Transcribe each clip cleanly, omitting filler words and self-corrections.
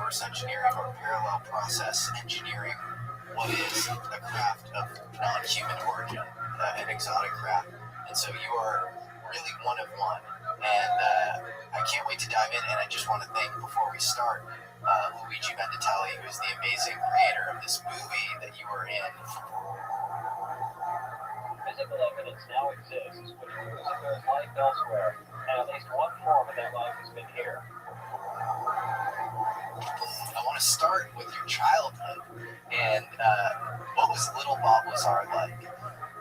reverse engineering or parallel process engineering what is a craft of non-human origin, an exotic craft. And so you are really one of one. And I can't wait to dive in. And I just want to thank, before we start, Luigi Venditelli, who is the amazing creator of this movie that you were in. Physical evidence now exists which proves that there is life elsewhere, and at least one form of that life has been here. I want to start with your childhood. And what was little Bob Lazar like?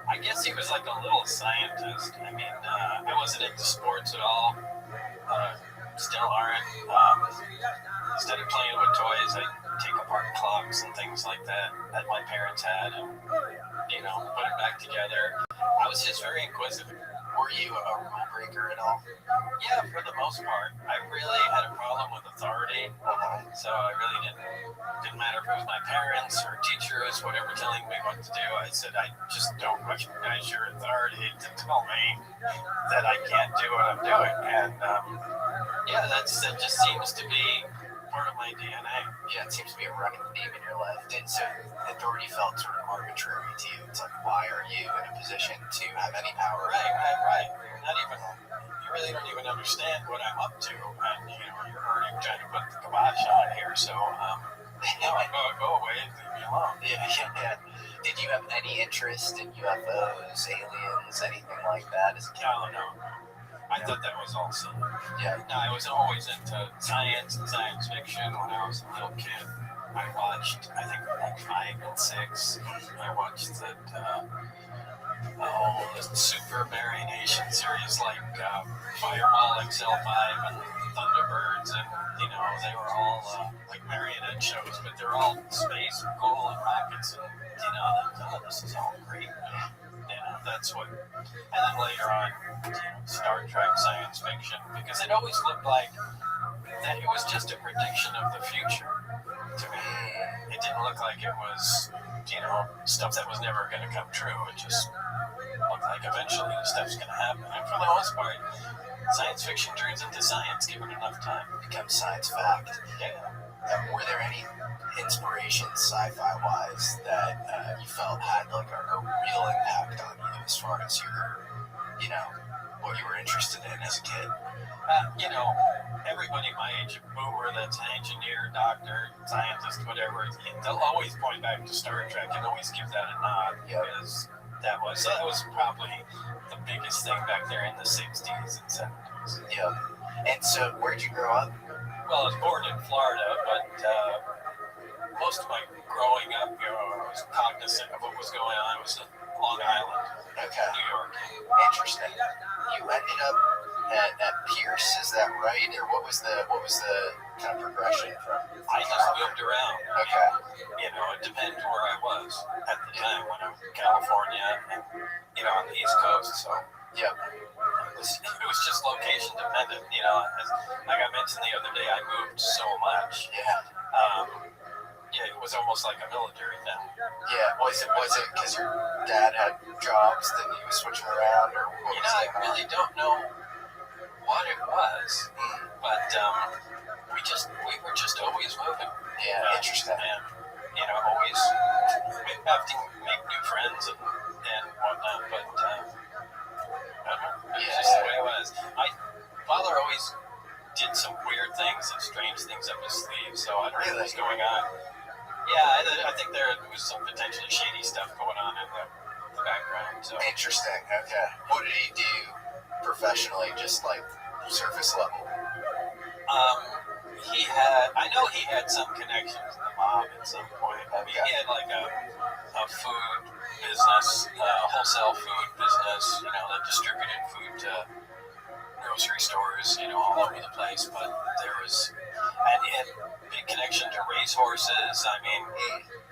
I guess he was like a little scientist. I mean, I wasn't into sports at all. Still aren't. Instead of playing with toys, I take apart clocks and things like that my parents had and, put it back together. I was just very inquisitive. Were you a rule breaker at all? Yeah, for the most part. I really had a problem with authority. So I really didn't matter if it was my parents or teachers, whatever telling me what to do. I said, I just don't recognize your authority to tell me that I can't do what I'm doing. And that just seems to be part of my DNA. Yeah, it seems to be a running theme in your life. So authority felt sort of arbitrary to you. It's like, why are you in a position to have any power? Right. You really don't even understand what I'm up to. And, you're already trying to put the kibosh on here. So, go away and leave me alone. Yeah. Did you have any interest in UFOs, aliens, anything like that as a kid? No. I thought that was all silly. Yeah. No, I was always into science and science fiction. When I was a little kid, I watched, I think, like 5 and 6. I watched the Super Marionation series like Fireball XL5 and Thunderbirds, and they were all like marionette shows, but they're all space and coal and rockets, and this is all great. That's what. And then later on, Star Trek, science fiction, because it always looked like that it was just a prediction of the future to me. It didn't look like it was, stuff that was never going to come true. It just looked like eventually the stuff's going to happen. And for the most part, science fiction turns into science given enough time. It becomes science fact. Yeah. Were there any inspirations, sci-fi wise, that you felt had like a real impact on you as far as your, what you were interested in as a kid? Everybody my age, boomer, that's an engineer, doctor, scientist, whatever, they'll always point back to Star Trek and always give that a nod, because that was probably the biggest thing back there in the 60s and 70s. Yeah. And so, where'd you grow up? Well, I was born in Florida, but most of my growing up, I was cognizant of what was going on. It was in Long Island, New York. Interesting. You ended up at Pierce, is that right? Or what was the kind of progression from? I just moved around. Okay. It depended where I was at the time. When I was in California and on the East Coast, so. Yep. It was just location dependent, as like I mentioned the other day, I moved so much. Yeah. It was almost like a military thing. Yeah. Was it because your dad had jobs that he was switching around, or what was I really don't know what it was, but we were just always moving. Yeah, interesting. And always we'd have to make new friends and whatnot, but it's just the way it was. My father always did some weird things and strange things up his sleeve, so I don't know what was going on. Yeah, I think there was some potentially shady stuff going on in the background. So. Interesting, okay. What did he do professionally, just like surface level? I know he had some connection to the mob at some point. I mean, he had like a food business, wholesale food business, that distributed food to grocery stores, all over the place. But and he had a big connection to racehorses. I mean,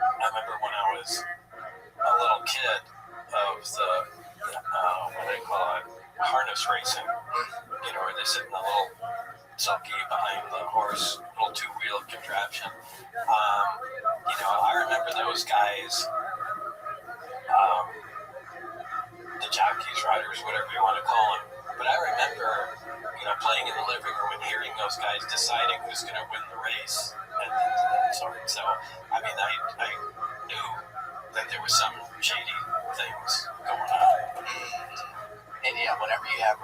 I remember when I was a little kid of the, what do they call it, harness racing, where they sit in the little sulky behind the horse, little two-wheel contraption. I remember those guys, the jockeys, riders, whatever you want to call them. But I remember, playing in the living room and hearing those guys deciding who's going to win the race. And then shady things going on. And yeah, whenever you have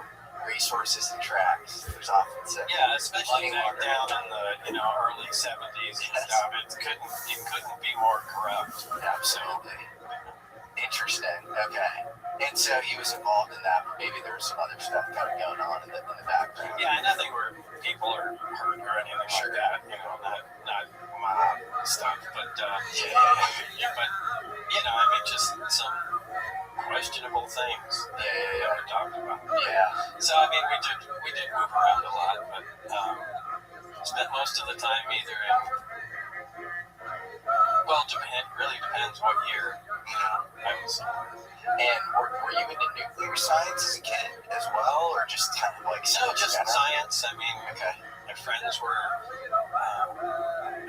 resources and tracks, there's often some especially back down in the early 70s and stuff. You couldn't be more corrupt. Absolutely. Interesting. Okay. And so he was involved in that, but maybe there was some other stuff kind of going on in the background. Yeah, nothing where people are hurt or anything like that. Not mob stuff, but but just some questionable things that were talked about. Yeah. So we did move around a lot, but spent most of the time either in it really depends what year I was. And were you into nuclear science as a kid as well, or just kind of like just science? Okay. My friends were.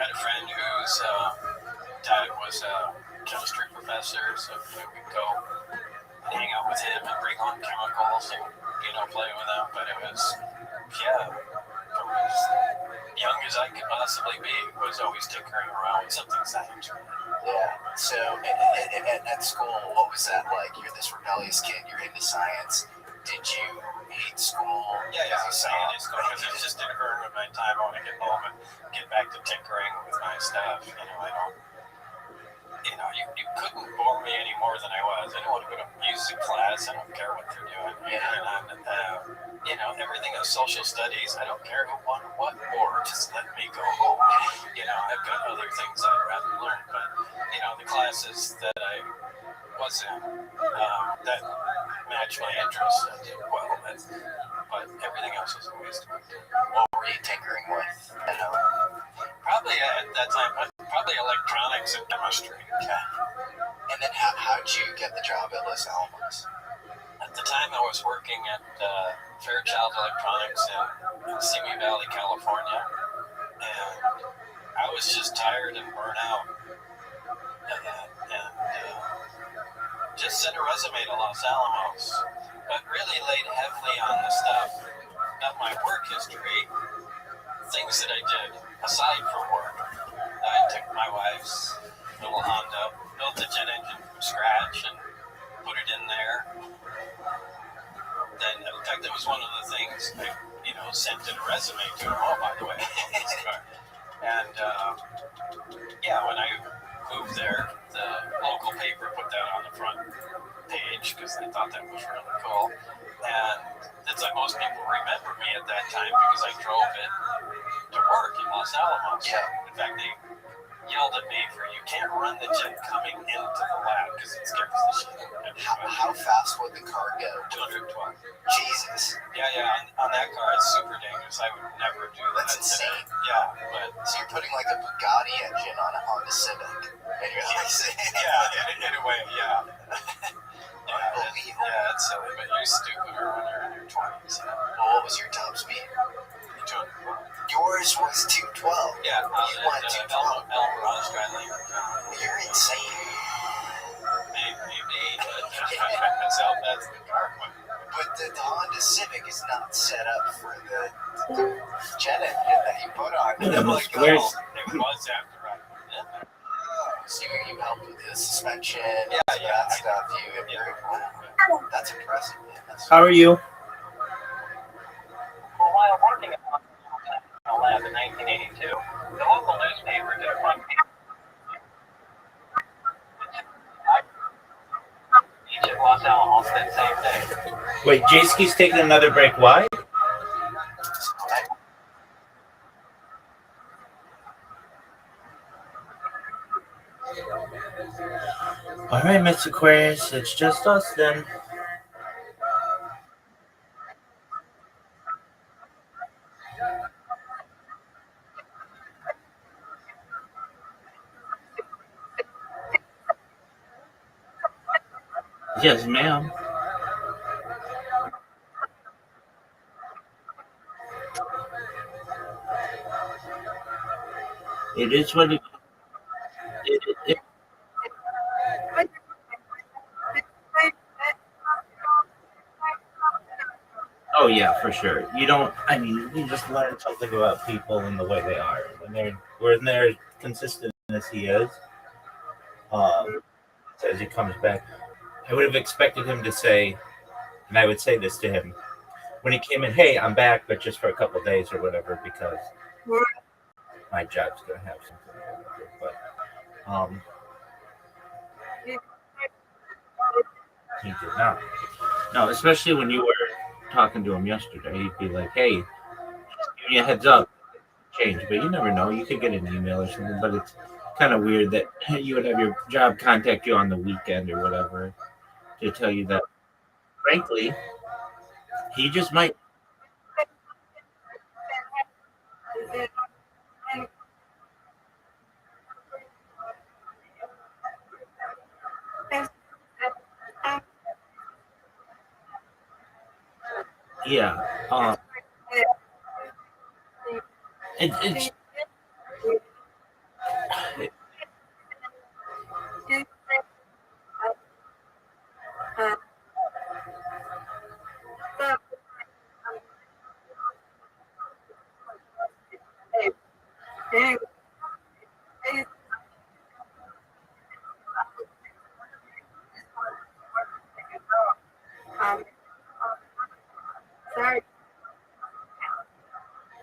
Had a friend whose dad was a chemistry professor, so we'd go and hang out with him and bring home chemicals and play with them. But it was from as young as I could possibly be, was always tinkering around with something science. Yeah. So at school, what was that like? You're this rebellious kid. You're into science. Did you hate school? Yeah, I hated school because it just didn't earn my time. I want to get home and get back to tinkering with my stuff. You couldn't bore me any more than I was. I don't want to go to music class. I don't care what they're doing. Everything is social studies. I don't care who won what or just let me go home. I've got other things I'd rather learn. But, the classes that I was in that matched my interests well. But everything else was a waste of time. What were you tinkering with? Probably at that time, probably electronics and chemistry. Okay. And then how'd you get the job at Los Alamos? At the time, I was working at Fairchild Electronics in Simi Valley, California, and I was just tired and burnt out, and just sent a resume to Los Alamos, but really laid heavily on the stuff, not my work history, things that I did aside from work. I took my wife's little Honda, built a jet engine from scratch, and put it in there. Then, in fact, that was one of the things I, sent in a resume to him. Oh, by the way, this car. And when I moved there, the local paper put that on the front page because they thought that was really cool. And it's like most people remember me at that time because I drove it to work in Los Alamos. Yeah. In fact, they yelled at me for, you can't run the jet coming into the lab because it scares the shit out of everybody. How fast would the car go? 212. Jesus. Yeah, on that car it's super dangerous. I would never do that. That's insane. Yeah, but so you're putting like a Bugatti engine on a Honda Civic, and you're like, in a way, yeah. Unbelievable. Yeah, it's silly, but you're stupider when you're in your 20s. Well, what was your top speed? 212. Yours was 212. Yeah, you went 212. El Rothschild. You're insane. Maybe, but that's the car. But the Honda Civic is not set up for the jet engine that you put on. Yeah, I'm the like, squares. It was after I did that. So you helped with the suspension, Yeah. that stuff. Wow, that's impressive, man. How are you? Well, while working at the lab in 1982, the local newspaper did a front page. Each at Los Alamos that same day. Wait, Jayski's taking another break. Why? All right, Miss Aquarius, it's just us then. Yes, ma'am. It is what it. Oh yeah, for sure. You don't. I mean, you just learn something about people and the way they are. When they're consistent as he is, as he comes back. I would have expected him to say, and I would say this to him when he came in, "Hey, I'm back, but just for a couple days or whatever, because my job's gonna have something or whatever." But he did not. No, especially when you were talking to him yesterday, he'd be like, "Hey, give me a heads up, change." But you never know. You could get an email or something. But it's kind of weird that you would have your job contact you on the weekend or whatever to tell you that. Frankly, he just might. Yeah. It's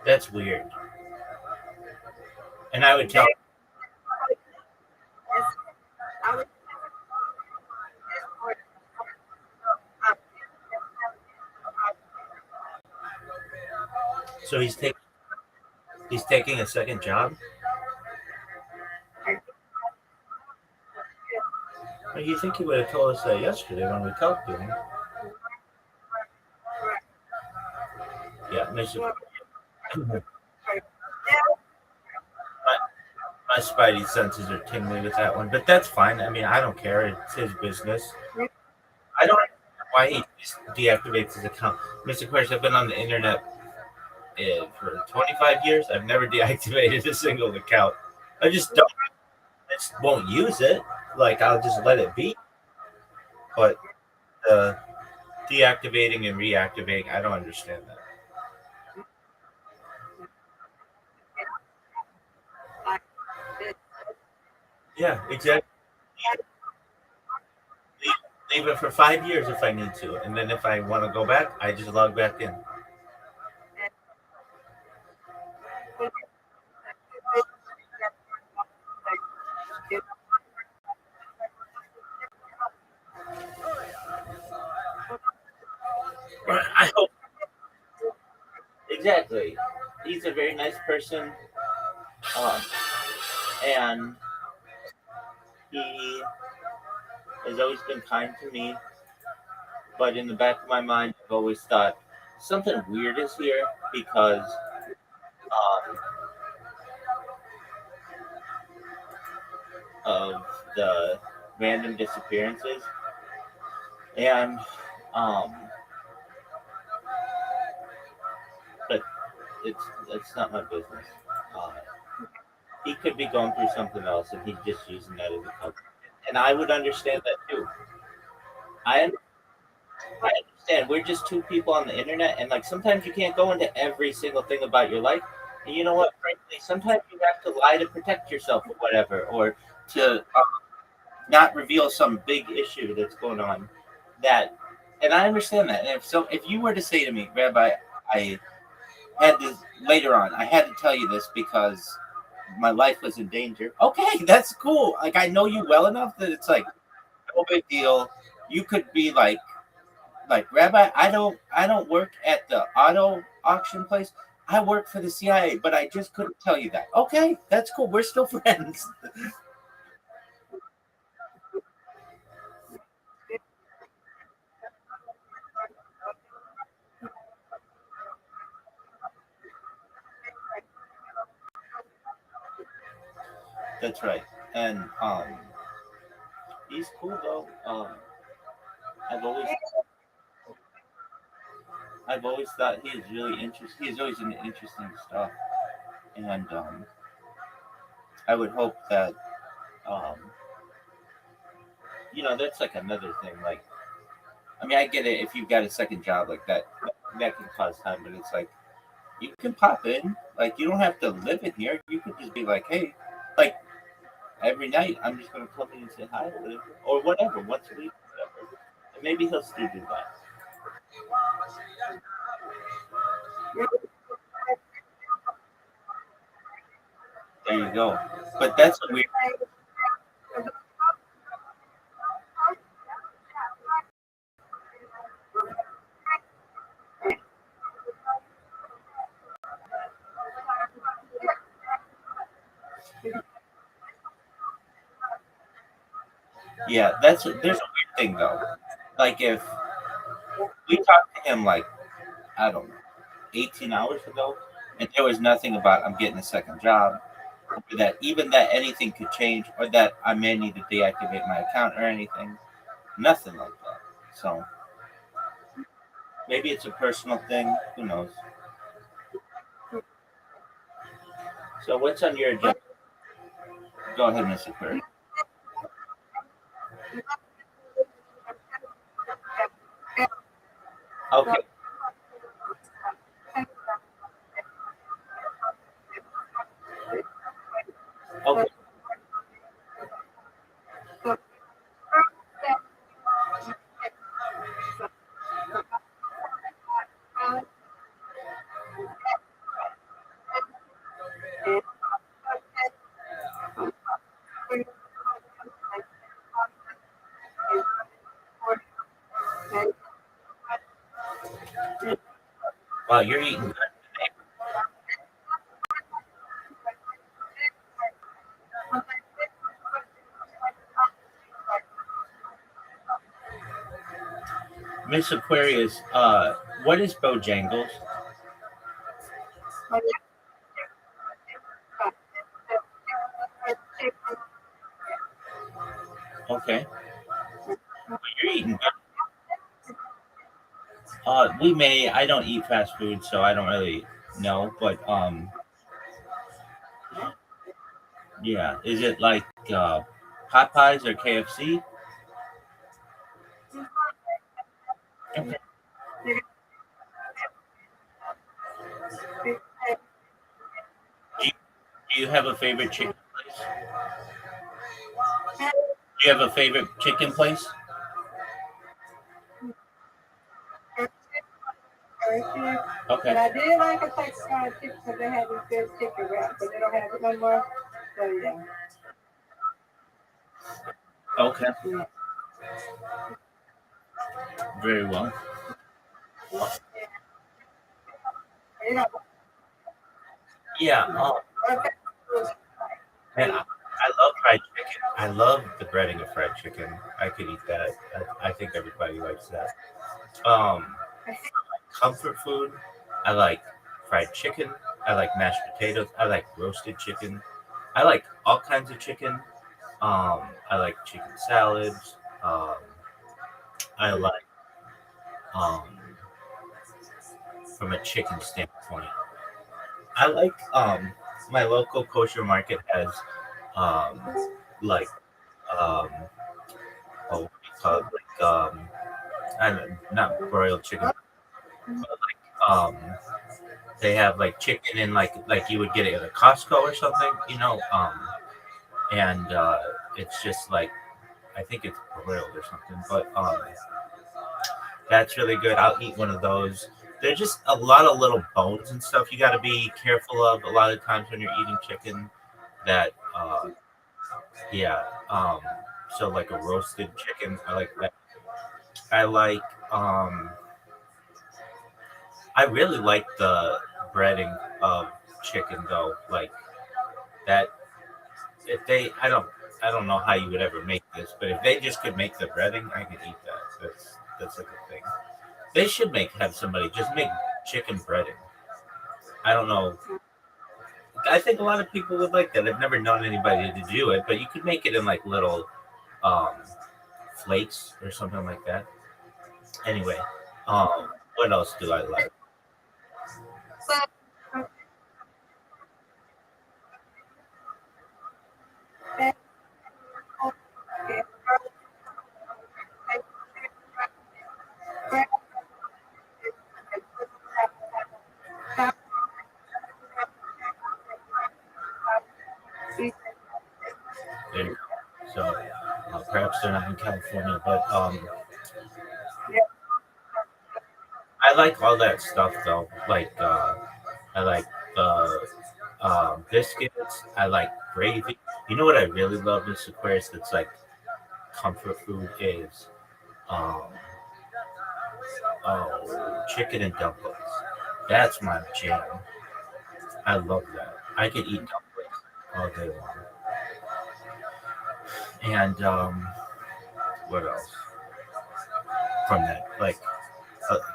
that's weird. And I would tell. So he's taking a second job. Well, you think he would have told us that yesterday when we talked to him? Yeah, Mr. my, my spidey senses are tingling with that one, but that's fine. I mean, I don't care. It's his business. I don't know why he just deactivates his account. Mr. Quest, I've been on the internet for 25 years. I've never deactivated a single account. I just don't. I just won't use it. Like, I'll just let it be. But deactivating and reactivating, I don't understand that. Yeah, exactly. Leave it for 5 years if I need to, and then if I want to go back, I just log back in. I hope exactly. He's a very nice person, um, and he has always been kind to me. But in the back of my mind, I've always thought something weird is here because um, of the random disappearances, and um, but it's not my business. Uh, he could be going through something else, and he's just using that as a cover. And I would understand that too. I I understand. We're just two people on the internet, and like sometimes you can't go into every single thing about your life. And you know what? Frankly, sometimes you have to lie to protect yourself or whatever, or to not reveal some big issue that's going on. That, and I understand that. And if you were to say to me, Rabbi, I had this later on, I had to tell you this because my life was in danger. Okay, that's cool. Like I know you well enough that it's like no big deal. You could be like Rabbi, I don't work at the auto auction place. I work for the CIA, but I just couldn't tell you that. Okay, that's cool. We're still friends. That's right. And he's cool though. I've always I've always thought he is really interesting. He's always in interesting stuff, and I would hope that um, that's like another thing. Like, I mean, I get it if you've got a second job like that, that can cause time, but it's like you can pop in. Like, you don't have to live in here. You could just be like, hey, like every night I'm just gonna come in and say hi or whatever, once a week, whatever. And maybe he'll still do that. There you go. But that's a weird. Yeah, there's a weird thing though. Like if we talked to him like I don't know, 18 hours ago, and there was nothing about I'm getting a second job, or that even that anything could change, or that I may need to deactivate my account or anything. Nothing like that. So maybe it's a personal thing. Who knows? So what's on your agenda? Go ahead, Miss Aquarius. Okay. Okay. Wow, you're eating good. Miss Aquarius, what is Bojangles? Okay. You're eating good. We may. I don't eat fast food, so I don't really know. But yeah. Is it like Popeyes or KFC? Okay. Do you, do you have a favorite chicken place? Do you have a favorite chicken place? But Okay. I did like a Texas fried chicken because they had this good chicken wrap, but they don't have it no more. So yeah. Okay. Yeah. Very well. You know, Yeah. okay. Man, I love fried chicken. I love the breading of fried chicken. I could eat that. I think everybody likes that. Comfort food. I like fried chicken. I like mashed potatoes. I like roasted chicken. I like all kinds of chicken. I like chicken salads. I like um, from a chicken standpoint. I like my local kosher market has um, like um, oh, what do you call it? Like I don't, not broiled chicken, but like they have like chicken in like you would get it at a Costco or something, and it's just like I think it's broiled or something, but that's really good. I'll eat one of those. There's just a lot of little bones and stuff you got to be careful of a lot of times when you're eating chicken. That yeah. So like a roasted chicken, I like that. I like um, I really like the breading of chicken though. Like that, if they, I don't know how you would ever make this, but if they just could make the breading, I could eat that. That's like a thing. They should have somebody just make chicken breading. I don't know. I think a lot of people would like that. I've never known anybody to do it, but you could make it in like little um, flakes or something like that. Anyway, what else do I like? There you go. So perhaps they're not in California, but I like all that stuff though. Like I like the biscuits. I like gravy. You know what I really love, Mr. Aquarius? That's like comfort food is um chicken and dumplings. That's my jam. I love that. I could eat dumplings all day long. And what else from that? Like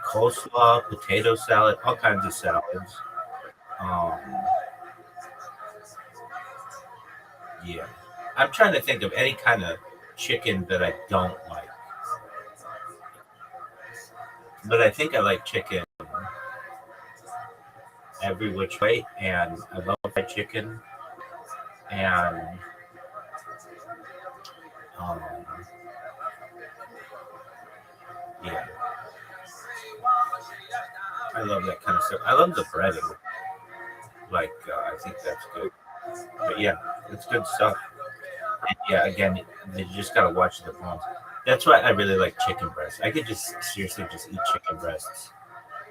coleslaw, potato salad, all kinds of salads. Um, yeah, I'm trying to think of any kind of chicken that I don't like, but I think I like chicken every which way, and I love fried chicken, and um, yeah, I love that kind of stuff. I love the breading. Like, I think that's good. But yeah, it's good stuff. And yeah, again, you just gotta watch the bones. That's why I really like chicken breasts. I could just seriously just eat chicken breasts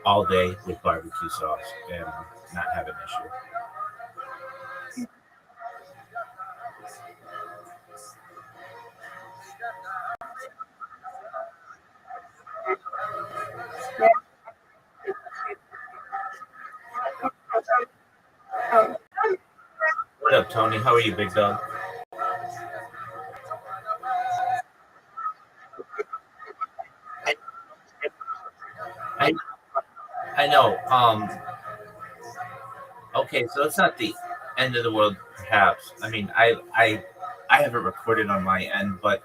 all day with barbecue sauce and not have an issue. Um, What up, Tony? How are you, big dog? I I know. Okay, so it's not the end of the world, perhaps. I mean, I haven't recorded on my end, but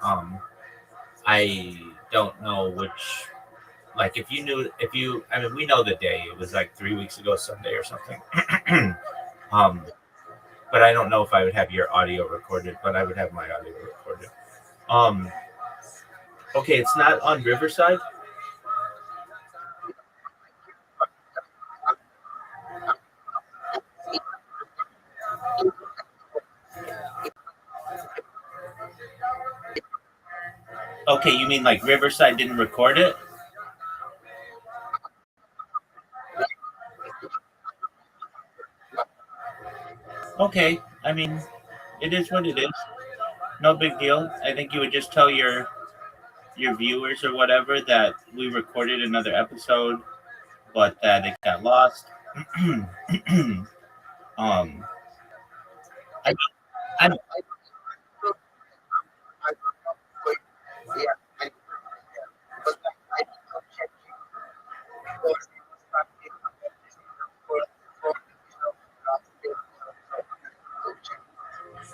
I don't know which. Like, if you, I mean, we know the day. It was like 3 weeks ago, Sunday or something. um, but I don't know if I would have your audio recorded, but I would have my audio recorded. Um, okay, it's not on Riverside. Okay, you mean like Riverside didn't record it? Okay, I mean, it is what it is. No big deal. I think you would just tell your viewers or whatever that we recorded another episode, but that it got lost. um, I, I,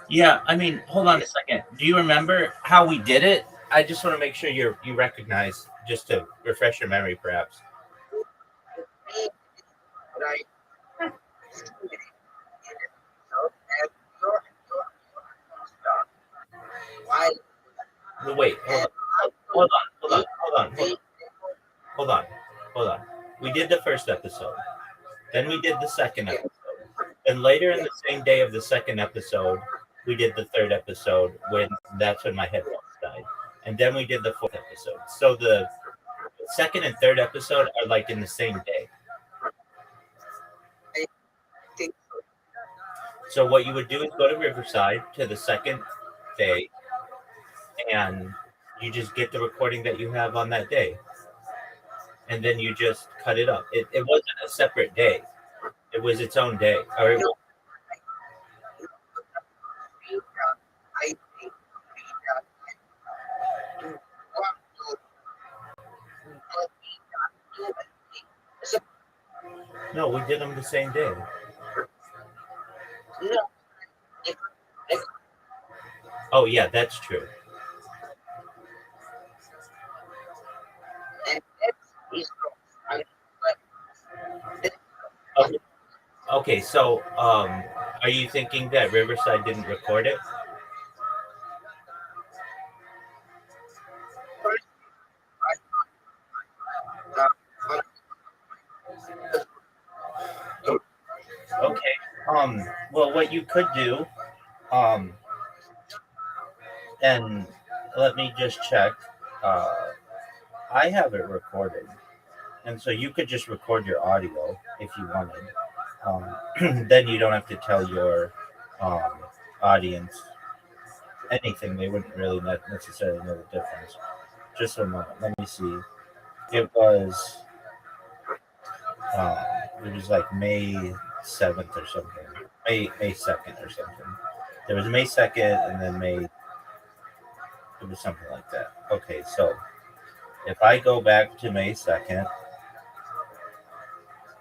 yeah, I mean, hold on a second. Do you remember how we did it? I just want to make sure you recognize, just to refresh your memory, perhaps. No, wait, hold on, hold on, hold on, hold on, hold on, hold on. We did the first episode, then we did the second episode, and later in the same day of the second episode, we did the third episode. That's when my headphones died, and then we did the fourth episode. So the second and third episode are like in the same day. So what you would do is go to Riverside to the second day, and you just get the recording that you have on that day, and then you just cut it up. It wasn't a separate day; it was its own day. Or no, we did them the same day. Oh yeah, that's true. Okay, okay, so are you thinking that Riverside didn't record it? Okay. Well, what you could do, um, And let me just check. Uh, I have it recorded, and so you could just record your audio if you wanted. Then you don't have to tell your um, audience anything. They wouldn't really necessarily know the difference. Just a moment. Let me see. It was uh, it was like May 7th or something. May 2nd or something. There was May 2nd, and then May. It was something like that. Okay, so if I go back to May 2nd,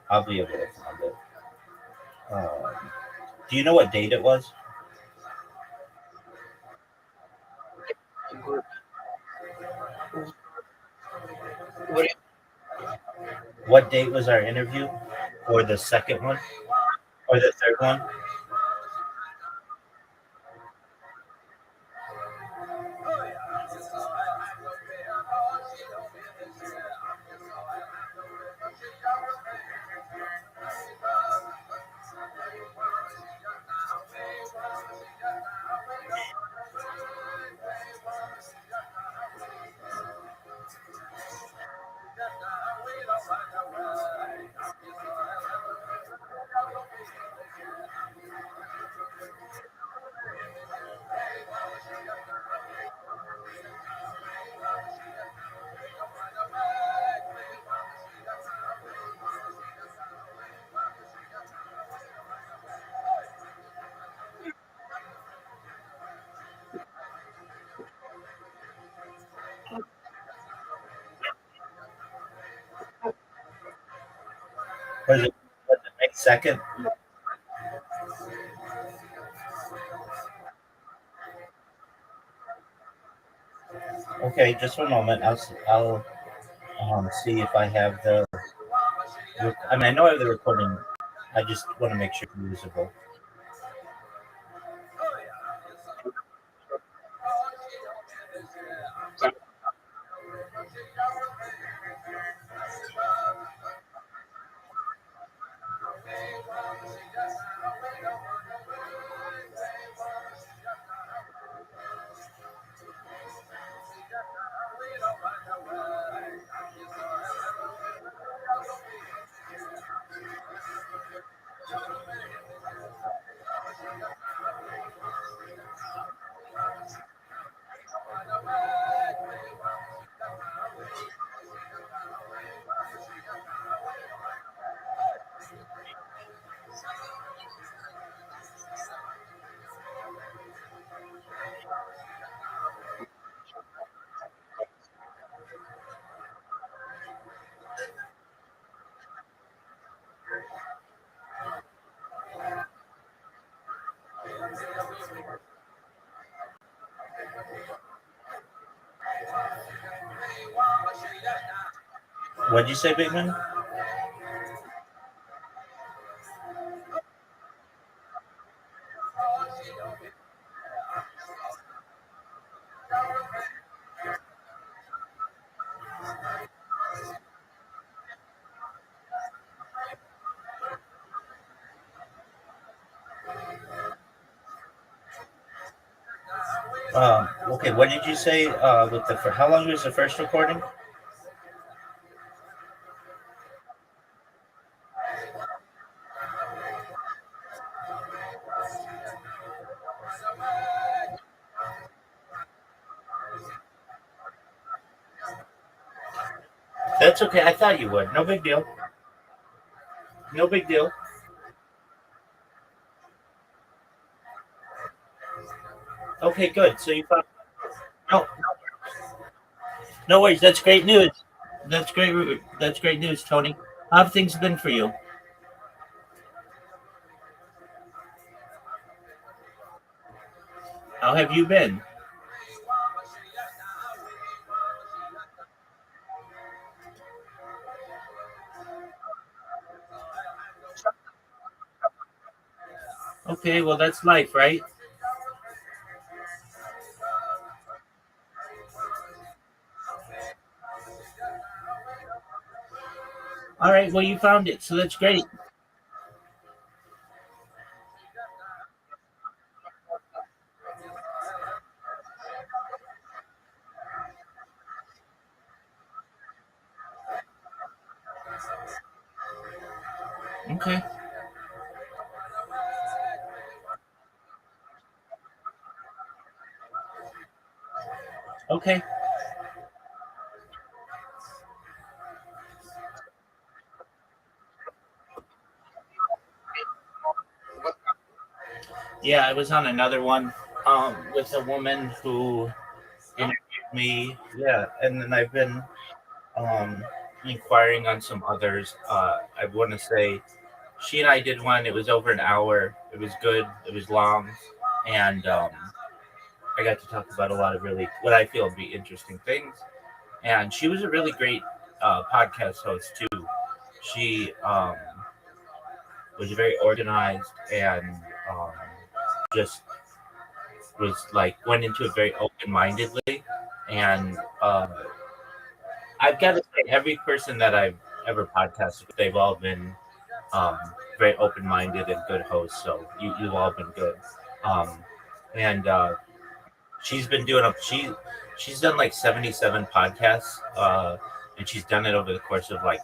I'll be able to find it. Do you know what date it was? What date was our interview? Or the second one? Or the third one? Was it May 2nd? Okay, just one moment. I'll see if I have the. I mean, I know I have the recording. I just want to make sure it's usable. What'd you say, Bateman? Okay, what did you say? With the how long was the first recording? That's okay. I thought you would. No big deal. No big deal. Okay, good. So you found no, no worries. That's great news. That's great. That's great news, Tony. How have things been for you? How have you been? Okay, well that's life, right? All right. Well, you found it, so that's great. Okay. Okay. Yeah, I was on another one with a woman who interviewed me. Yeah, and then I've been um, inquiring on some others. I want to say she and I did one. It was over an hour. It was good. It was long, and I got to talk about a lot of really what I feel would be interesting things. And she was a really great podcast host too. She was very organized and um, just was like went into it very open mindedly. And I've got to say, every person that I've ever podcasted with, they've all been um, very open minded and good hosts. So you've all been good. Um, and she's been doing she's done like 77 podcasts, and she's done it over the course of like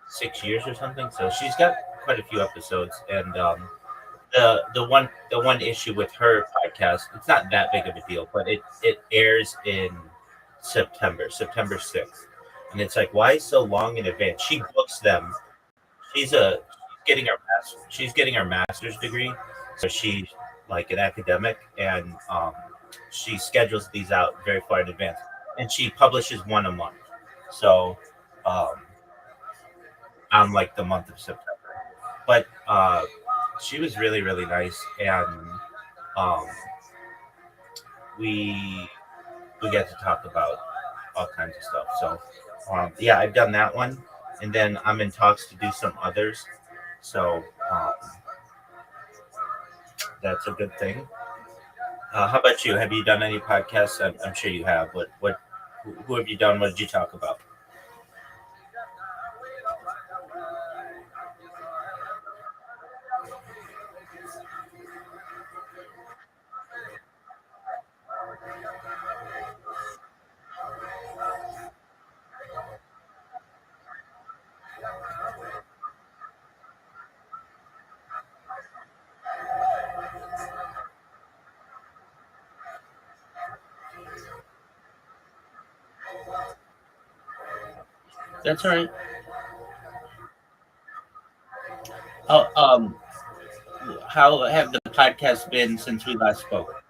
6 years or something. So she's got quite a few episodes. And the one issue with her podcast, it's not that big of a deal, but it airs in September 6th, and it's like, why so long in advance? She books them. She's getting her master's degree, so she's like an academic, and she schedules these out very far in advance, and she publishes one a month. So um, on like the month of September, but she was really really nice, and um, we we get to talk about all kinds of stuff. So yeah, I've done that one, and then I'm in talks to do some others. So that's a good thing. How about you? Have you done any podcasts? I'm sure you have. Who have you done? What did you talk about? That's all right. Oh, how have the podcasts been since we last spoke?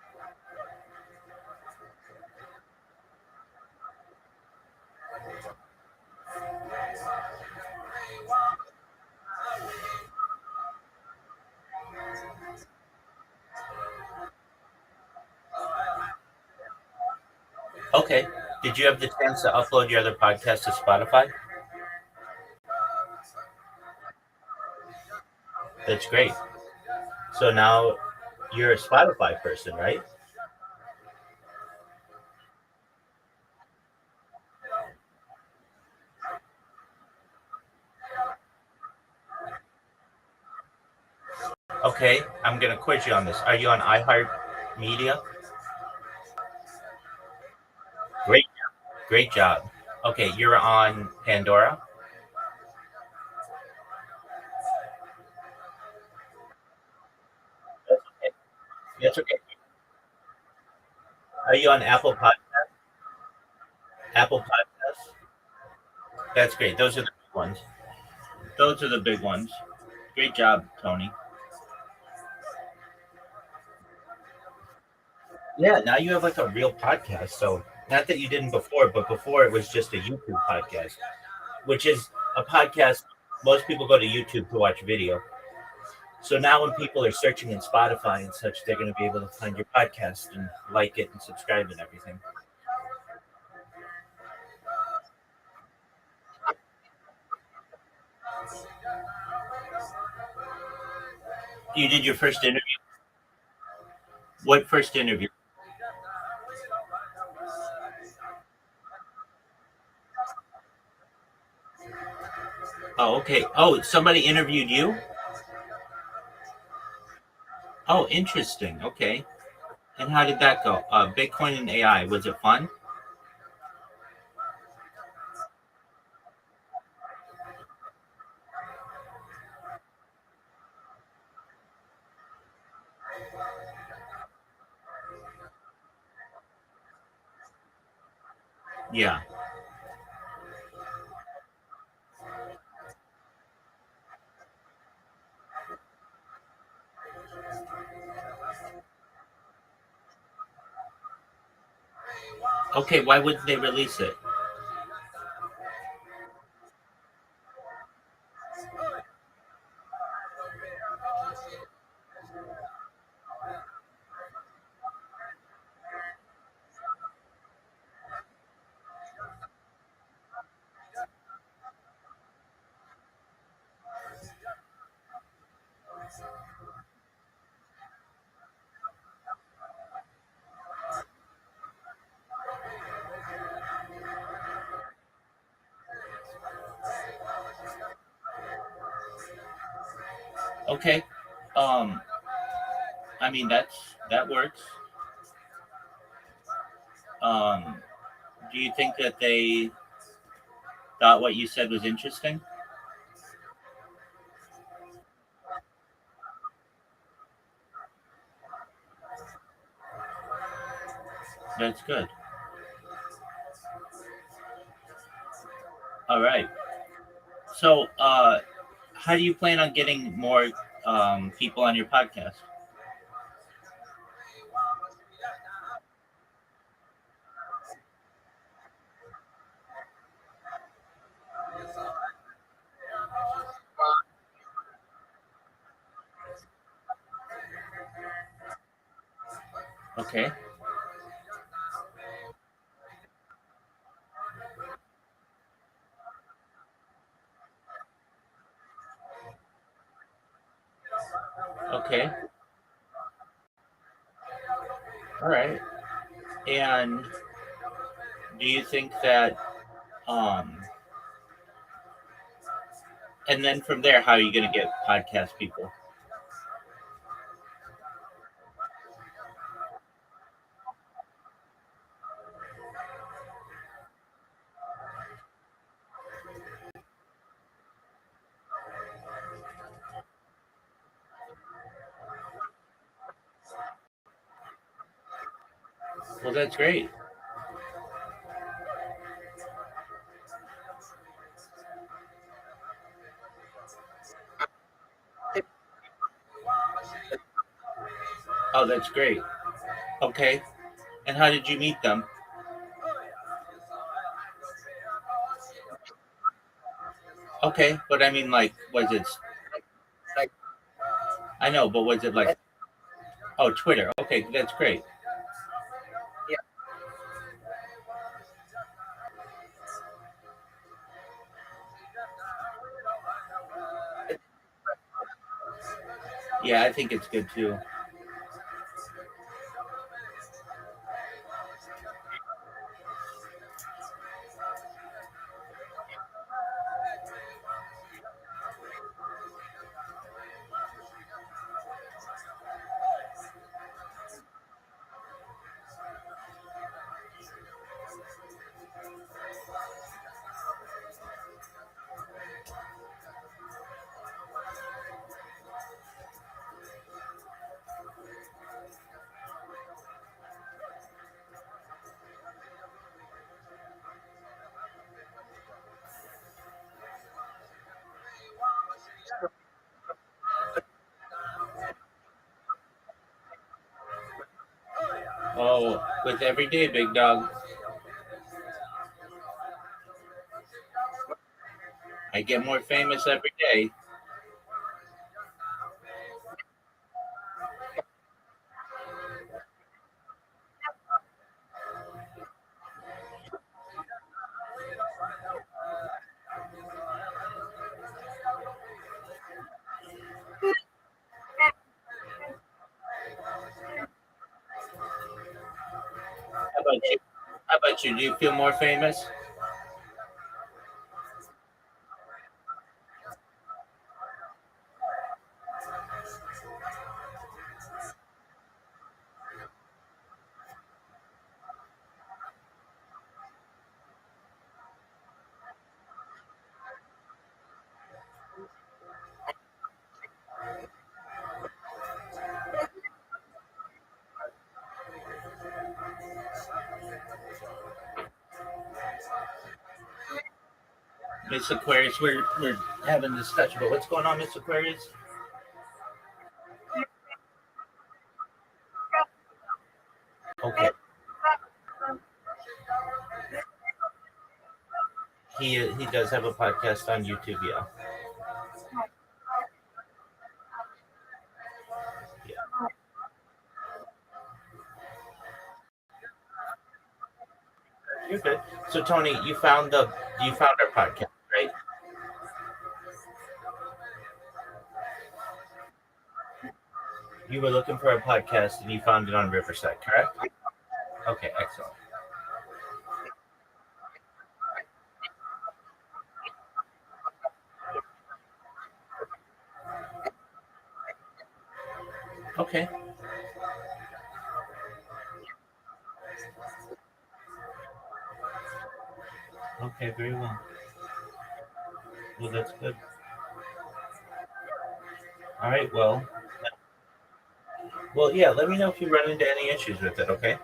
Okay. Did you have the chance to upload your other podcast to Spotify? That's great. So now you're a Spotify person, right? Okay, I'm gonna quiz you on this. Are you on iHeart Media? Great, great job. Okay, you're on Pandora. That's okay. That's okay. Are you on Apple Podcasts? That's great. Those are the big ones. Those are the big ones. Great job, Tony. Yeah, now you have like a real podcast. So not that you didn't before, but before it was just a YouTube podcast, which is a podcast. Most people go to YouTube to watch video. So now when people are searching in Spotify and such, they're going to be able to find your podcast and like it and subscribe and everything. You did your first interview. What first interview? Oh, okay. Oh, somebody interviewed you? Oh, interesting. Okay. And how did that go? Bitcoin and AI. Was it fun? Yeah. Okay, why wouldn't they release it? Okay. Um, I mean that works. Um, do you think that they thought what you said was interesting? That's good. All right. So, how do you plan on getting more people on your podcast? Okay. Okay. All right. And do you think that, um, and then from there, how are you going to get podcast people? Well, that's great. Oh, that's great. Okay. And how did you meet them? Okay, but I mean, like, was it? I know, but was it like? Oh, Twitter. Okay, that's great. Yeah, I think it's good too. Oh, with every day, big dog, I get more famous every day. How about you? How about you? Do you feel more famous? Miss Aquarius, we're having this discussion, but what's going on, Miss Aquarius? Okay. He does have a podcast on YouTube, yeah. You're good. So Tony, you found our podcast, right? You were looking for a podcast and you found it on Riverside, correct? Okay, excellent. Okay. Okay, very well. Well, that's good. All right, well, yeah, let me know if you run into any issues with it, okay?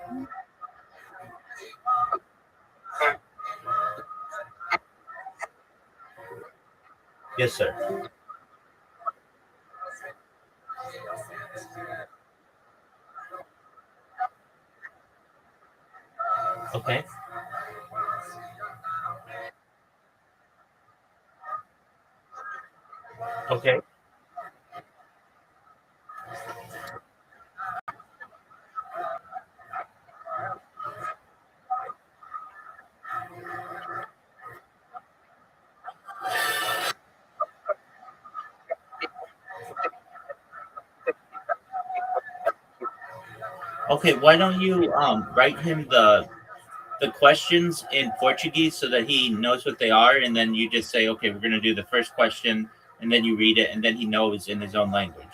Yes, sir. Okay. Okay. Okay, why don't you write him the questions in Portuguese so that he knows what they are, and then you just say, okay, we're gonna do the first question, and then you read it, and then he knows in his own language.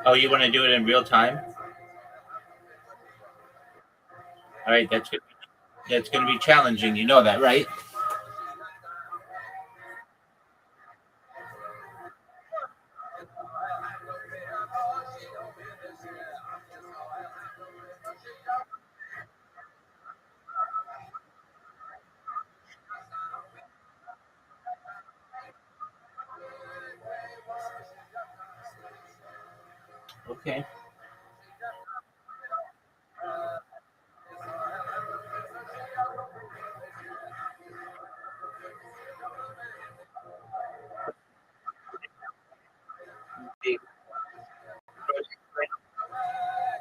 Oh, you want to do it in real time? All right, that's gonna be challenging. You know that, right? Okay.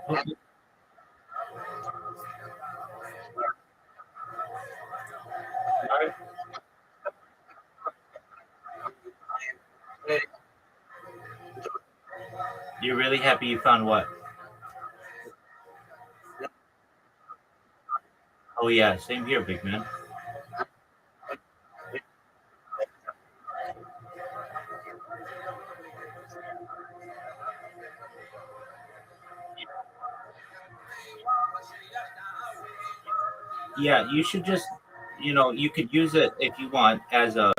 Okay. All right. You're really happy you found what? Oh yeah, same here, big man. Yeah, you should just, you could use it if you want as a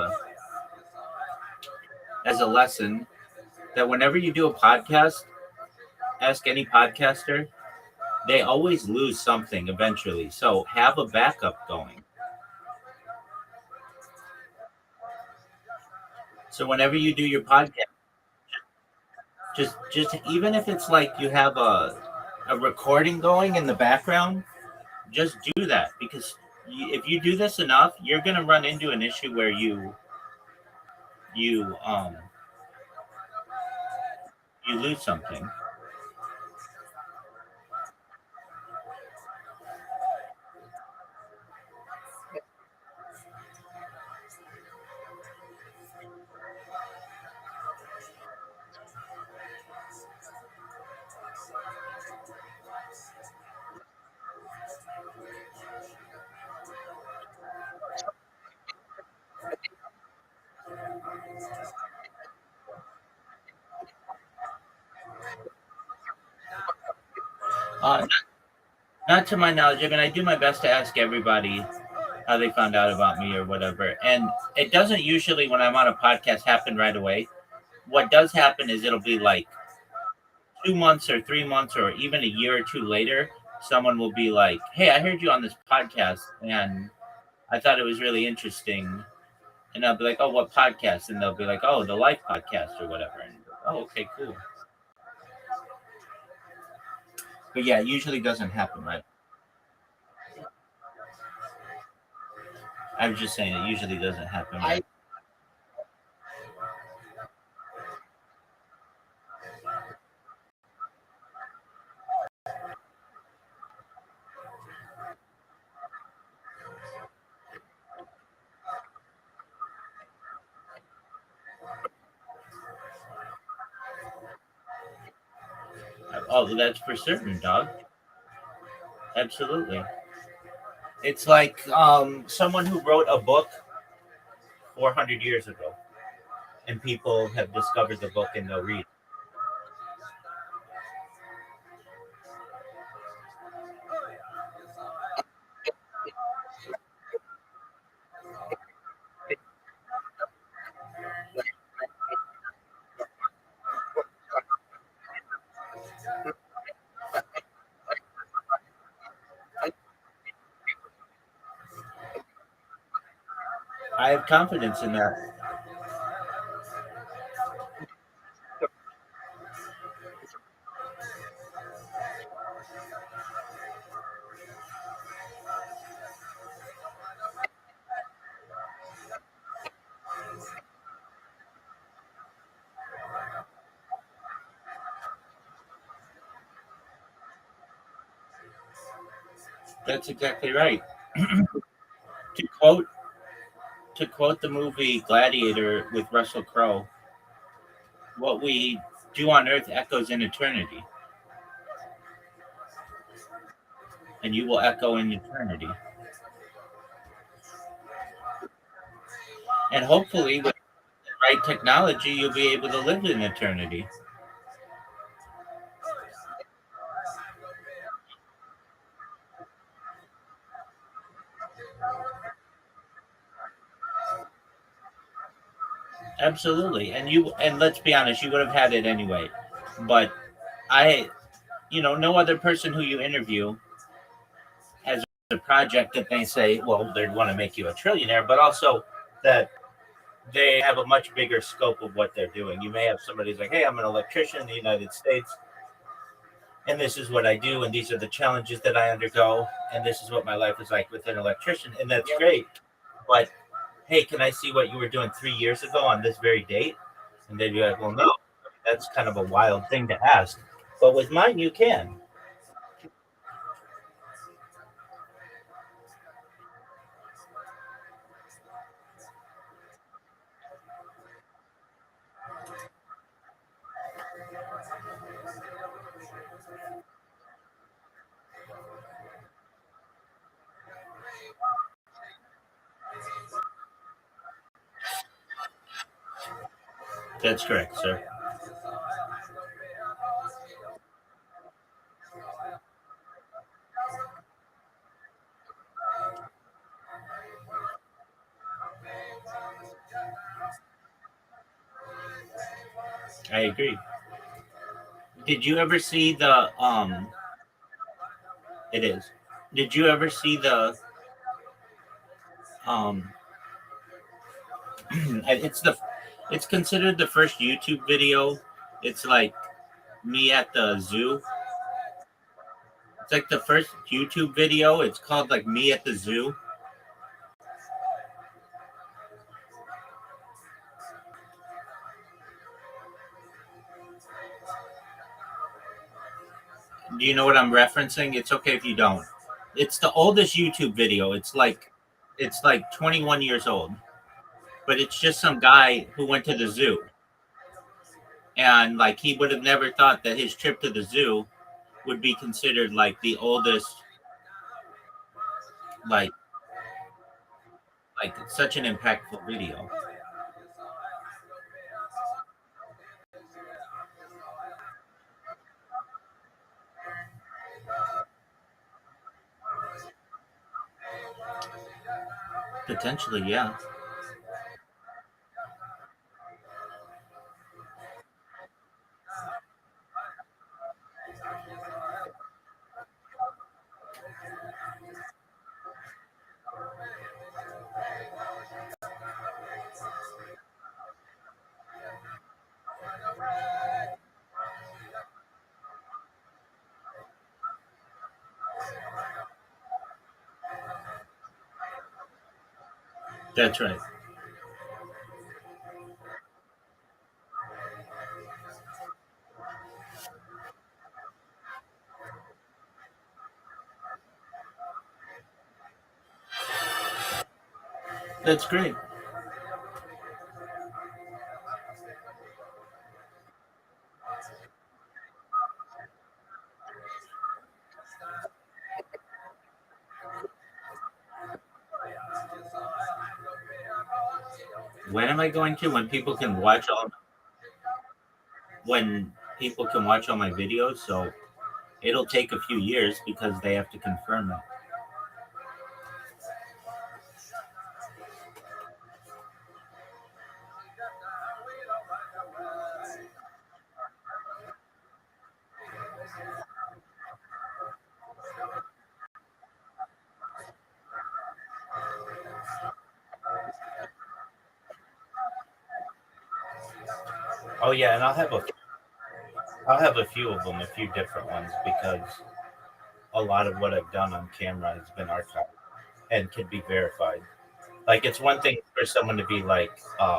lesson that whenever you do a podcast, ask any podcaster, they always lose something eventually. So have a backup going. So whenever you do your podcast, just even if it's like you have a recording going in the background, just do that because if you do this enough, you're gonna run into an issue where you um you lose something. Not to my knowledge. I mean, I do my best to ask everybody how they found out about me or whatever. And it doesn't usually, when I'm on a podcast, happen right away. What does happen is it'll be like 2 months or 3 months or even a year or two later. Someone will be like, "Hey, I heard you on this podcast, and I thought it was really interesting." And I'll be like, "Oh, what podcast?" And they'll be like, "Oh, the Life Podcast or whatever." And oh, okay, cool. But yeah, it usually doesn't happen, right? I was just saying it usually doesn't happen, right? Oh, that's for certain, dog. Absolutely. It's like someone who wrote a book 400 years ago, and people have discovered the book and they'll read. I have confidence in that. That's exactly right. To quote to quote the movie Gladiator with Russell Crowe, what we do on earth echoes in eternity, and you will echo in eternity. And hopefully, with the right technology, you'll be able to live in eternity. Absolutely. And let's be honest, you would have had it anyway. But I, no other person who you interview has a project that they say, well, they want to make you a trillionaire, but also that they have a much bigger scope of what they're doing. You may have somebody who's like, hey, I'm an electrician in the United States, and this is what I do, and these are the challenges that I undergo, and this is what my life is like with an electrician, and that's great. But hey, can I see what you were doing 3 years ago on this very date? And they'd be like, well, no, that's kind of a wild thing to ask. But with mine, you can. That's correct, sir. I agree. Did you ever see the it is. Did you ever see the um it's the it's considered the first YouTube video. It's like me at the zoo. It's like the first YouTube video. It's called like me at the zoo. Do you know what I'm referencing? It's okay if you don't. It's the oldest YouTube video. It's like 21 years old. But it's just some guy who went to the zoo, and like he would have never thought that his trip to the zoo would be considered like the oldest, like such an impactful video. Potentially, yeah. That's right. That's great. When am I going to? When people can watch all my videos, so it'll take a few years because they have to confirm it. Oh yeah, and I'll have a few of them, a few different ones because a lot of what I've done on camera has been archived and can be verified. Like it's one thing for someone to be like,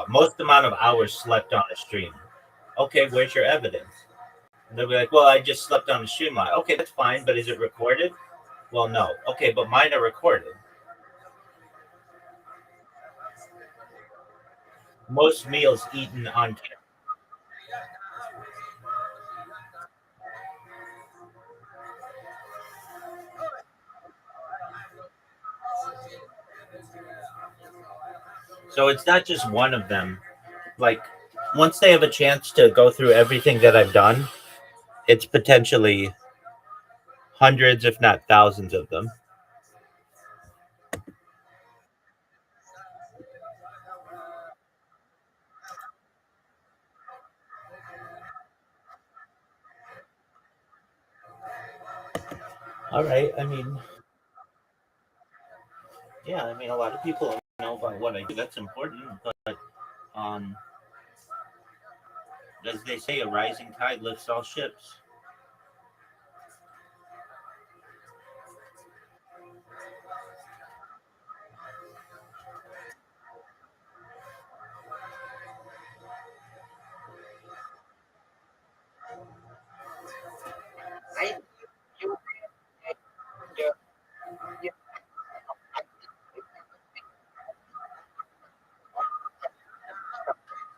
most amount of hours slept on a stream. Okay, where's your evidence? And they'll be like, well, I just slept on a stream. Like, okay, that's fine, but is it recorded? Well, no. Okay, but mine are recorded. Most meals eaten on camera. So it's not just one of them. Like once they have a chance to go through everything that I've done, it's potentially hundreds, if not thousands of them. All right. I mean, yeah, I mean, a lot of people know about what I do. That's important. But um, as they say, a rising tide lifts all ships.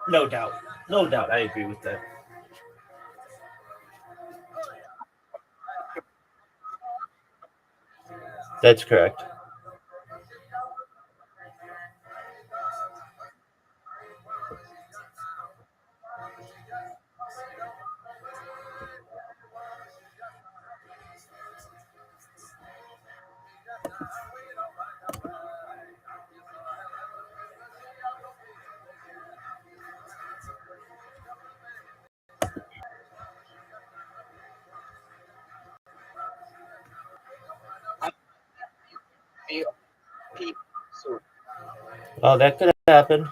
No doubt. No doubt. I agree with that. That's correct. Oh, that could happen.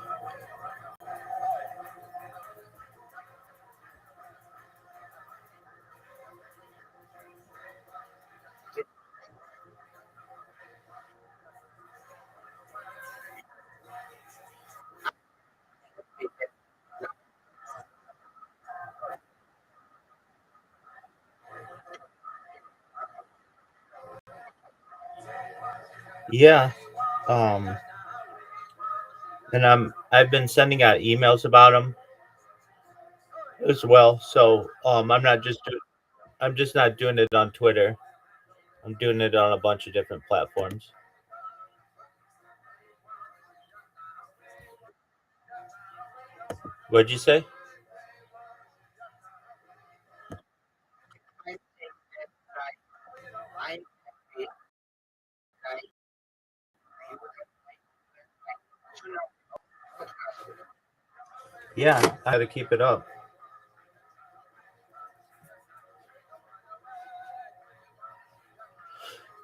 Yeah. Um, and I've been sending out emails about them as well. So I'm just not doing it on Twitter. I'm doing it on a bunch of different platforms. What'd you say? Yeah, I got to keep it up.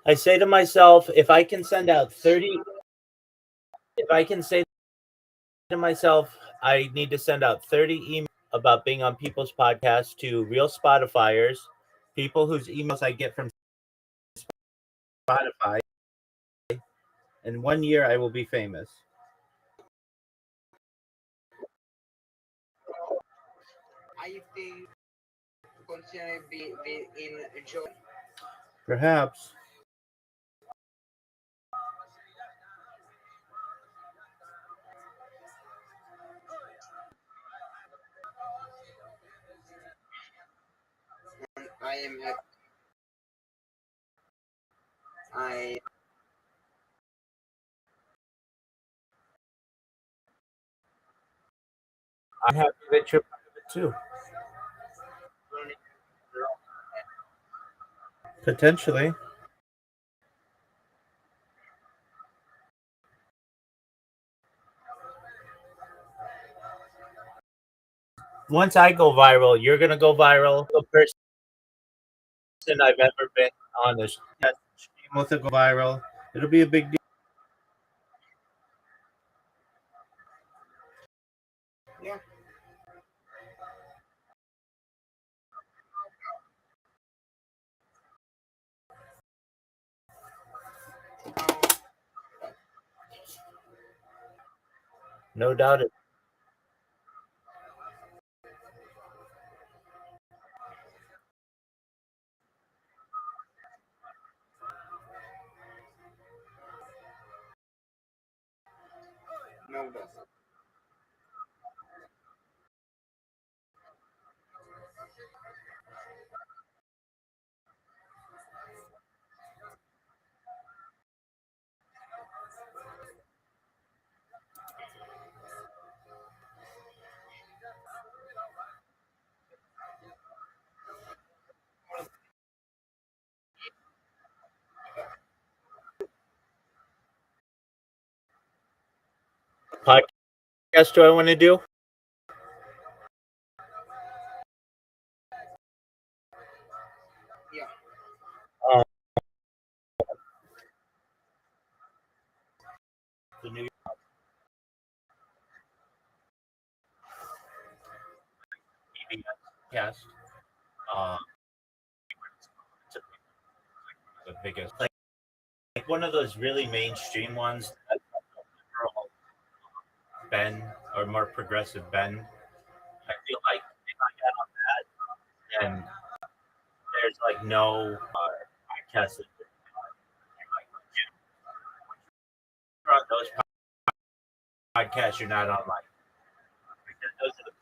I say to myself, if I can send out 30, if I can say to myself, I need to send out 30 emails about being on people's podcasts to real Spotifyers, people whose emails I get from Spotify. In 1 year, I will be famous. I think consider be in Jordan. Perhaps. I am I I'm happy that you're part of it too. Potentially. Once I go viral, you're gonna go viral. The person I've ever been on this stream with will go viral. It'll be a big deal. yeah. No doubt. No doubt. Podcast do I want to do? Yeah. Um, the New York podcast. Um, the biggest, like one of those really mainstream ones that Ben or more progressive Ben. I feel like if I got on that, and there's like no podcast that you're on those podcasts you're not on like those are the,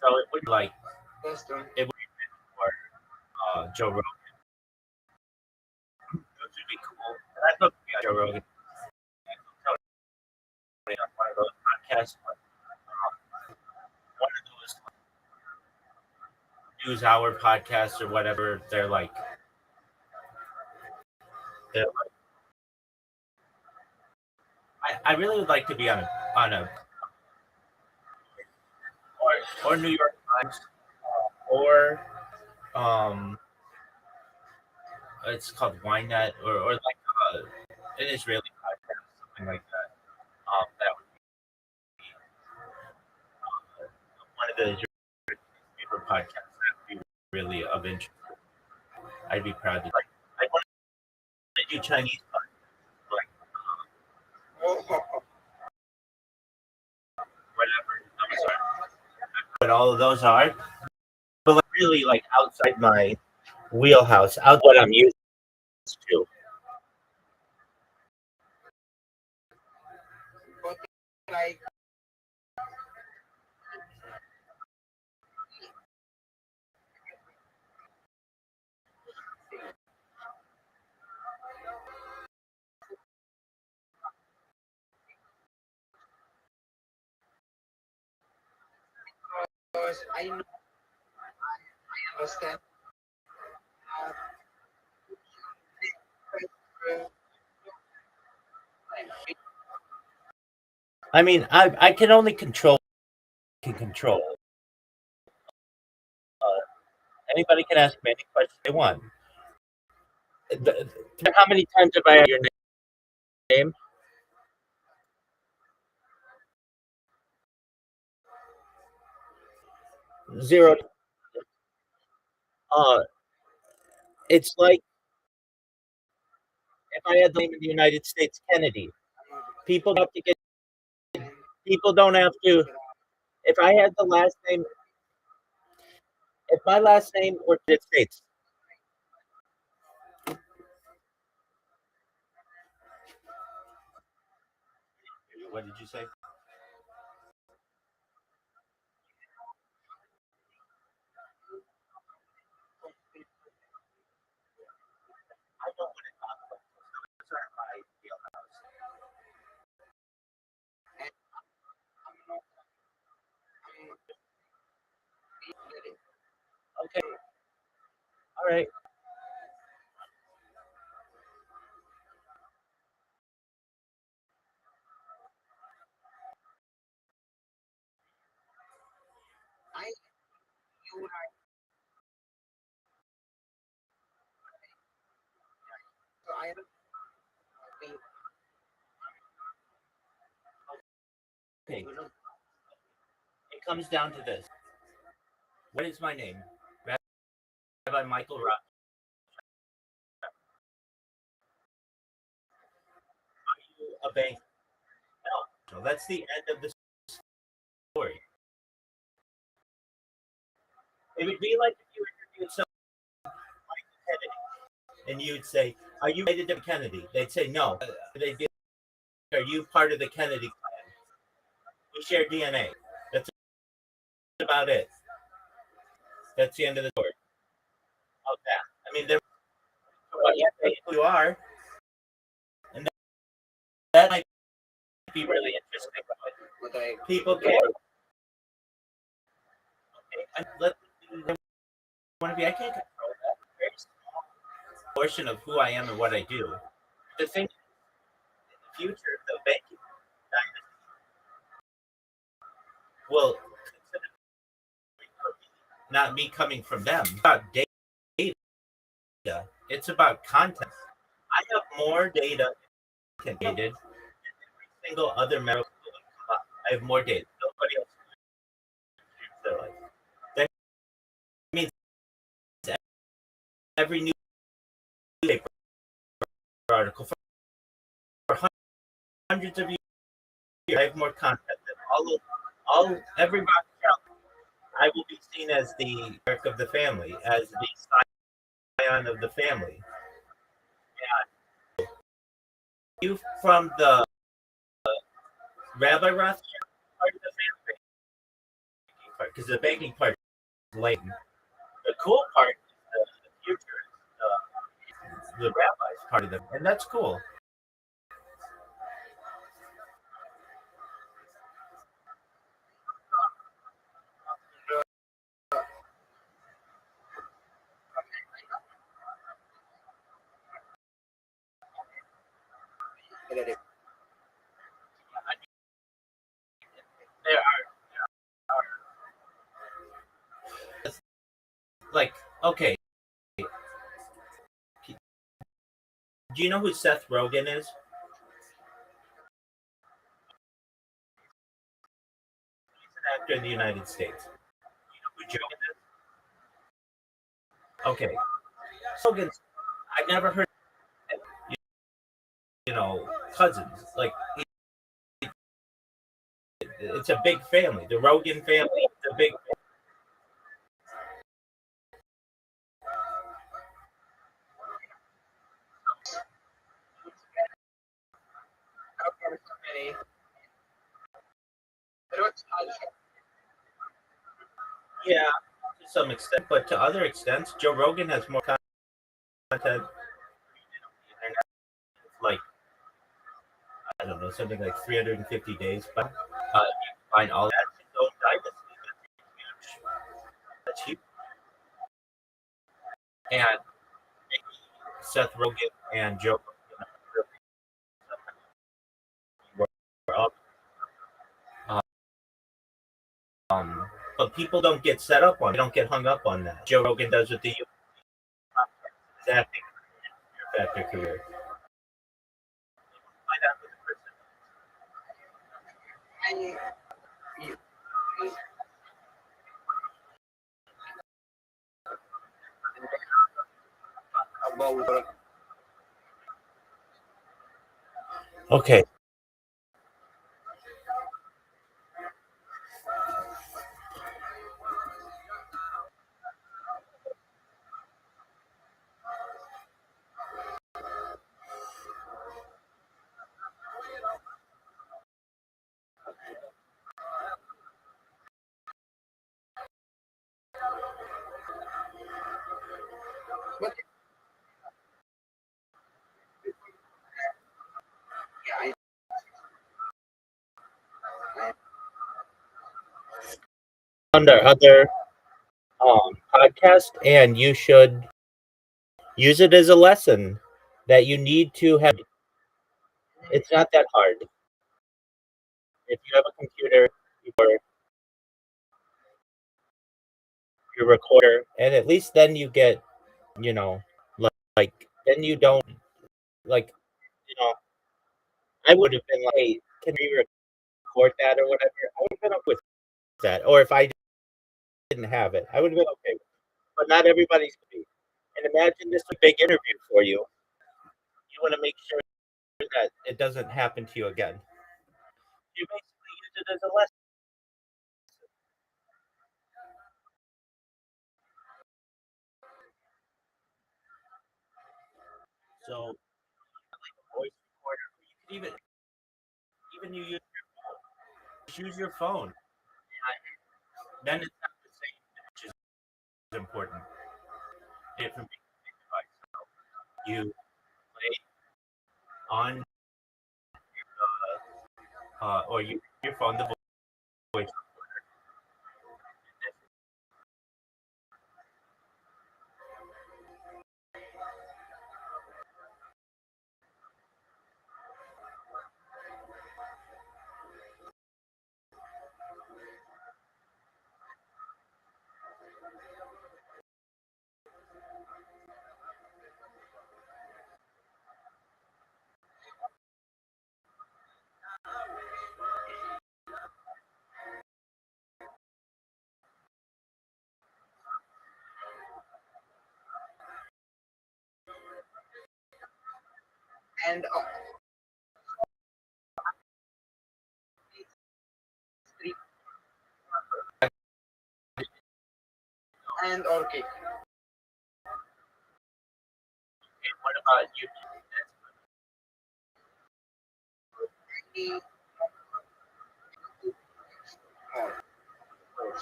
so it would be like That's done. it would be for Joe Rogan. Those would be cool. And I'd love to be on Joe Rogan. On one of those podcasts, but, one of those news hour podcasts or whatever. They're like I really would like to be on a or New York Times or um it's called Ynet or like an Israeli podcast, something like that. That would be one of the favorite podcasts that would be really of interest. I'd be proud to like. I want to do Chinese podcasts, like Oh, whatever. I'm sorry, what all of those are, but like really like outside my wheelhouse, out what I'm used to. but like because I know I understand. Uh, I mean, I can only control can control. Anybody can ask me any question they want. How many times have I had your name? Zero. Uh, it's like if I had the name in the United States, Kennedy. People have to get. People don't have to. If I had the last name, if my last name were United States, what did you say? I don't want to talk about those are my wheelhouse. Okay, all right. Okay, it comes down to this. What is my name? Rabbi Michael Rothschild. Are you a bank? No. So that's the end of the story. It would be like if you interviewed someone like Kennedy, and you'd say, "Are you related to Kennedy?" They'd say, "No." They'd be, "Are you part of the Kennedy clan?" We share DNA. That's about it. That's the end of the story. Of that. I mean, what you say who you are, and that might be really interesting. People care. Okay, let want to be. I can't control that. Very small portion of who I am and what I do. The thing in the future, the banking will consider not me coming from them. It's about data. It's about content. I have more data than every single other member. I have more data. Nobody else has their life. That means every newspaper article for hundreds of years, I have more content than all every Rothschild. I will be seen as the work of the family, as the scion of the family. And you from the Rabbi Rothschild part of the family part, because the banking part is late. The cool part is the future, the rabbis part of them, and that's cool. There are like okay. Do you know who Seth Rogen is? He's an actor in the United States. You know who Joe is? Okay, Rogen's. I've never heard. You know, cousins. Like it's a big family. The Rogan family. It's a big. Yeah, to some extent, but to other extents, Joe Rogan has more content. Like I don't know, something like 350 days, but you find all that in his own dynasty. That's huge. And Seth Rogen and Joe Rogan were up. Um, But people don't get set up on. They don't get hung up on that. Joe Rogan does with the acting factor career. Find out who the person is. Okay. Under other podcast, and you should use it as a lesson that you need to have. It's not that hard. If you have a computer, your recorder, and at least then you get, you know, like then you don't like, you know, I would have been like, hey, can we record that or whatever? I would have been up with that, or if I didn't have it, I would have been okay. But not everybody's gonna be. And imagine this is a big interview for you. You want to make sure that it doesn't happen to you again. You basically use it as a lesson. So, like a voice recorder, you can even you use your phone. Then it's not the same, which is important. Different device. You play on or your phone the voice. And okay. And what about you?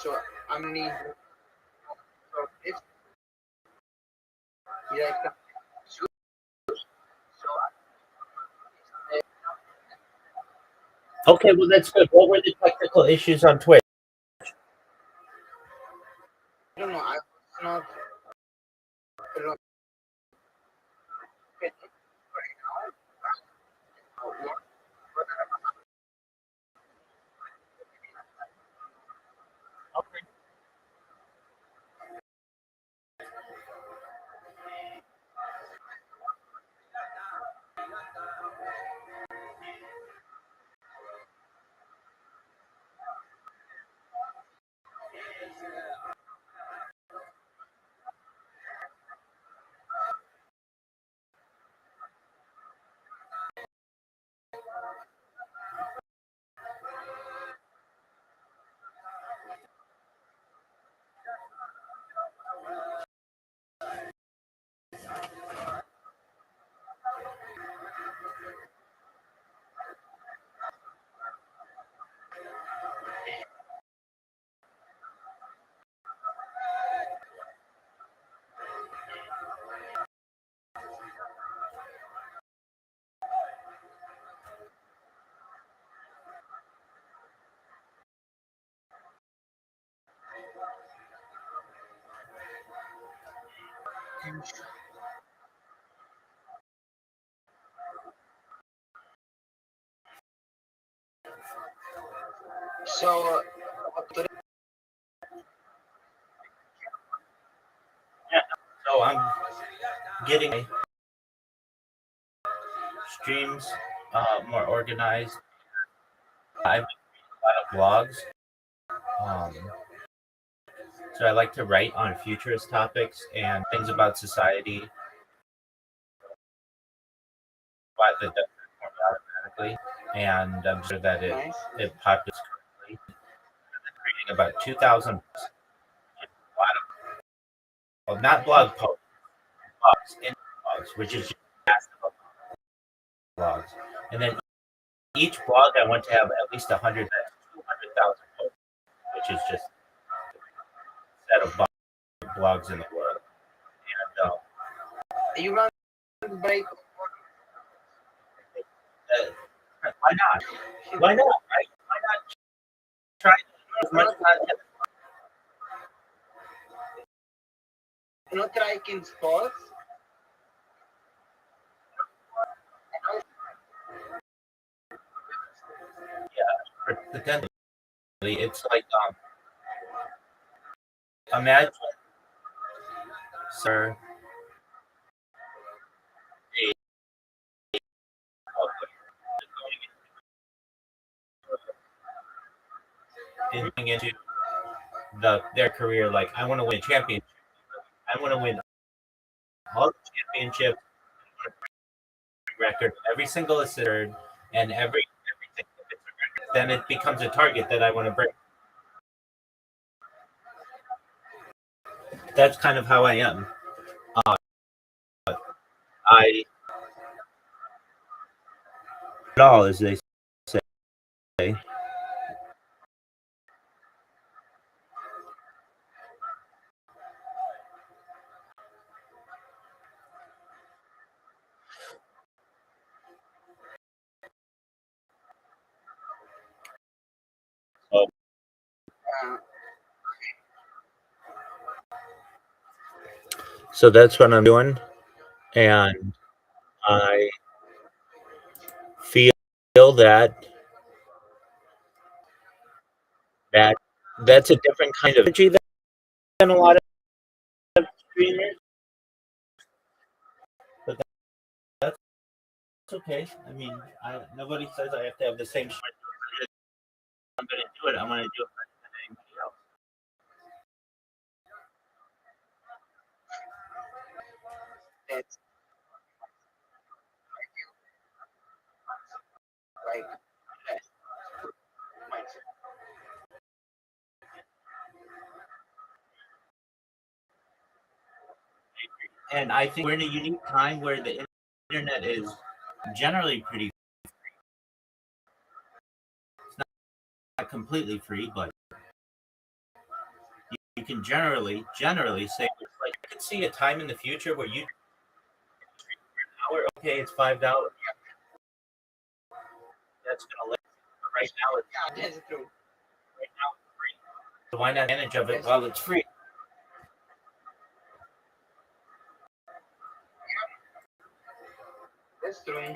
So I'm gonna need if yeah. Okay, well that's good. What were the technical issues on Twitch? I don't know. I was not. I don't know. Okay. So So I'm getting my streams more organized. I've been a lot of blogs. Um, so I like to write on futurist topics and things about society, but that doesn't form automatically. And I'm sure that it populates correctly. Reading about 2,000 books, a lot of, well, not blog posts, blogs, in blogs, which is just massive blogs. And then each blog I want to have at least 100, that's 200,000 posts, which is just a set of blogs in the world. And You run the break. why not? Why not? Right? Why not try as much content? No striking sports. Yeah, potentially. It's like imagine, sir, going into their career like I want to win a championship. I want to win all the championships record, every single assist and everything. Then it becomes a target that I want to break. That's kind of how I am. I it all, as they say. So, so that's what I'm doing, and I feel that that that's a different kind of energy than a lot of streamers. But that's okay. I mean, nobody says I have to have the same. I'm going to do it. I'm going to do it better than anybody else. That's like And I think we're in a unique time where the internet is generally pretty. It's not completely free, but you can generally say like I could see a time in the future where you hour okay, it's $5. That's gonna live. But right now, that's true. right now it's free. So why not advantage of it while it's free? That's true.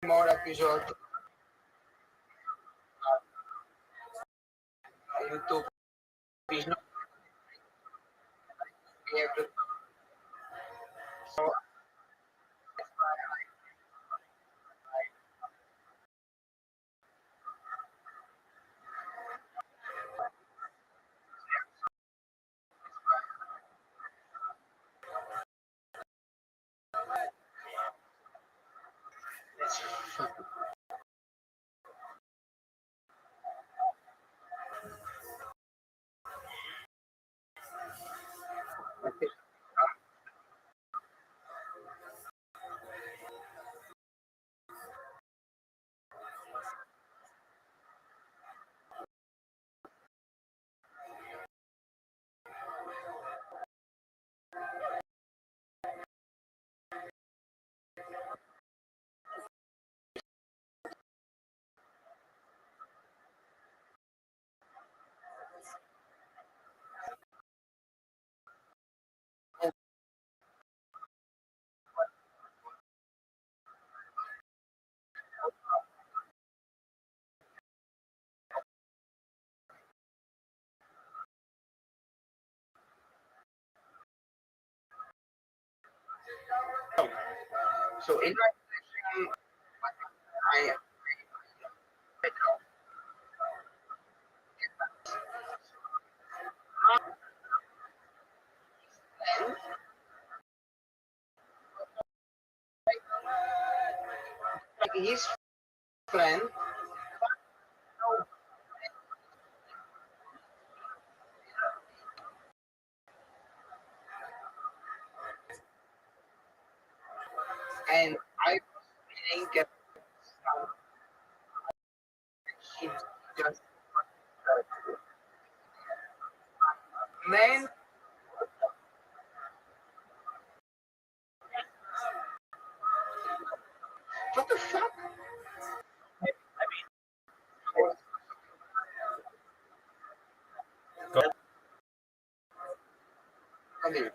More episode YouTube is not have to so So in my session, I like his friend, and I was feeling that she just man, what the fuck? Go ahead. Okay.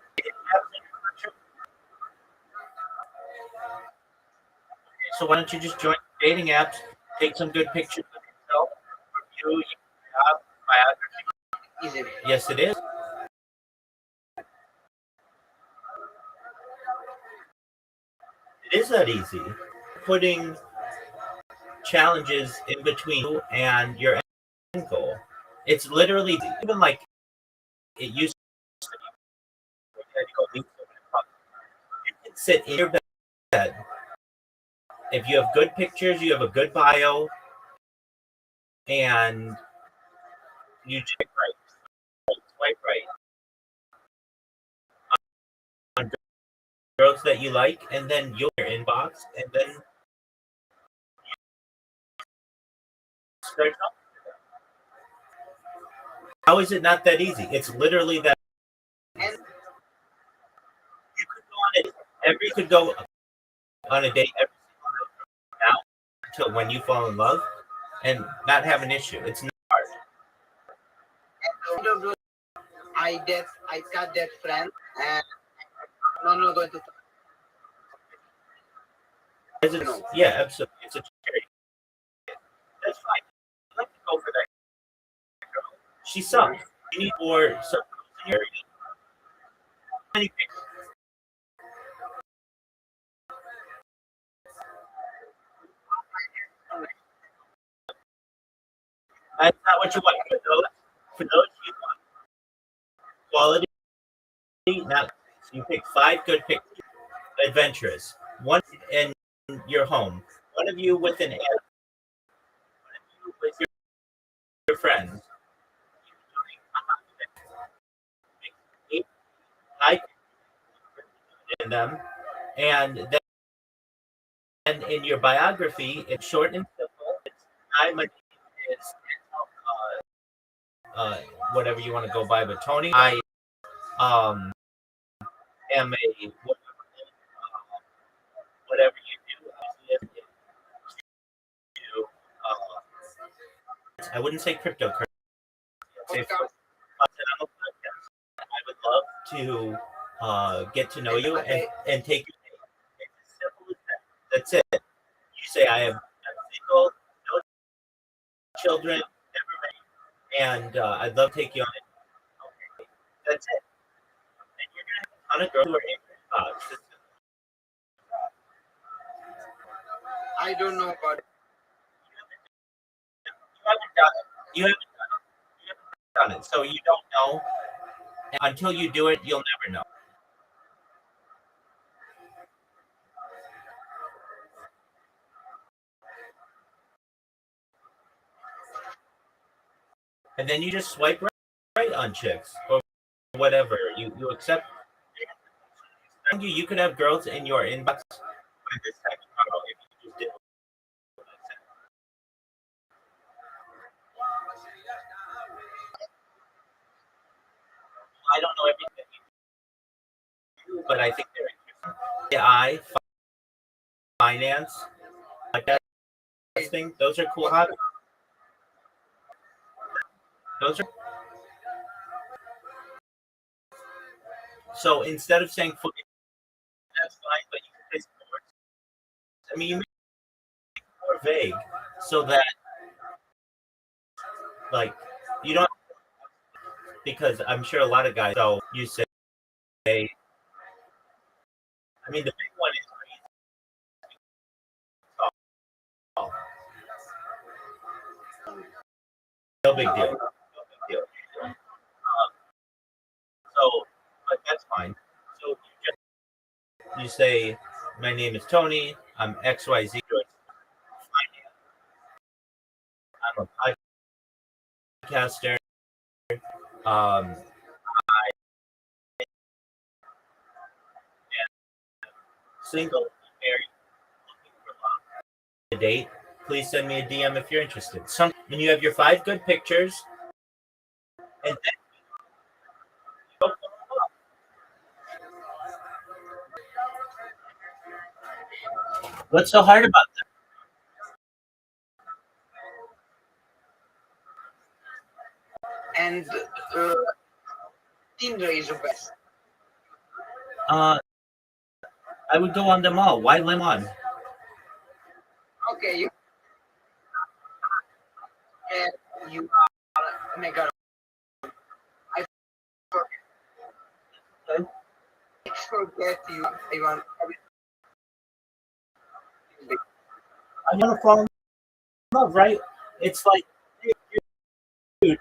So why don't you just join dating apps, take some good pictures of yourself, you have biography. Is it? Yes, it is. It is that easy. Putting challenges in between you and your end goal. It's literally even like it used to be. You can sit in your bed. If you have good pictures, you have a good bio, and you swipe right on girls that you like, and then your inbox, and then start. How is it not that easy? It's literally that. And You could go on it every. You could go on a date every single night now until when you fall in love, and not have an issue. It's not hard. I got that friend, and I'm not going to. Yeah, absolutely. It's a charity. That's fine. I'd like to go for that girl. She sucks. You need more some in your area. Many pictures. That's not what you want. For those you want quality, not so you pick 5 good pictures. Adventurous. One in your home. One of you with an aunt. One of you with your friends. I in them, and then in your biography, it's short and simple. It's I'm a it's uh, whatever you want to go by, but Tony, I um am a whatever you do. I wouldn't say cryptocurrency. I'd say I'm a podcast. I would love to get to know you and take you. It's as simple as that. That's it. You say I'm single, no children, never married, and I'd love to take you on it. Okay, that's it. And you're gonna have a ton of girls who are in your box. I don't know about. You haven't done it. You haven't done it. You haven't done it. So you don't know. And until you do it, you'll never know. And then you just swipe right on chicks or whatever. You accept. You could have girls in your inbox by this time tomorrow if you just did what I said. I don't know everything you do, but I think they're interesting. AI, finance, podcasting, those are cool hobbies. Those are so instead of saying football, that's fine, but you can say sports. I mean, you make it more vague so that like you don't because I'm sure a lot of guys. So you say, I mean, the big one is No big deal. No big deal. So, but that's fine. So you say, my name is Tony. I'm XYZ. I'm a podcaster. Um, single, married, looking for love. A date. Please send me a DM if you're interested. When you have your 5 good pictures, and then you go for love. What's so hard about And Tinder is the best. that? I would go on them all. Why lemon? Okay, you are mega. I forget you even. I want to fall in love, right? It's like, dude,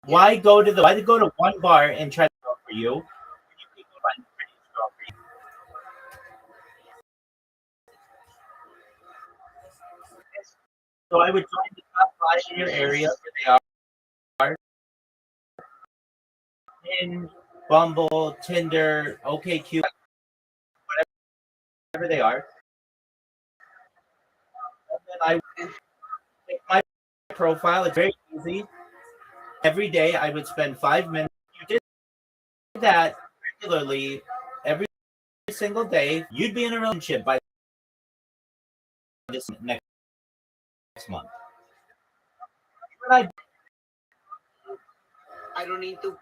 why go to one bar and try to go for you? When you can go find the prettiest girl for you. So I would join the top 5 in your area where they are. In Bumble, Tinder, OkCupid, whatever they are. And then I would make my profile. It's very easy. Every day I would spend 5 minutes. You did that regularly every single day. You'd be in a relationship by this next month. I don't need to pay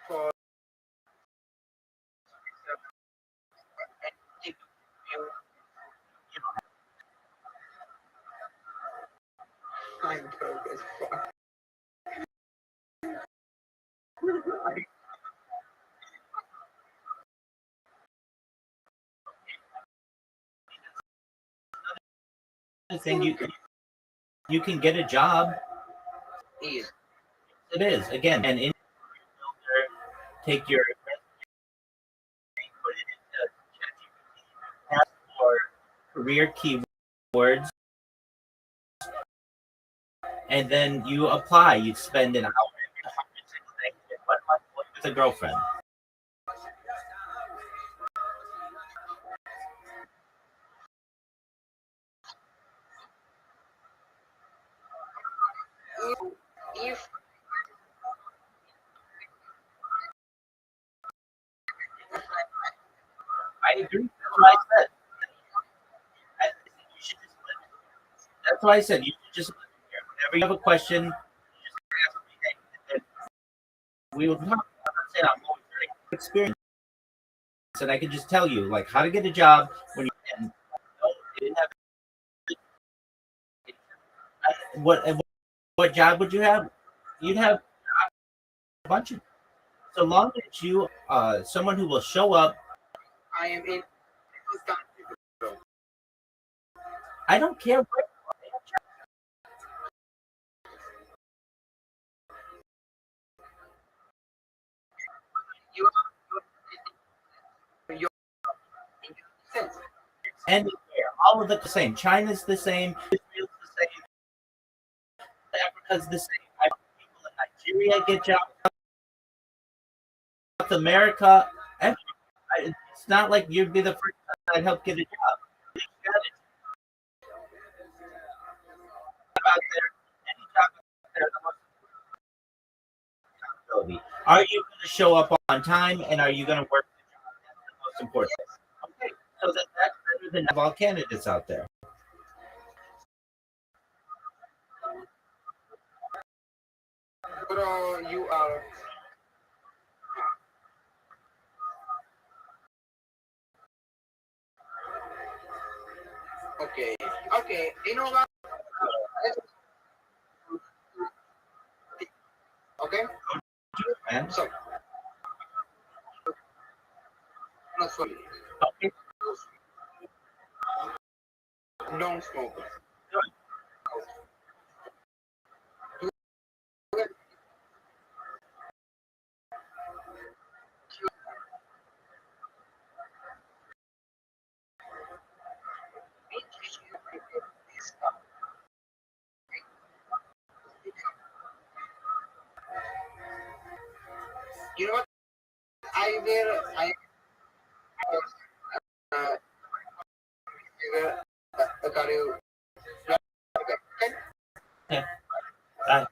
for. I'm broke as fuck. Thing you can get a job. Easy. It is again, and in take your put it into ChatGPT for career keywords, and then you apply. You spend an hour every single day. 1 month with a girlfriend. If I agree. That's what I said. You should just that's why I said you should just live here. Whenever you have a question, you just ask me, and we will talk. I'm not saying I'm always very experienced, and I can just tell you like how to get a job when you and you didn't have what job would you have? You'd have a bunch of so long as you someone who will show up. I am in, I don't care what you are your sense. anywhere. All of the same. China's the same. Israel's the same. Africa's the same. I know people in Nigeria get jobs. South America. It's not like you'd be the first person I'd help get a job. You got it. Out there, any job out there, the most accountability. Are you going to show up on time, and are you going to work the job? That's the most important. Okay, so that's better than all candidates out there. Bro, you are. Okay. Okay. You know what? Okay. Man. So. Not for me. Okay. Don't smoke. You know what? I will. I will call you. Okay. Okay. Bye.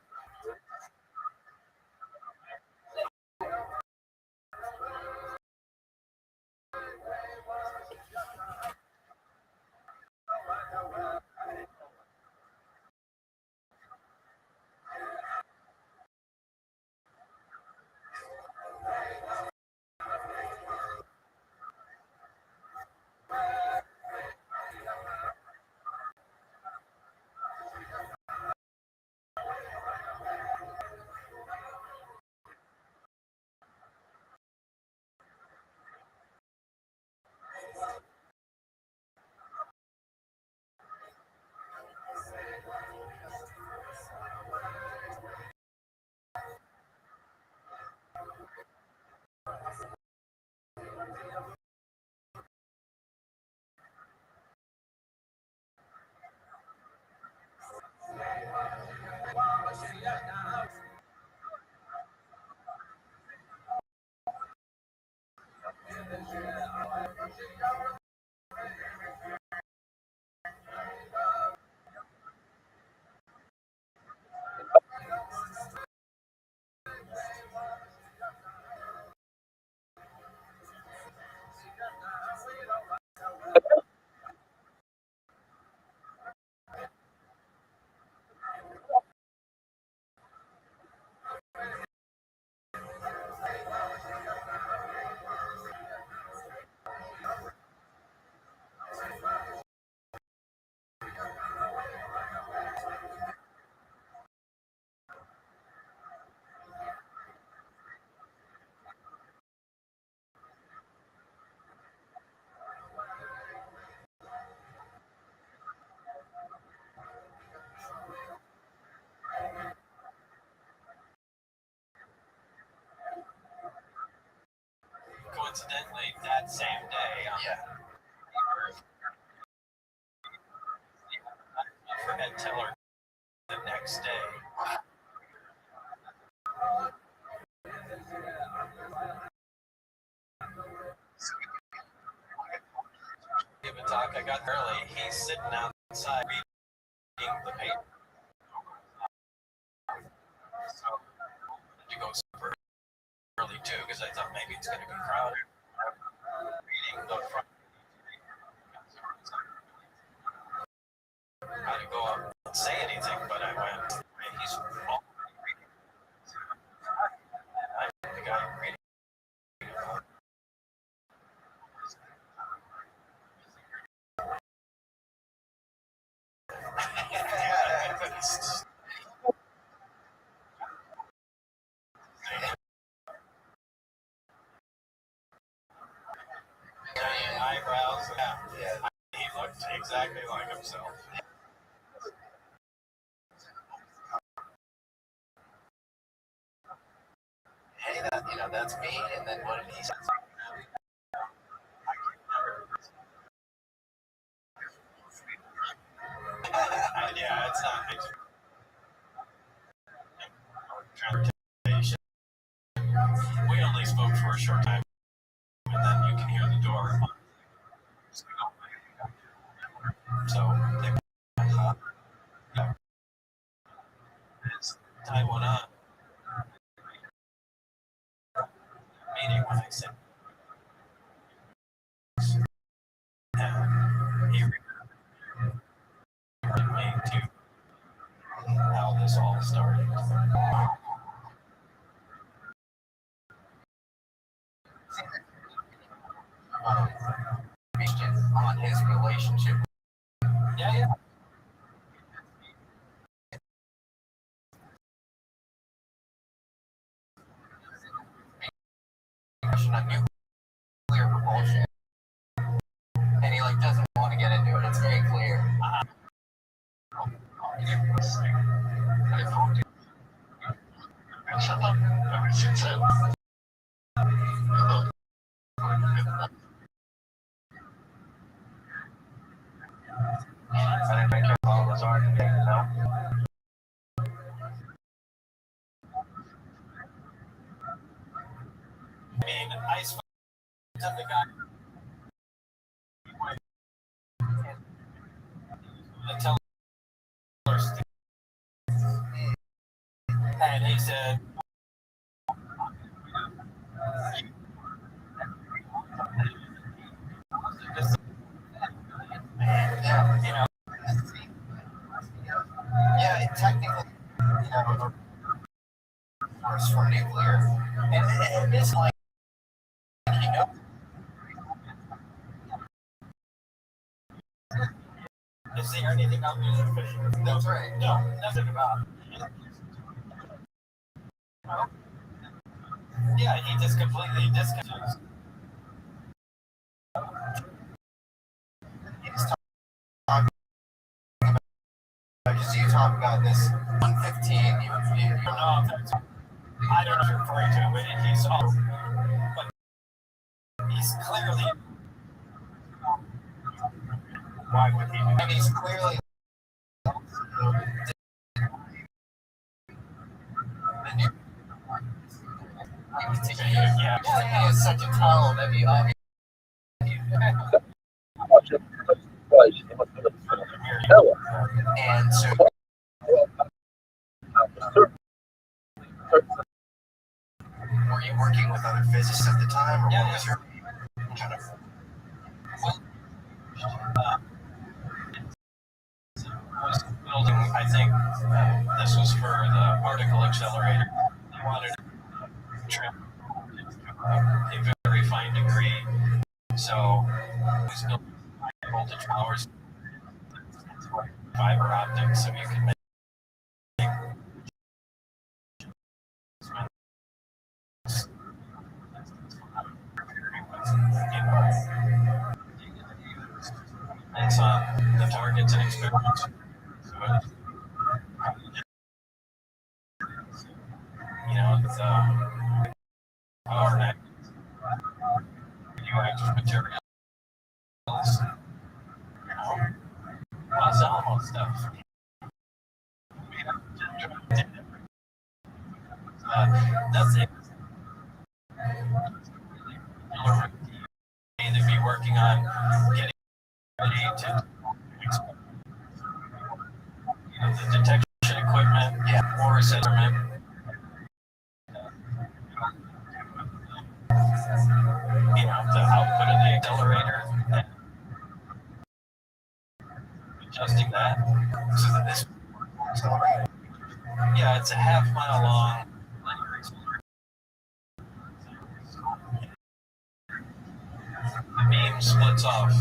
Coincidentally, that same day, Yeah. for Ed Teller the next day. Give a talk. I got early. He's sitting outside reading the paper. So I had to go super early too because I thought maybe it's going to be crowded. Reading the front. I had to go up and say anything, but I went. He's already reading. And I'm the guy reading. Eyebrows. Yeah. He looked exactly like himself. Hey, that's me. And then what did he say? Yeah, it's not transportation. We only spoke for a short time, and then you can hear the door. So they, yeah, as time went on, meeting when I said, he reminded me to how this all started. On his relationship. Yeah. Question on nuclear propulsion. And he doesn't want to get into it. It's very clear. Shut up. Ever since I didn't think your phone was hard to get, mean, I spoke to the guy the tellers, and he said, Yeah, you know, yeah, technically, of course, for nuclear, and it is like, you know, is there anything out there that fish? that's right. No, nothing about it. Yeah, he just completely disconnects. He's talking about, you talk about this 115, you I don't know if that's, I don't know if you're referring to, but he's all, but he's clearly, why would he? and he's clearly the new. Yeah, Yeah, it's such a tone of you. And so, were you working with other physicists at the time, or what was your kind of? was building, I think, this was for the particle accelerator. They wanted to trim a very fine degree. So it was built high voltage powers, fiber optics, so you can make it's on the targets and experiments. So it's power net radioactive materials, Los Alamos stuff. That's it. Either be working on getting ready to the detection equipment, or assessment. The output of the accelerator, adjusting that so that this accelerator. Yeah, it's a half-mile long linear accelerator. The beam splits off.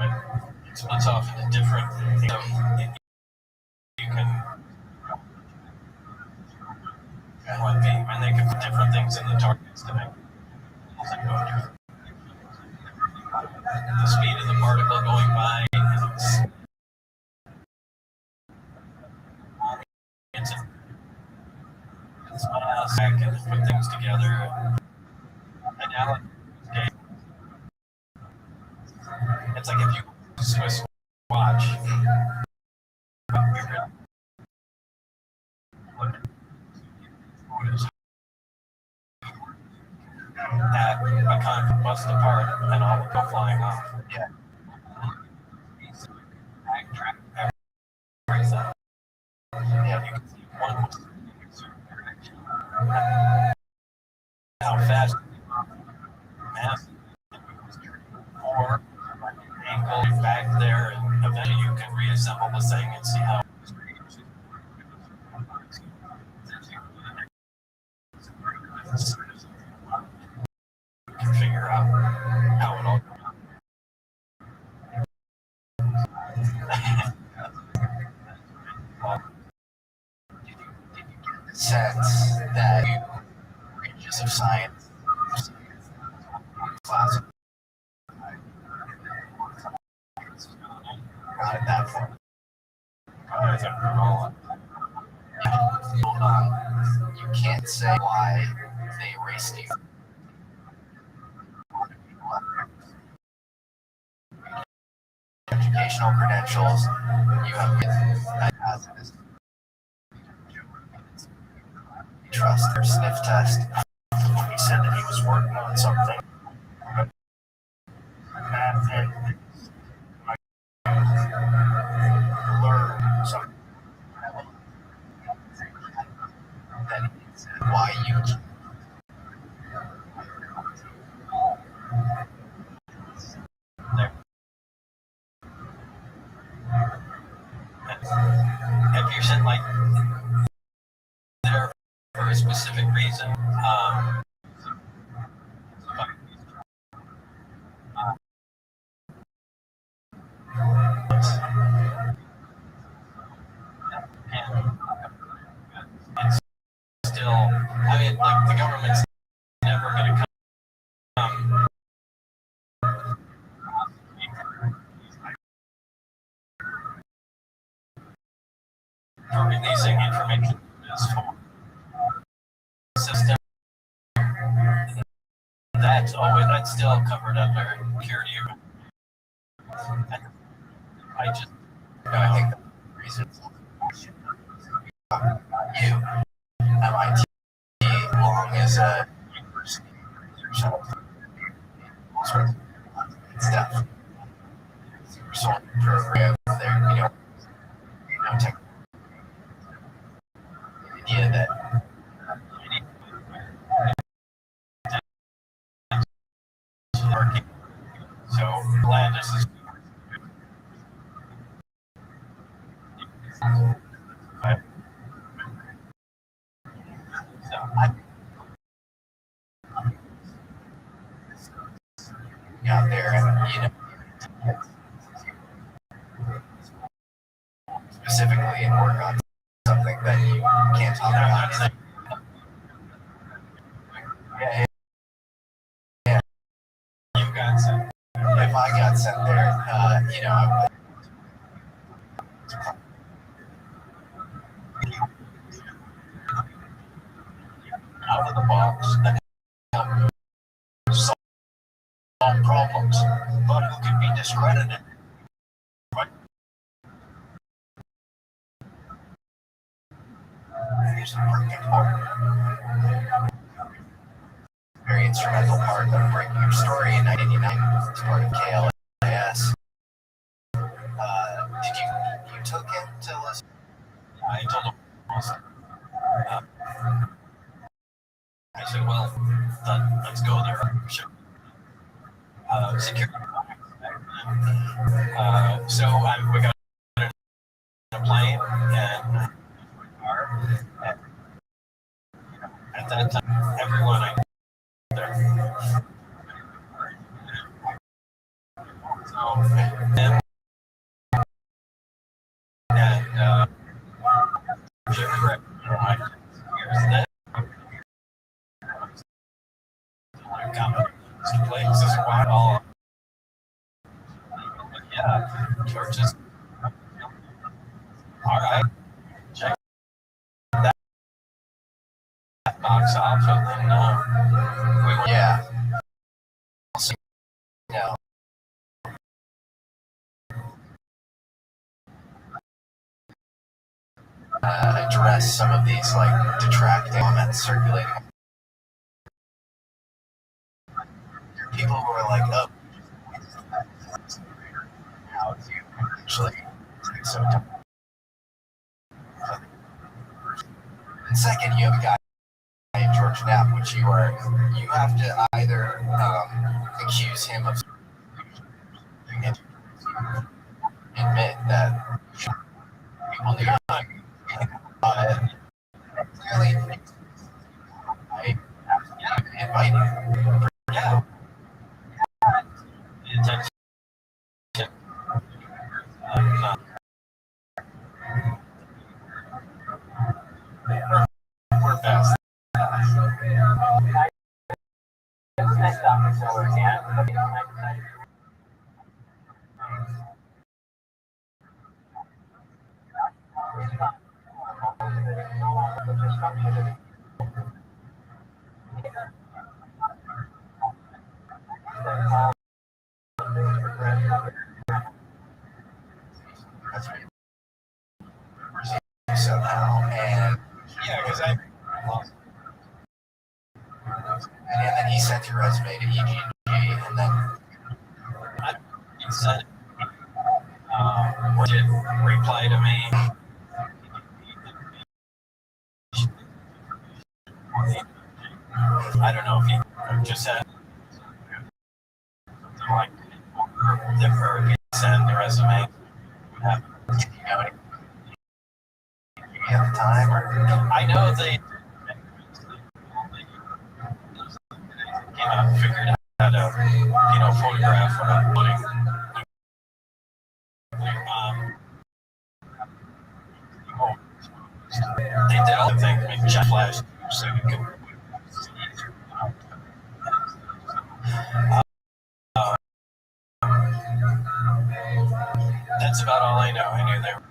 It splits off into different. So you can one beam, and they can put different things in the targets to make the speed of the particle going by. It's I can put things together. And now it's like if you Swiss watch. That a con bust apart and all will go flying off. Yeah. Yeah, you can see one how fast mass or angle back there, and eventually you can reassemble the thing and see how you can figure out how it all sense that ranges of science class not at that point. You can't say why they erased you. Educational credentials, you have trust their sniff test. working on something, and learn something that why you If you said like there for a specific reason, and still, I mean, like the government's never going to come for releasing information as for system. That's still covered under security. I just, I think the reason you MIT long as a university stuff. So program there, tech idea that working. So Landis is out there, and specifically and work on something that you can't talk about. Yeah. You got sent. If I got sent there, I would. Out of the box and help solve problems, but who can be discredited. Here's the important, very instrumental part of Breaking Your Story in 1989. It's part of KLAS. Did you took him to listen? I told him, I said, well, then let's go there. Sure. Security. So we got in a plane and car. And at that time, everyone I knew there. So, him and Jim, plays is all. Yeah, George just all right. Check that box off, and then we went. Yeah. Address some of these like detracting comments circulating. People who are like, oh, how do you actually take so dumb? And second, you have a guy named George Knapp, which you have to either accuse him of admit that people knew clearly I invite you. Yeah. Intention. We're fast. Next topic, so we're again. Somehow, and Yeah, because I lost. And then he sent your resume to EG&G, and then He said, did reply to me. I don't know if he just said like or send the resume. at the time, or I know they figured out how to photograph what I'm putting. They did all the things, maybe shot flash so you could. That's about all I know. I knew they were,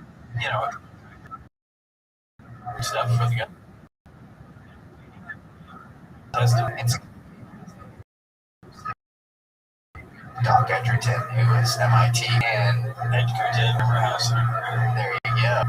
stuff for the guy. it's Doc Edgerton, who is MIT, and Edgerton, remember House. there you go.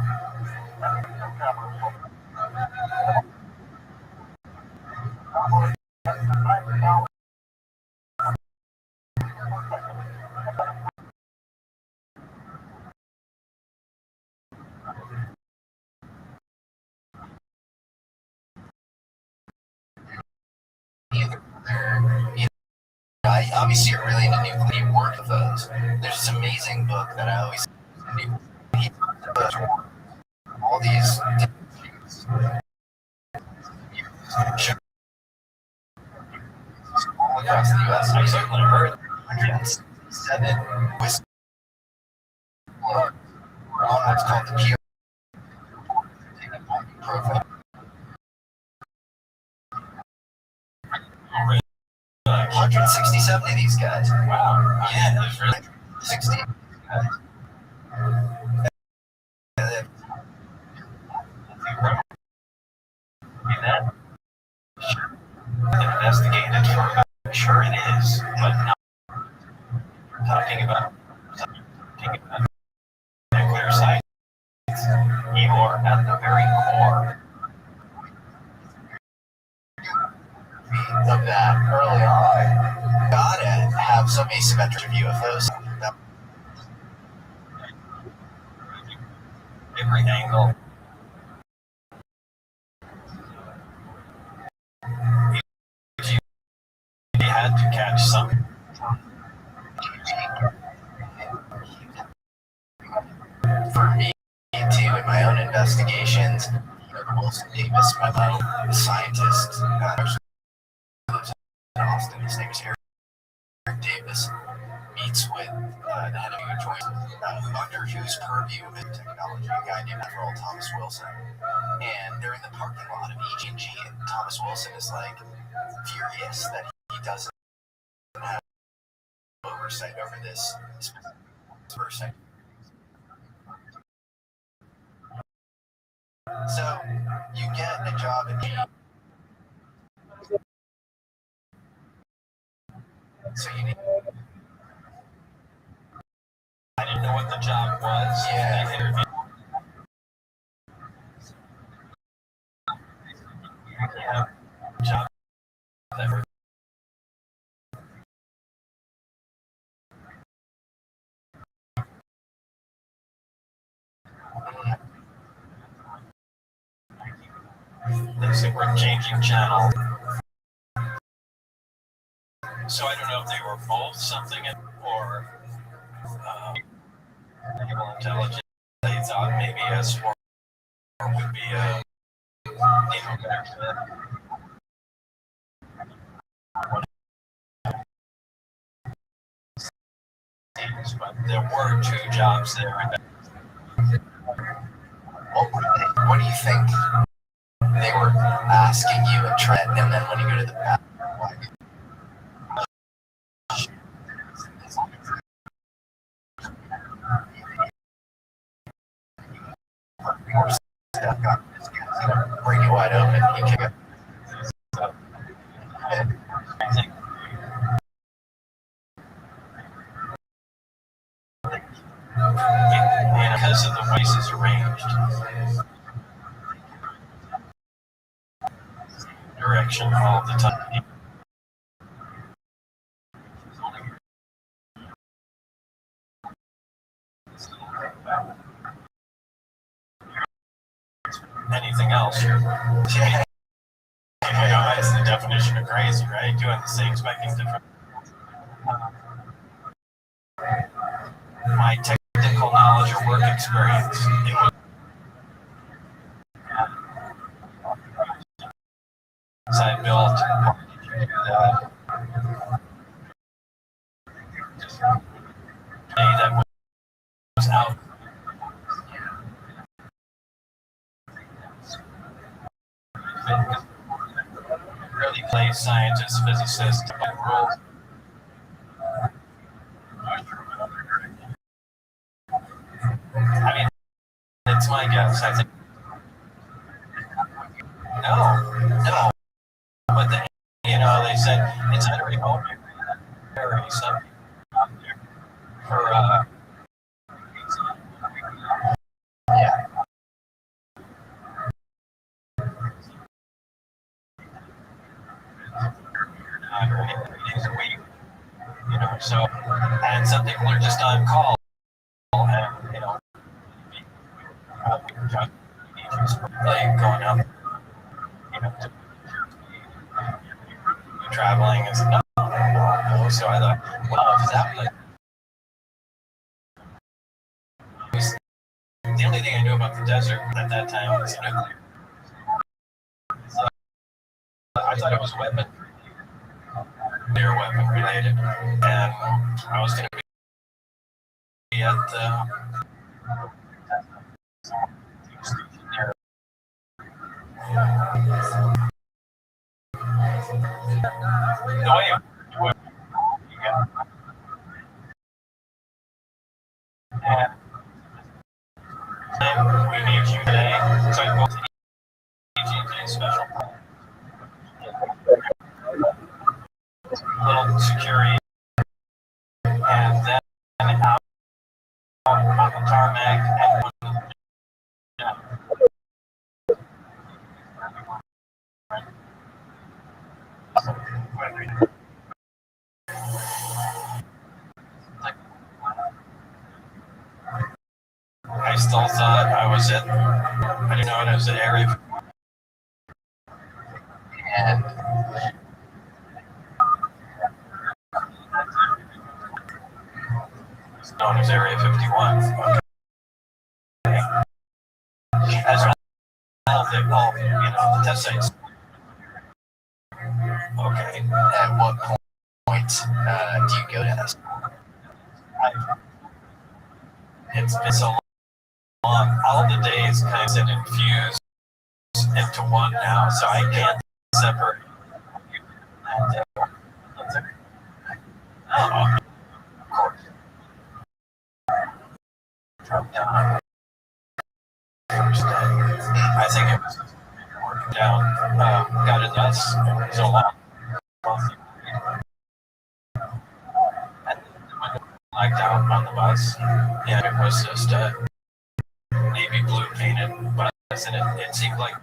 Obviously you're really into nuclear work with those. There's this amazing book that I always all these all across the US. I certainly heard 107 whiskey on what's called the P profile. 167 of these guys. Wow. Yeah, there's really 60 guys. Investigated for sure it is, but not talking about nuclear science. You're at the very core of that early on. Gotta have some asymmetric UFOs. every angle. He had to catch something. For me, too, in my own investigations, Wilson Davis, my own scientist, actually lives in Austin. His name is Eric Davis. Meets with the head of joint under whose purview of technology, a guy named Admiral Thomas Wilson. And they're in the parking lot of EG&G, and Thomas Wilson is like furious that he doesn't have oversight over this person. So you get a job in so you need. I didn't know what the job was. Yeah. They interviewed. Yeah. Job. Never. They said we're changing channel. So I don't know if they were both something or naval intelligence. They thought maybe S4 would be back then. But there were two jobs there. What do you think they were asking you at Trent, and then when you go to the back? Break it wide open. You kick it. Because of the way this is arranged. Direction all the time. anything else. You're, Yeah. that's the definition of crazy, right? Doing the same, expecting different. My technical knowledge or work experience, it was I built that was out. Really play scientists, physicists, rules. I mean, it's my guess. I think no. But they said it's either remote or something out there for Yeah. or 8 days a week. So and some people are just on call, and like going up, to traveling is no. So I thought, well, if that was the only thing I knew about the desert at that time was nuclear. So I thought it was weapon related, and I was going to be at the way it would, and we need you today. So I go to EGJ special. Little security, and then out on the tarmac and I still thought I was at, I didn't know it was an area. And It's known as Area 51. Okay. As all the test sites. Okay. at what point do you go to this? It's been so long. All the days kind of infused into one now, so I can't separate. Of course. First day. I think it was working down. Got it nuts so long. And when blacked out on the bus, yeah, it was just a navy blue painted bus, and it seemed like.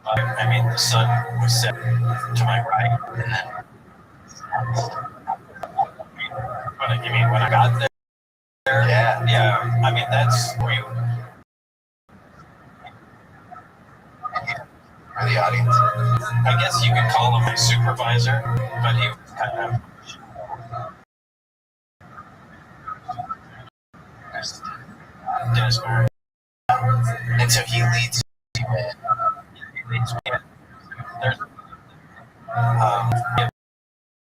I mean, the sun was set to my right, and then. You mean when I got there? Yeah. I mean, that's where you. For the audience. I guess you could call him my supervisor, but he was kind of Dennis Barry. And so he leads you in. He leads me in. There's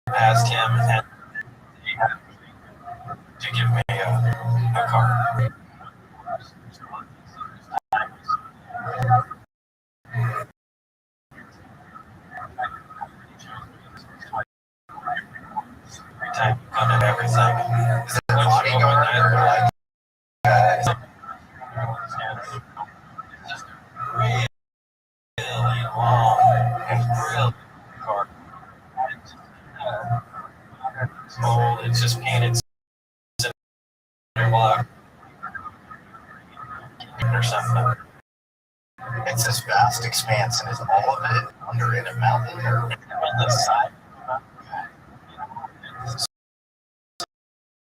past him and to give me a card. Every time you come in everything. Is it a bodyguard or like Really long and really card. It's old, it's just painted block or something. it's this vast expanse, and is all of it under in a mountain or On the side. So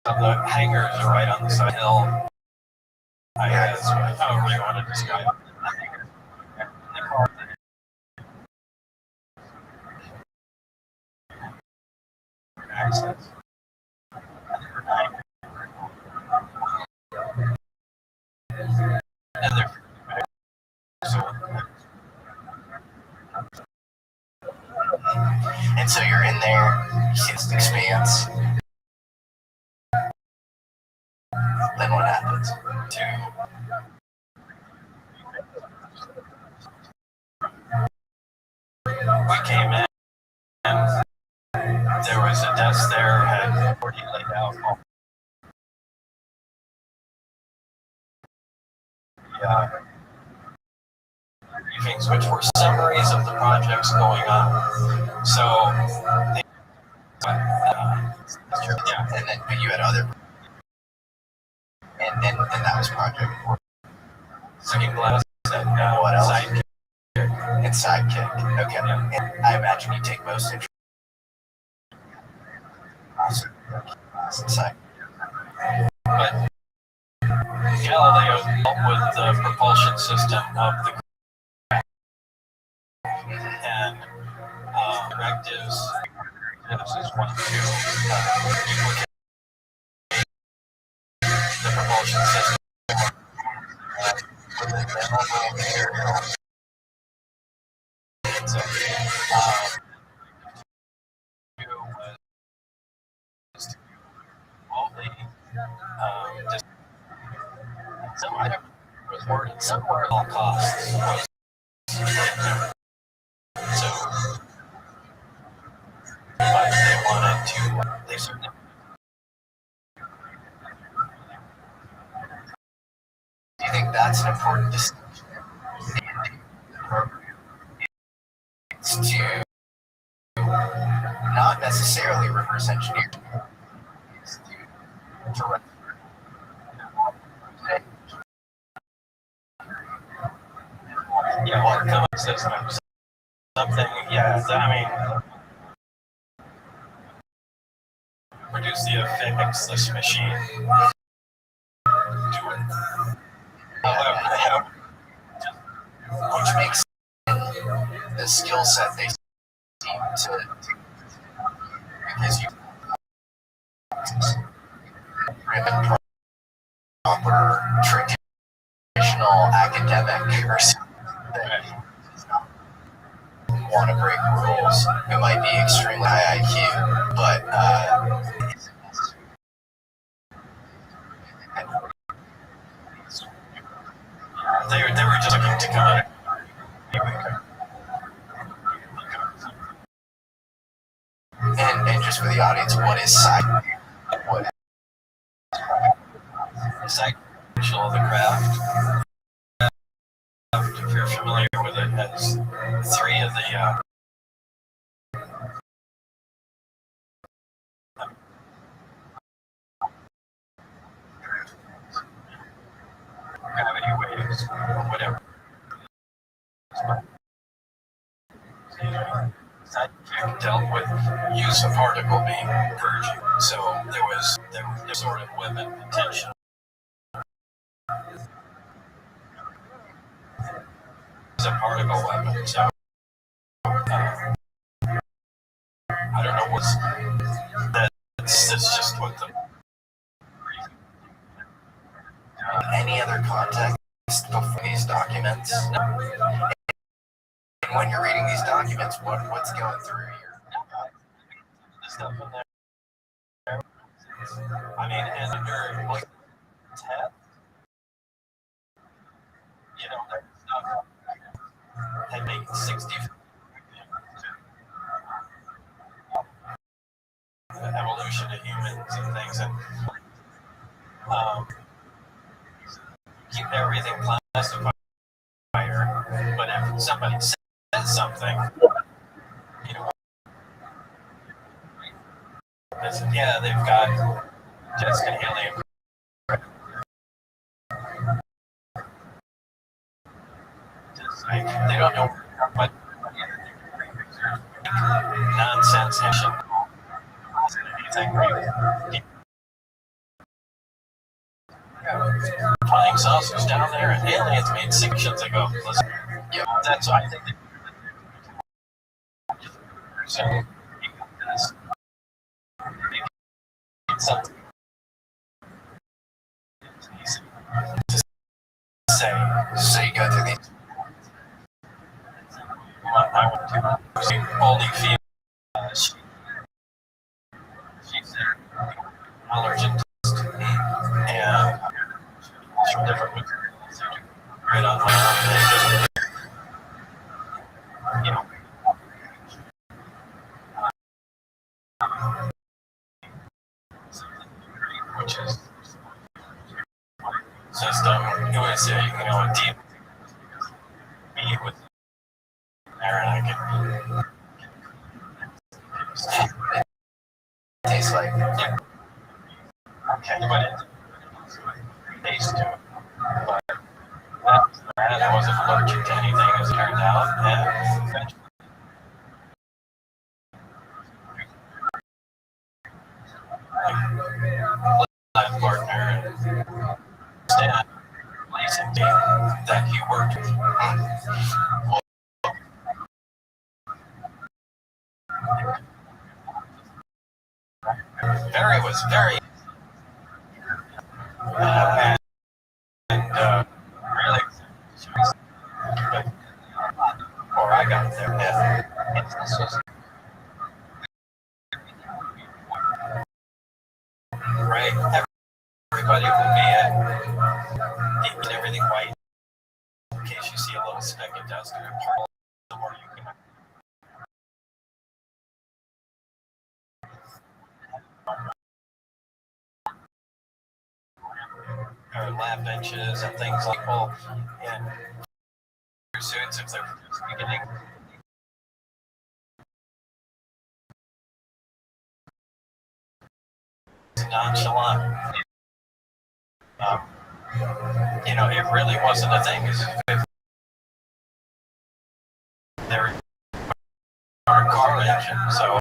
the hangars are right on the side hill. I guess, however you want to describe it. Accents. And they're so, And so you're in there, you see this expanse. Then what happens? We came in, and there was a desk there, had already laid out all the briefings, which were summaries of the projects going on. So, they, Yeah, and then but you had other, and that was project. second class and What else? sidekick. And sidekick. Okay. And I imagine you take most interest in sidekick. But Galileo dealt with the propulsion system of the and directives. This is one to duplicate the propulsion system with the mobile material. So, was to all the some item was worded somewhere at all costs was so but they wanted to they certainly Do you think that's an important distinction It's to not necessarily reverse engineer. It's to yeah, well, come up systems. Something, yeah, I mean, produce the fix this machine. Do it. However, which makes the skill set they seem to because you driven proper traditional academic or something that want to break rules who might be extremely high IQ, but they were just looking to come in. And just for the audience, what is side? What Essential of the craft. If you're familiar with it, has three of the gravity waves or whatever. Sidekick dealt with use of particle beam purging. So there was sort of weapon potential. It's a particle weapon, so I don't know what's that's just what the any other context before these documents? And when you're reading these documents, what's going through your stuff in there. I mean, and under like 10, you know, that stuff had made 60 the evolution of humans and things, and keep everything classified. But if somebody says something, you know, yeah, they've got just an alien. Like, they don't know what nonsense anything. flying saucers down there and aliens made sections ago. Listen, Yep. that's why I think so. Something to say. So you go through these. I went to see only female. She's an allergen test, and from different materials. Right on my own, they just, you know, which is system. It was a deep me with there, and I could Tastes like. yeah, okay, but it tastes to it. But that I wasn't allergic to anything as it turned out, and eventually life partner and Stan placing me that he worked with. Barry was very really but before I got there. And this was right. Everybody will be keeping everything white in case you see a little speck of dust or a part somewhere you can. Or lab benches and things like well, and suits if they're just beginning. Nonchalant. It really wasn't a thing. If they were a car engine, so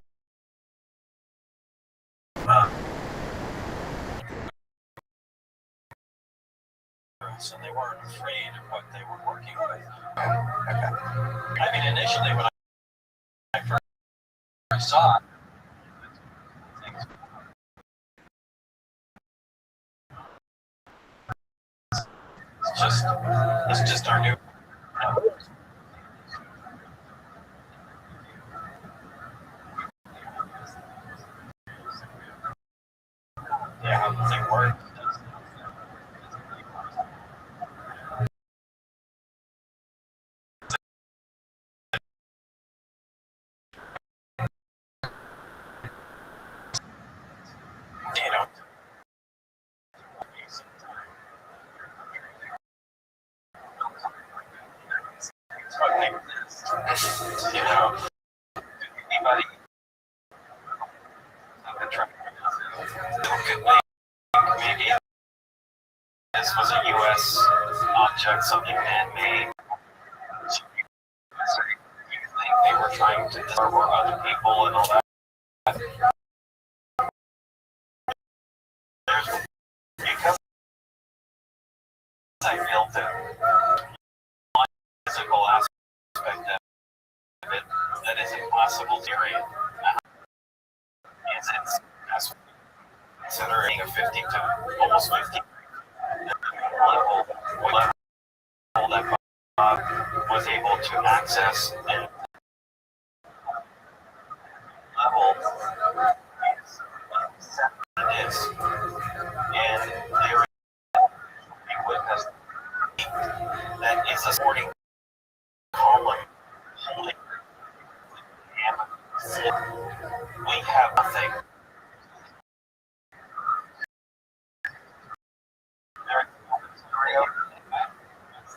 and they weren't afraid of what they were working with. Okay. I mean, initially when I first saw it, it's just our new. Yeah, how the thing works. Anybody maybe this was a U.S. object, something man-made. They were trying to discover other people and all that. Because I feel that one physical aspect of it that is impossible to read is it's considering a 50 to almost 50 level that Bob was able to access and level it is. And there is a witness that is a sporting column holding and we have nothing.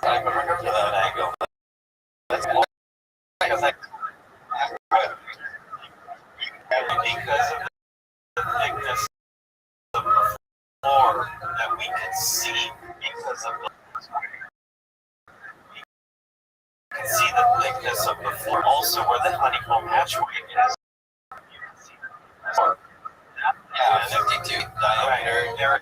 I remember that angle. That's because because of the thickness of the floor that we can see because of the we can see the thickness of the floor. Also where the honeycomb hatchway is. Yeah, 52 diameter.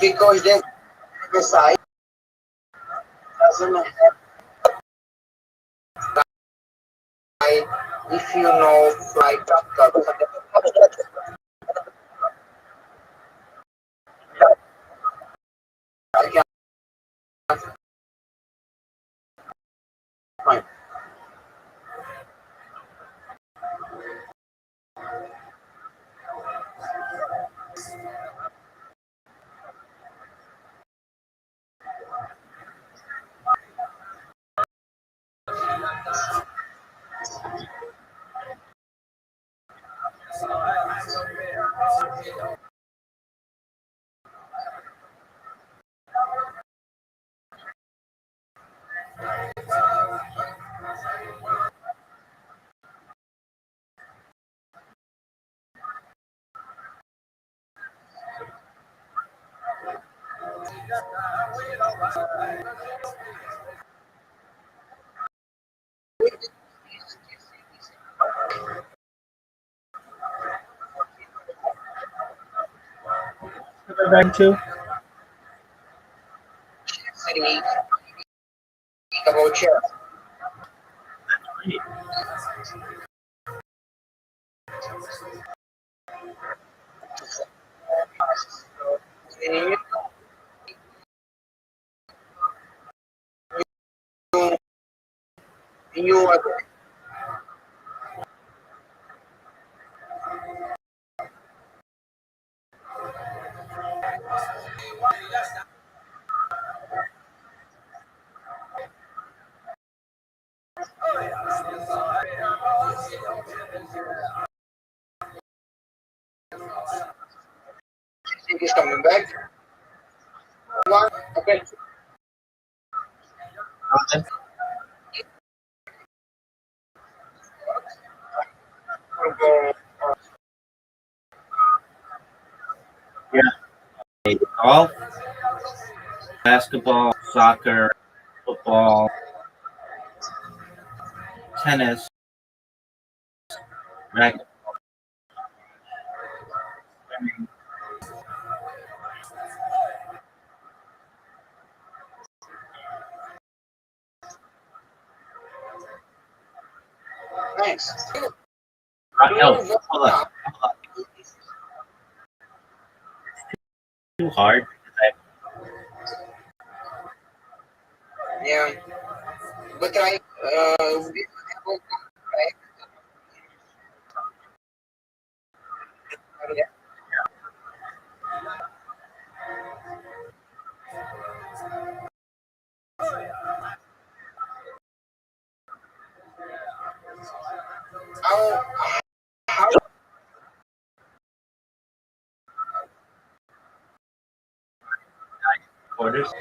because the side doesn't have flight. If you know flight doctor, I can find. Back to Say about chair. You, you are think is coming back. One, okay. yeah, golf, basketball, soccer, football, tennis, racquetball. Nice. Oh, hold on. Too hard. Yeah, but I we have right? How how Quarters.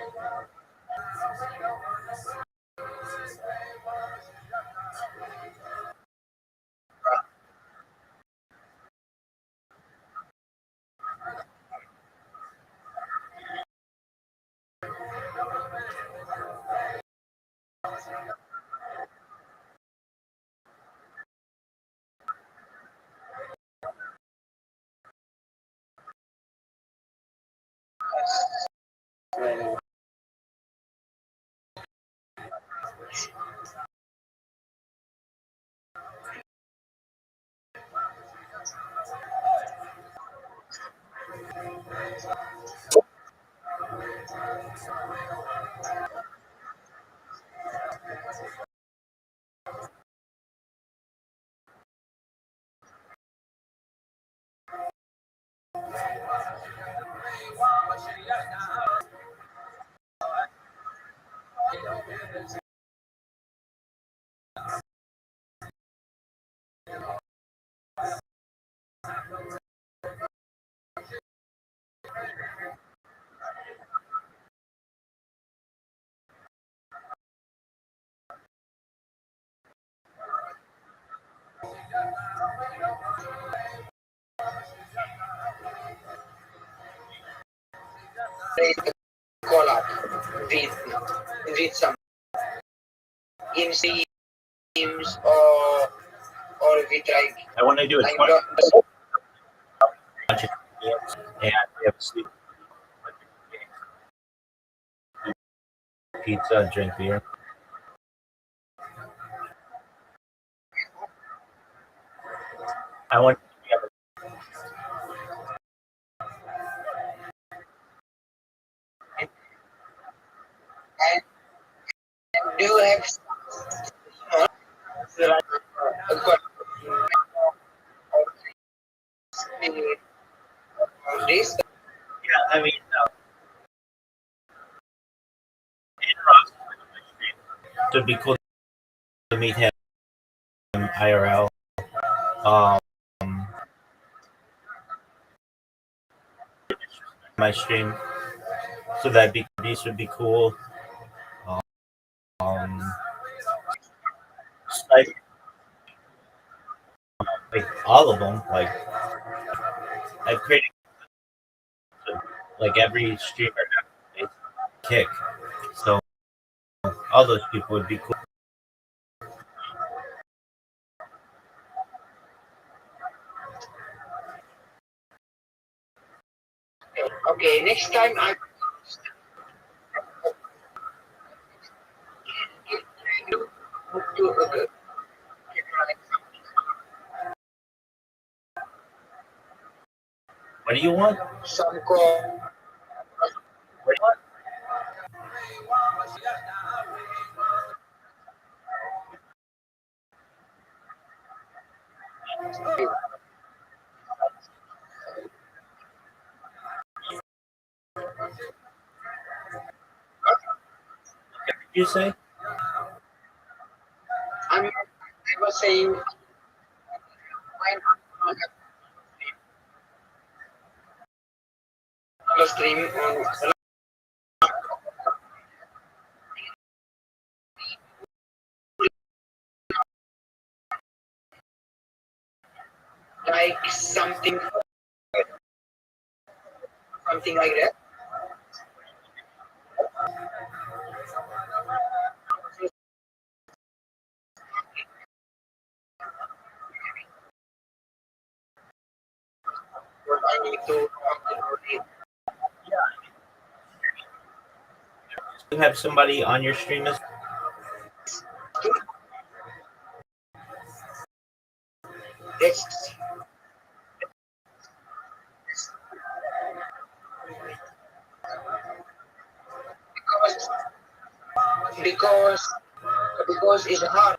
they call up with some in teams or with I want to do it like 20 and we have a sleep. pizza and drink beer. I want And do you have this? yeah, I mean, it would be cool to meet him IRL. Um, my stream, so that'd be these would be cool. Um, like, like all of them. Like I've created like every streamer has a kick, so all those people would be cool. Okay, next time I do What do you want? some call. What do you want? What did you say? I was saying when the stream on like something like that. What I need to You have somebody on your stream as that's because it's hard.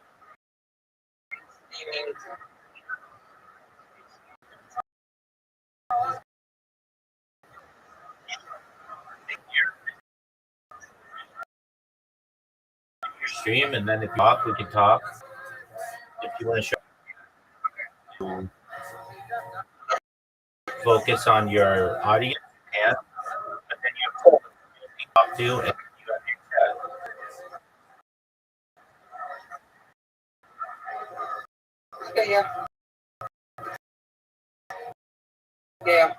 your stream, and then if you talk, we can talk. If you want to show focus on your audience, and but then you talk to, and you have Okay, yeah. Yeah.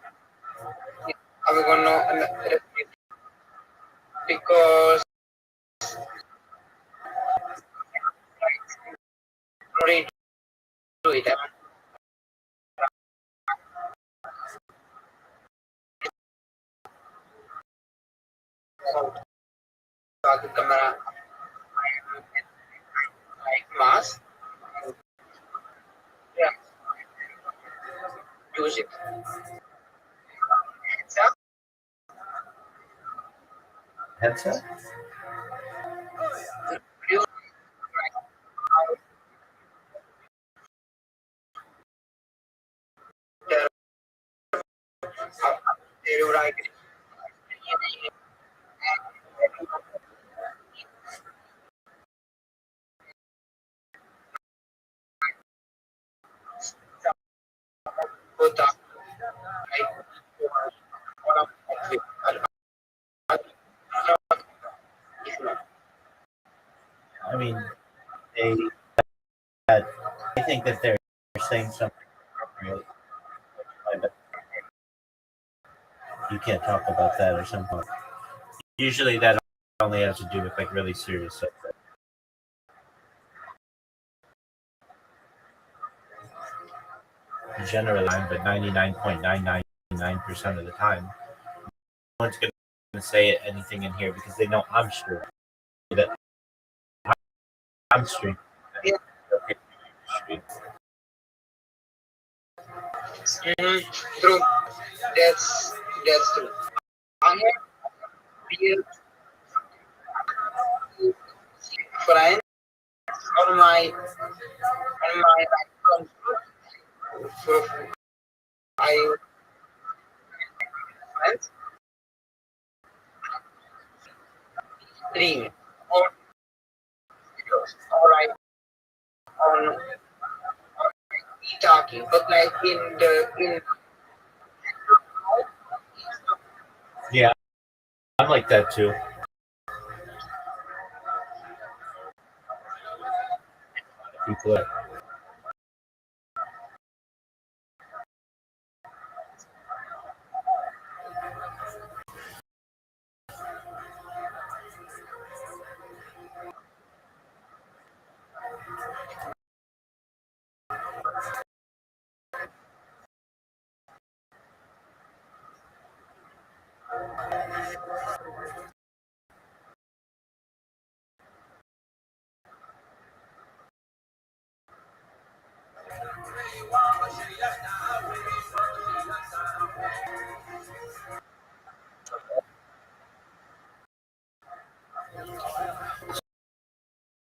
I'm gonna because already do it. Bago camera like mask. Yeah. Use it. headset. Use the right. Put up I mean, they. I think that they're saying something appropriate. But you can't talk about that or something. Usually, that only has to do with like really serious stuff. Generally, but 99.999% of the time, no one's going to say anything in here because they know I'm sure. that I'm streaming. Yeah. Okay. Stream. True. That's true. I have real friends on my account. So I friends stream or videos or I on talking, but like in Yeah, I'm like that too. People are,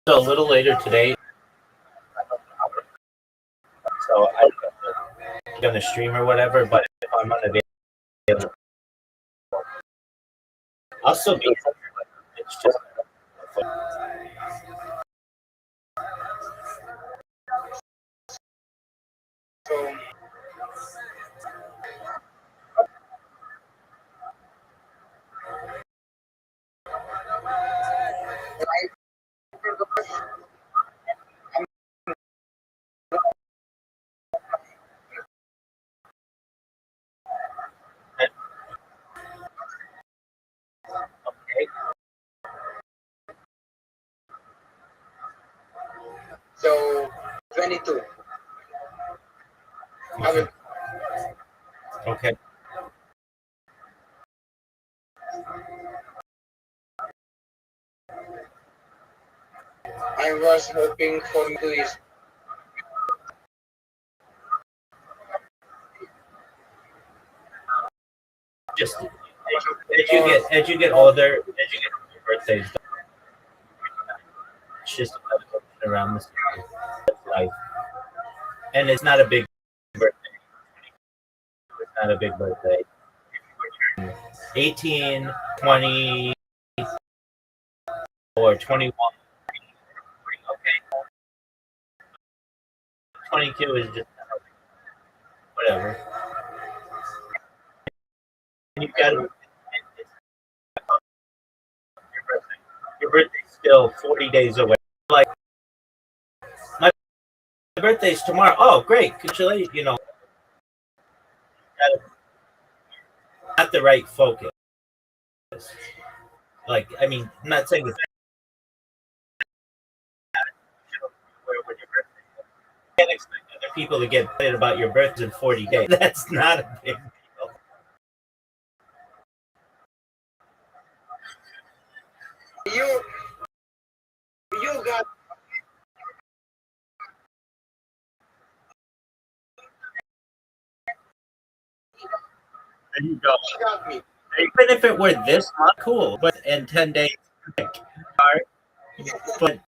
so a little later today. So I'm gonna stream or whatever. But if I'm unavailable, I'll still be. It's just so okay. so 22. I will Okay. I was hoping for you is Just as you get older, as you get older, birthdays, it's just around this life, and it's not a big birthday. It's not a big birthday. 18, 20, or 21. Okay, 22 is just whatever. And you've got to. Your birthday's still 40 days away. Like my birthday's tomorrow. Oh, great! Congratulations. Not the right focus. Like, I mean, I'm not saying that when your birthday. You can't expect other people to get excited about your birthday in 40 days. That's not a big deal. you you got There you go. you got me. Even if it were this month, cool. But in 10 days, hard. But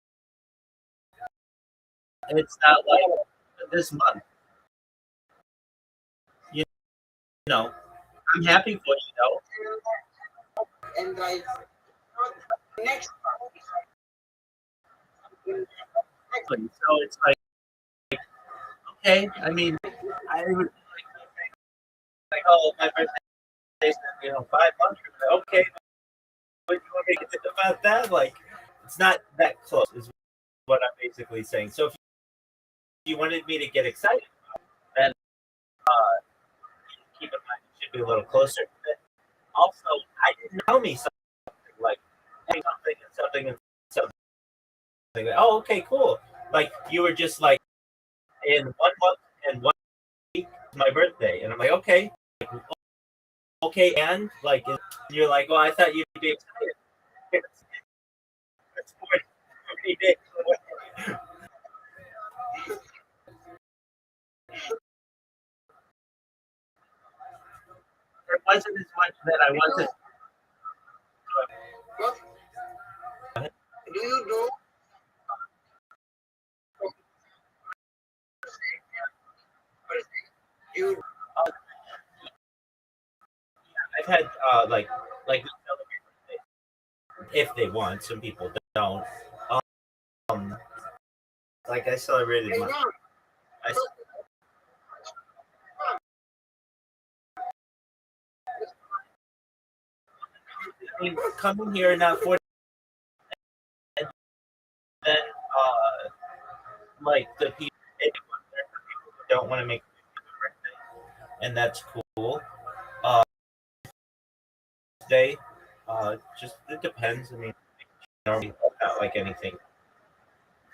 it's not like this month. You know, I'm happy for you, And like next So it's like, okay. I mean, I would like, oh, my birthday's 5 months from now. Okay, what do you want me to think about that? Like, it's not that close, is what I'm basically saying. So if you wanted me to get excited, then keep in mind it should be a little closer. But also, I didn't tell me something like hey, something and something. Like, oh, okay, cool. Like you were just like in 1 month and 1 week is my birthday, and I'm like, okay, and like you're like, well, I thought you'd be excited. He did. It wasn't as much that I wasn't. What do you do? You I've had like we celebrate birthdays if they want. Some people don't. Um, like I celebrated my. I, I mean, coming here now for then like the people who don't want to make a birthday, and that's cool. Uh, Day, just it depends. I mean, normally not like anything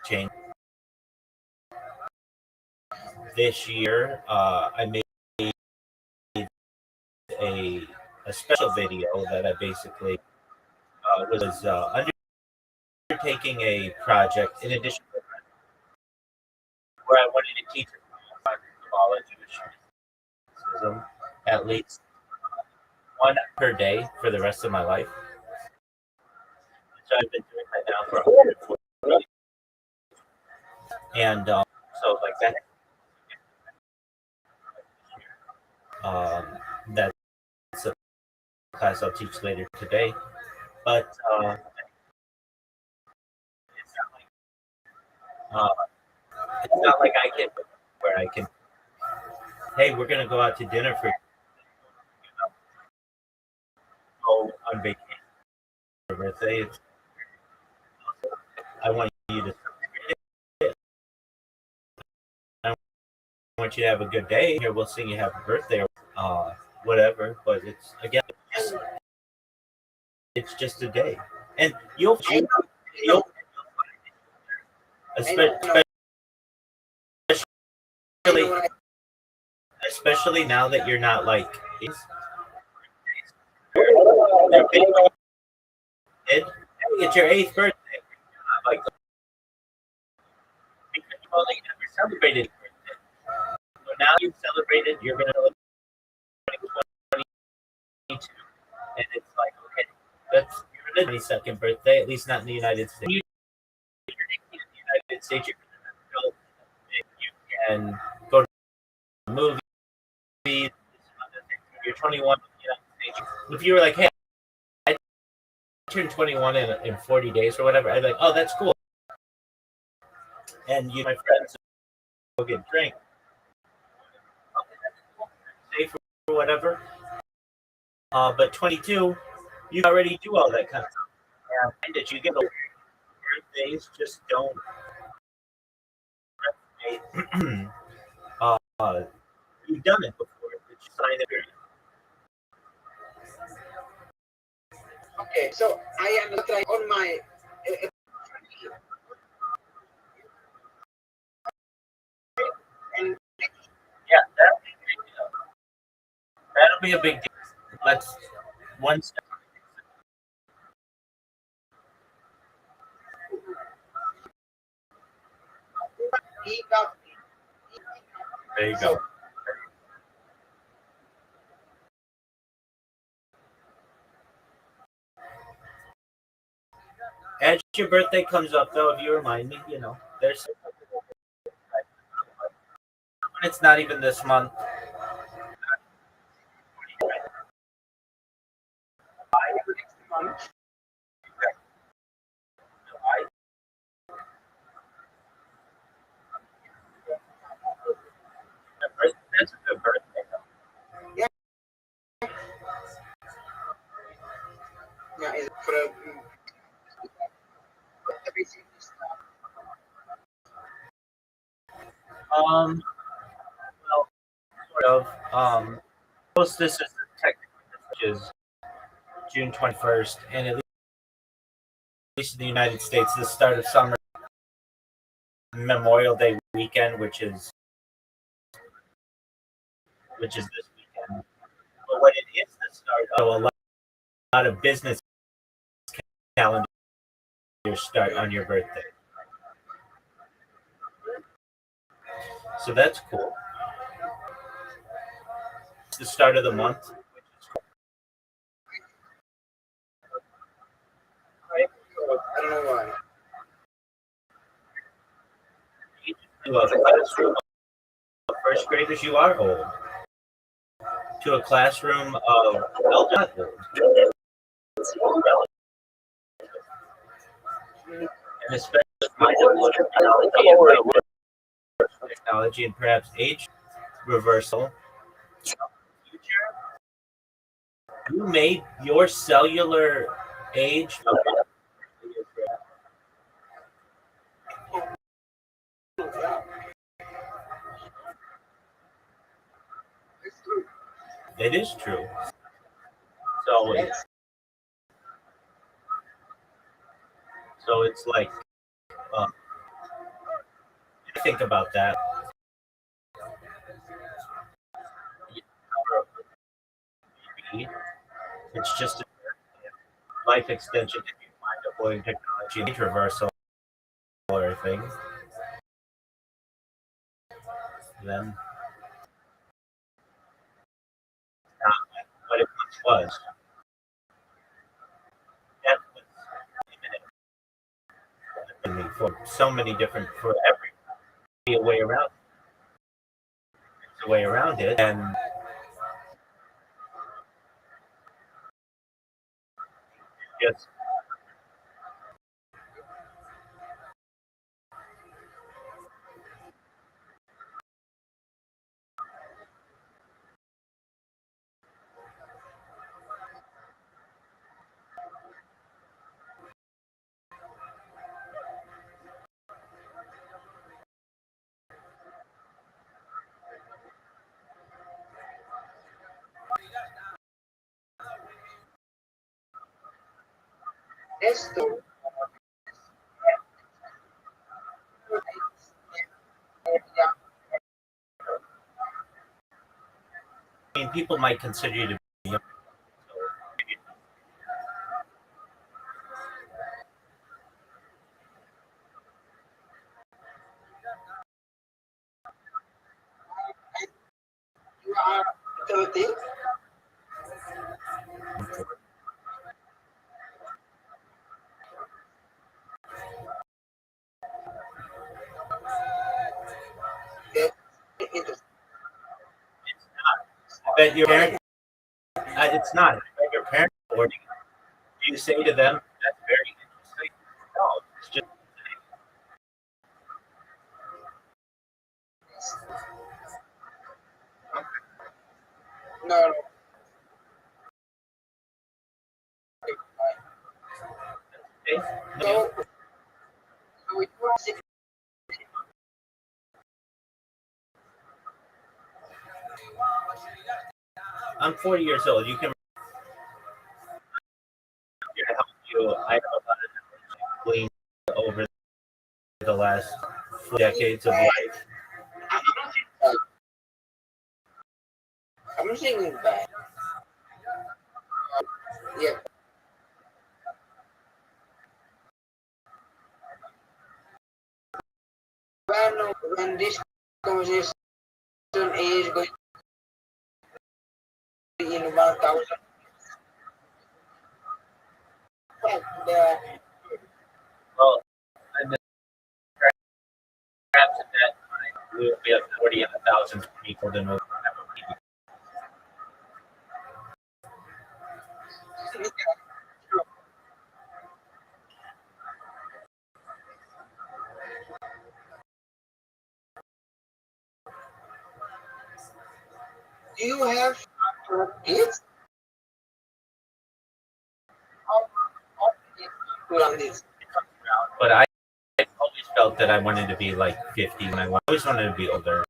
changed this year. I made a a special video that I basically was undertaking a project in addition to where I wanted to teach college Jewish at least one per day for the rest of my life. So I've been doing that now for 140 days. And so like that that's a class I'll teach later today. But uh, it's not like I can where I can. Hey, we're gonna go out to dinner for go on vacation for birthday. I want you to. I want you to have a good day. Here, we'll sing you happy birthday or whatever. But it's again, it's just a day, and you'll especially especially now that you're not like it's your eighth birthday. Like because you've only ever celebrated. So now you've celebrated. You're gonna celebrate 22, and it's like okay, that's your 22nd birthday. At least not in the United States. In the United States, you can go to the movies. You're 21 in the United States. If you were like, hey, I turned 21 in 40 days or whatever, I'd be like, oh, that's cool. And you, my friends, go get a drink, safe or whatever. But 22, you already do all that kind of stuff. And that you get birthdays, just don't. You've done it before. It's sign it. okay? So I am trying on my. And Yeah, that'll be a big deal. Let's one step. he got There you go. As your birthday comes up, though, if you remind me, there's it's not even this month. That's a good birthday. yeah, is for Well, sort of. Most this is technically which is June 21st, and at least in the United States, the start of summer, Memorial Day weekend, which is this weekend. But when it is the start, a lot of business calendars start on your birthday. So that's cool. It's the start of the month. I don't know why. To a classroom of first graders, you are old. To a classroom of not old. And especially technology and perhaps age reversal. You made your cellular age. It is true. So it's like, um, think about that. It's just a life extension if you find avoiding technology and age reversal or thing. Then not what it once was. That was for so many different for every be a way around. There's a way around it, and just That's true. I mean, people might consider you to be young. You are 30. That's interesting. I bet your parents. It's not. I bet your parents. Or do you say to them, "That's very interesting"? No, it's just No, okay. so, so you are sick. I'm 40 years old. You can here to help you. I have a lot of gleaned over the last 4 decades of life. I'm not saying it's bad. Yeah. When this conversation is going to be in 1,000, the Well, and then perhaps at that time we will be at 40 and 1,000 people. Then we'll have a meeting. do you have kids? How to run this? But I always felt that I wanted to be like 50 when I always wanted to be older.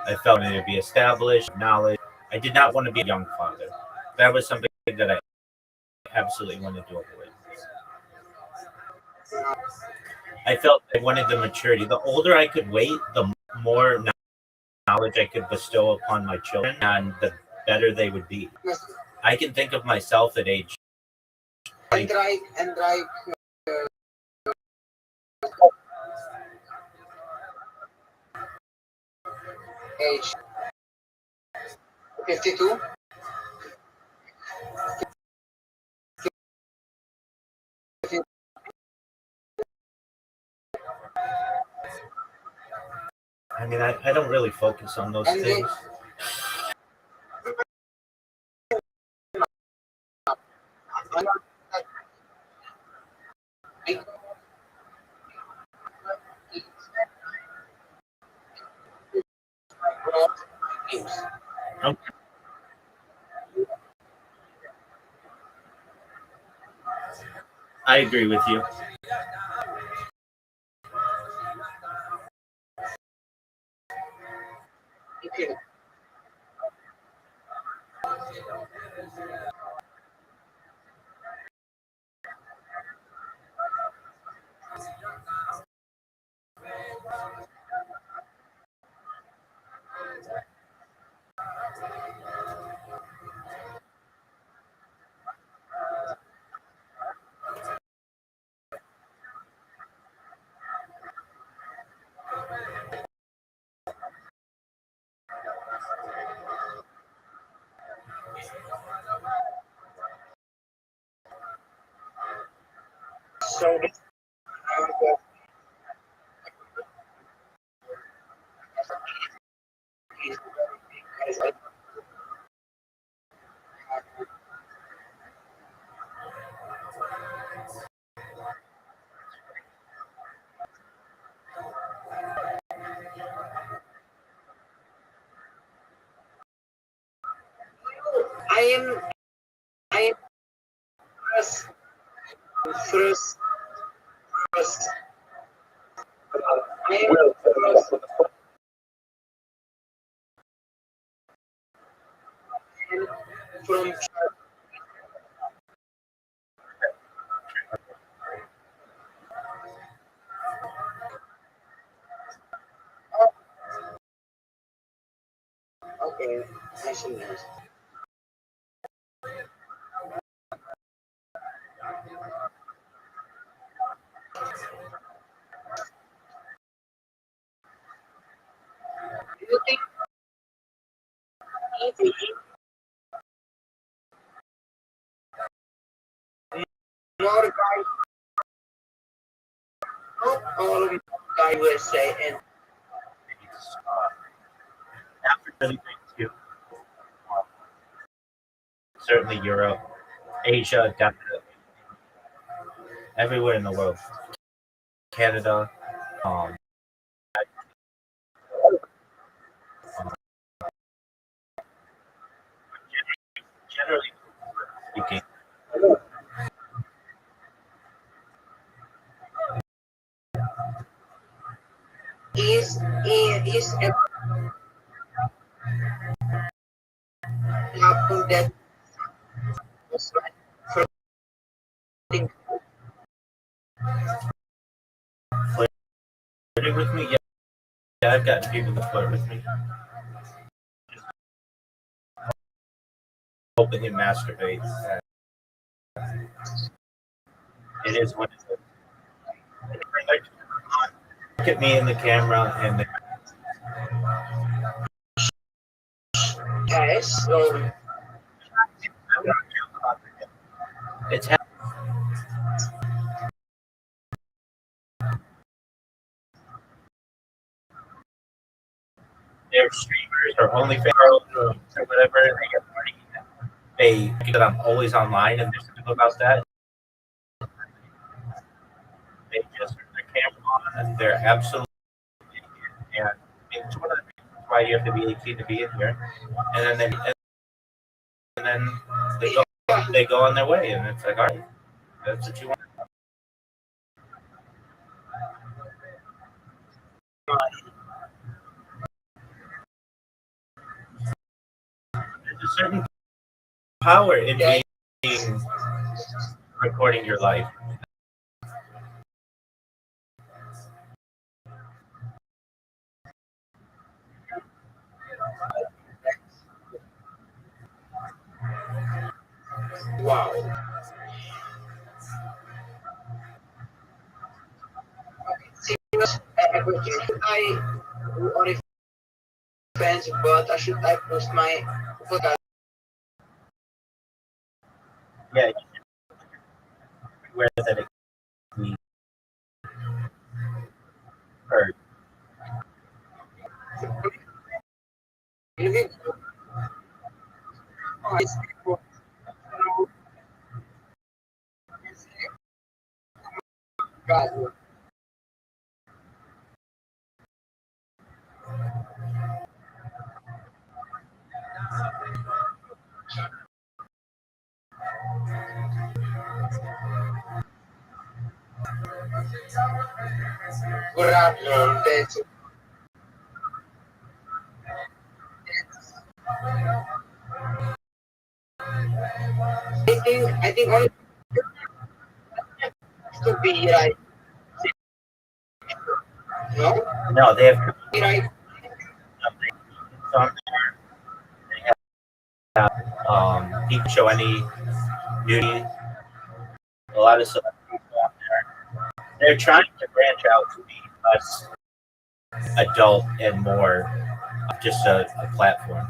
I felt I wanted to be established, knowledge. I did not want to be a young father. That was something that I absolutely wanted to avoid. I felt I wanted the maturity. The older I could wait, the more knowledge I could bestow upon my children, and the better they would be. I can think of myself at age And drive age 52. I mean, I don't really focus on those And then- things. Okay. I agree with you. Okay. So I am first first first I am first from okay. I see this. Do you think more guys all of guy USA and Really great too. Certainly Europe, Asia, definitely everywhere in the world. Canada, um, generally speaking. is happen that for Flirting with me? Yeah, I've gotten people to flirt with me. Hoping it masturbates. It is what it is. Look at me in the camera and guys. So it's their streamers or OnlyFans or whatever. They that I'm always online and there's something about that. They just turn their camera on and they're absolutely and it's one of the reasons why you have to be 18 to be in here. And then they go on their way and it's like, all right, that's what you want. There's a certain power in being recording your life. wow. Serious question. Should I do OnlyFans friends, but should I post my podcast? Yeah, where that it can be heard. Maybe it's God. Good afternoon. I think only to be right. No? No, they have Be right. some they have people show any nudity. A lot of stuff out there. They're trying to branch out to be less adult and more just a platform.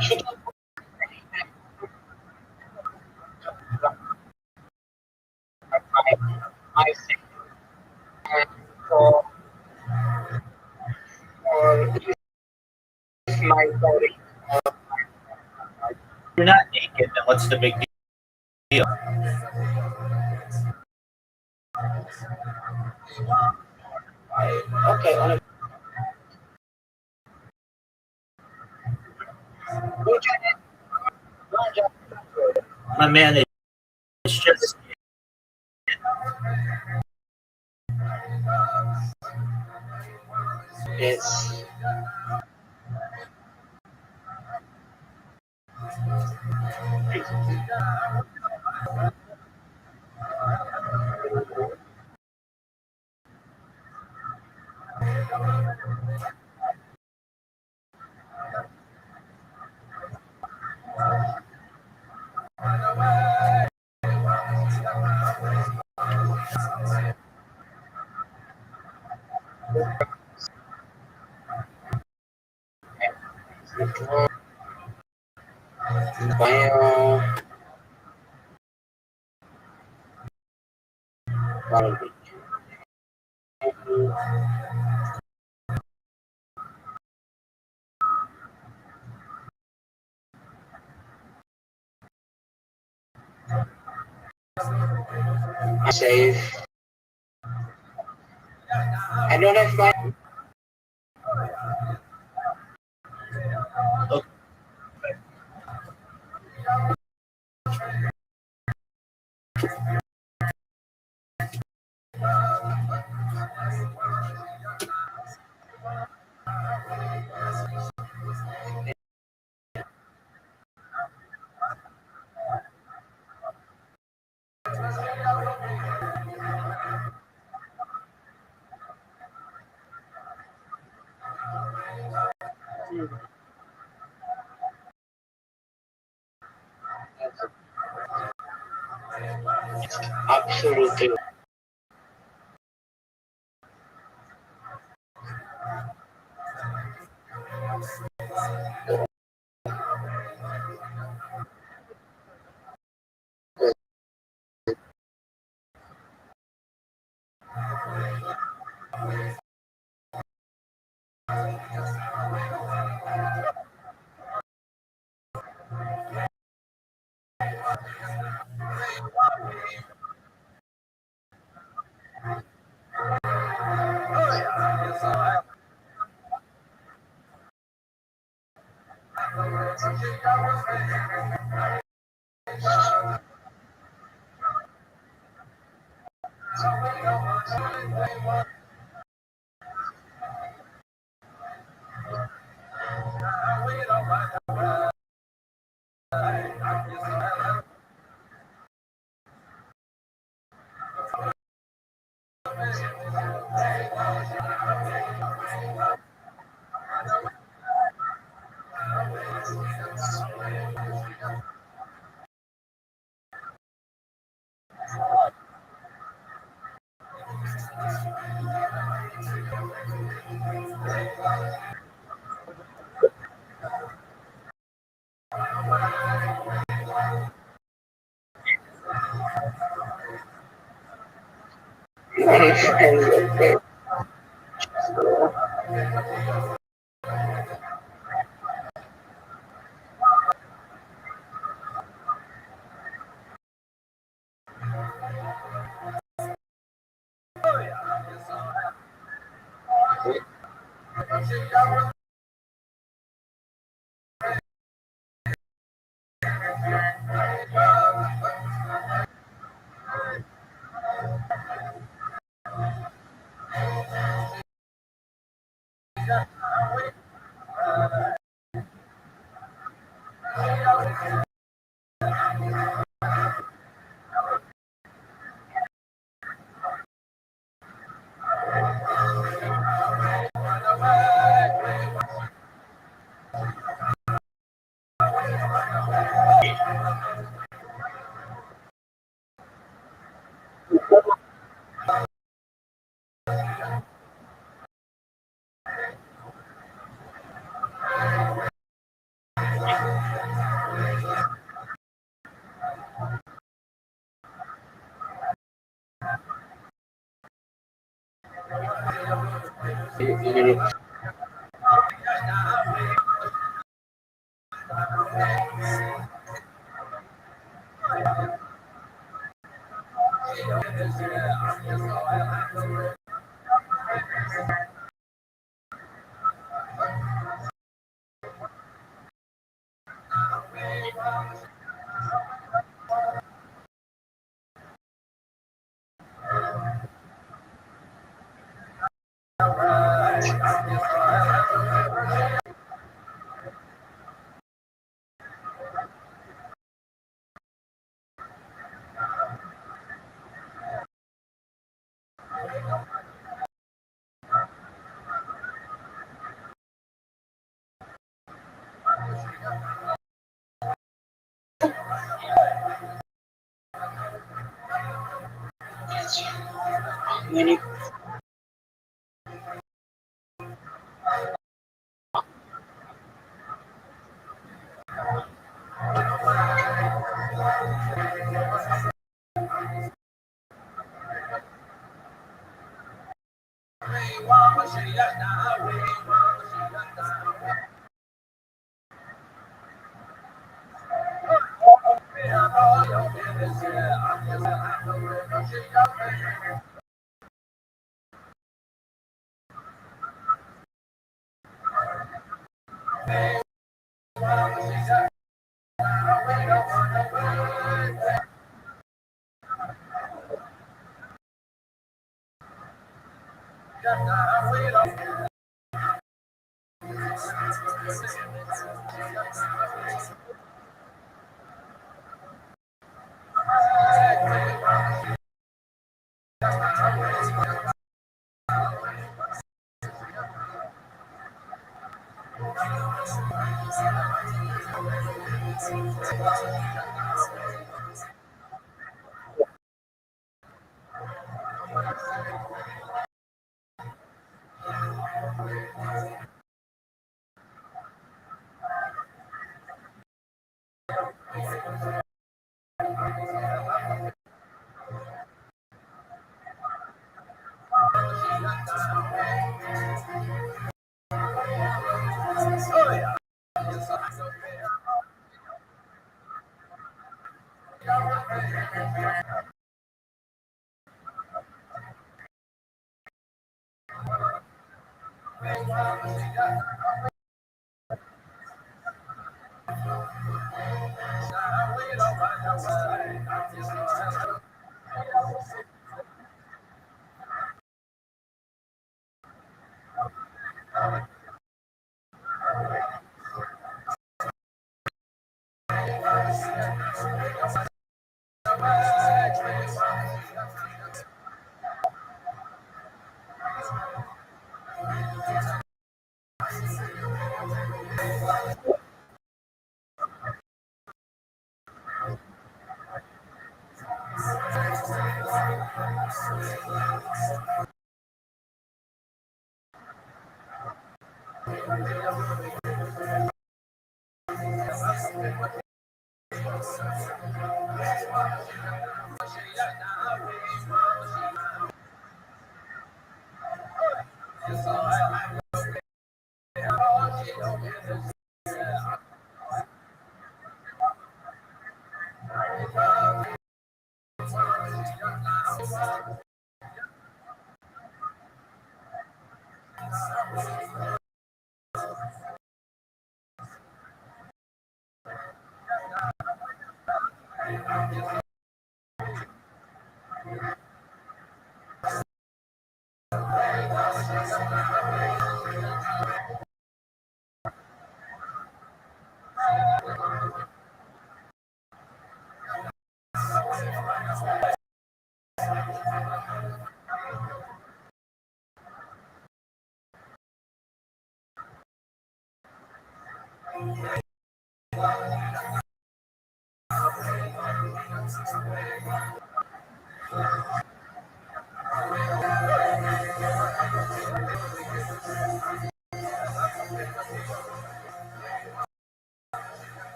Should I say for or is my story? You're not naked, then what's the big deal? Okay, on a good job. My man, it's just Yes. Bio. I save. I don't have my. Absolutely.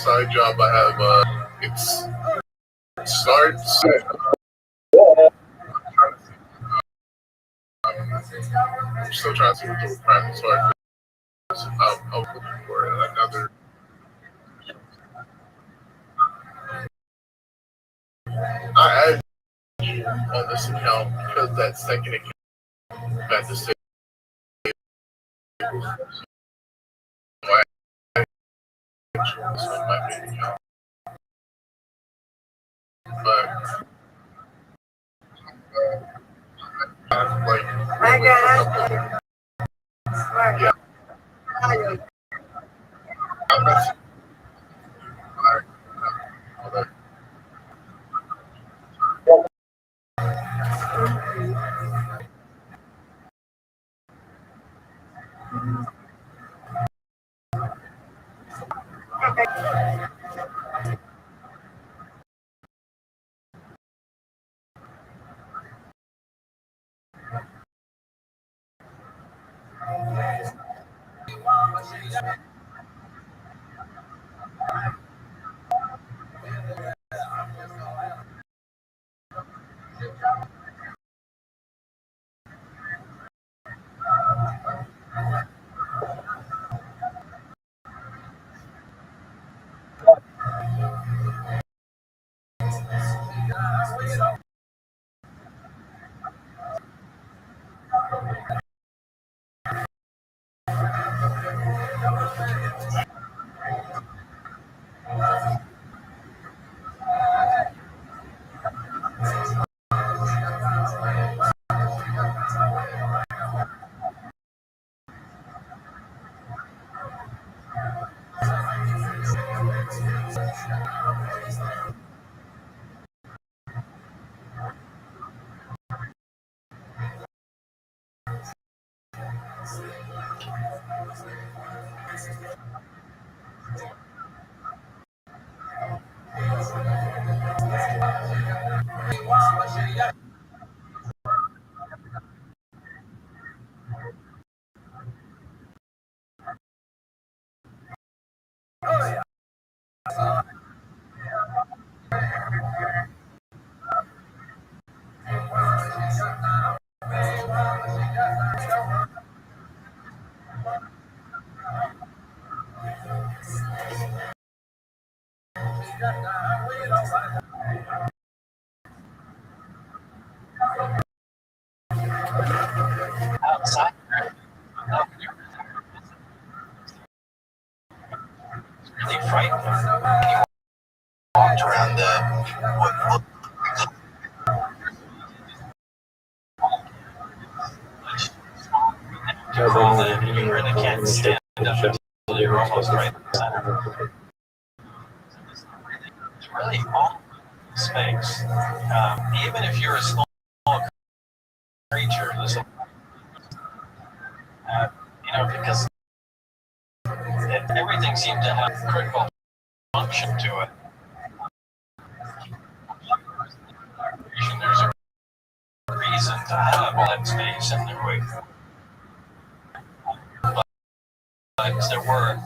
side job I have. It starts. I'm still trying to see what the requirements are. I'm looking for another. I added you on this account because that second account got disabled. So I added you on this one, my main account. But like, I got it. Right. yeah, that's all that. Outside, it's really frightening. Walked around the what You crawl in and you really can't stand up until you're almost right in the center. It's really all space. Even if you're a small creature, there's because everything seems to have critical function to it. There's a reason to have all that space in there. But there were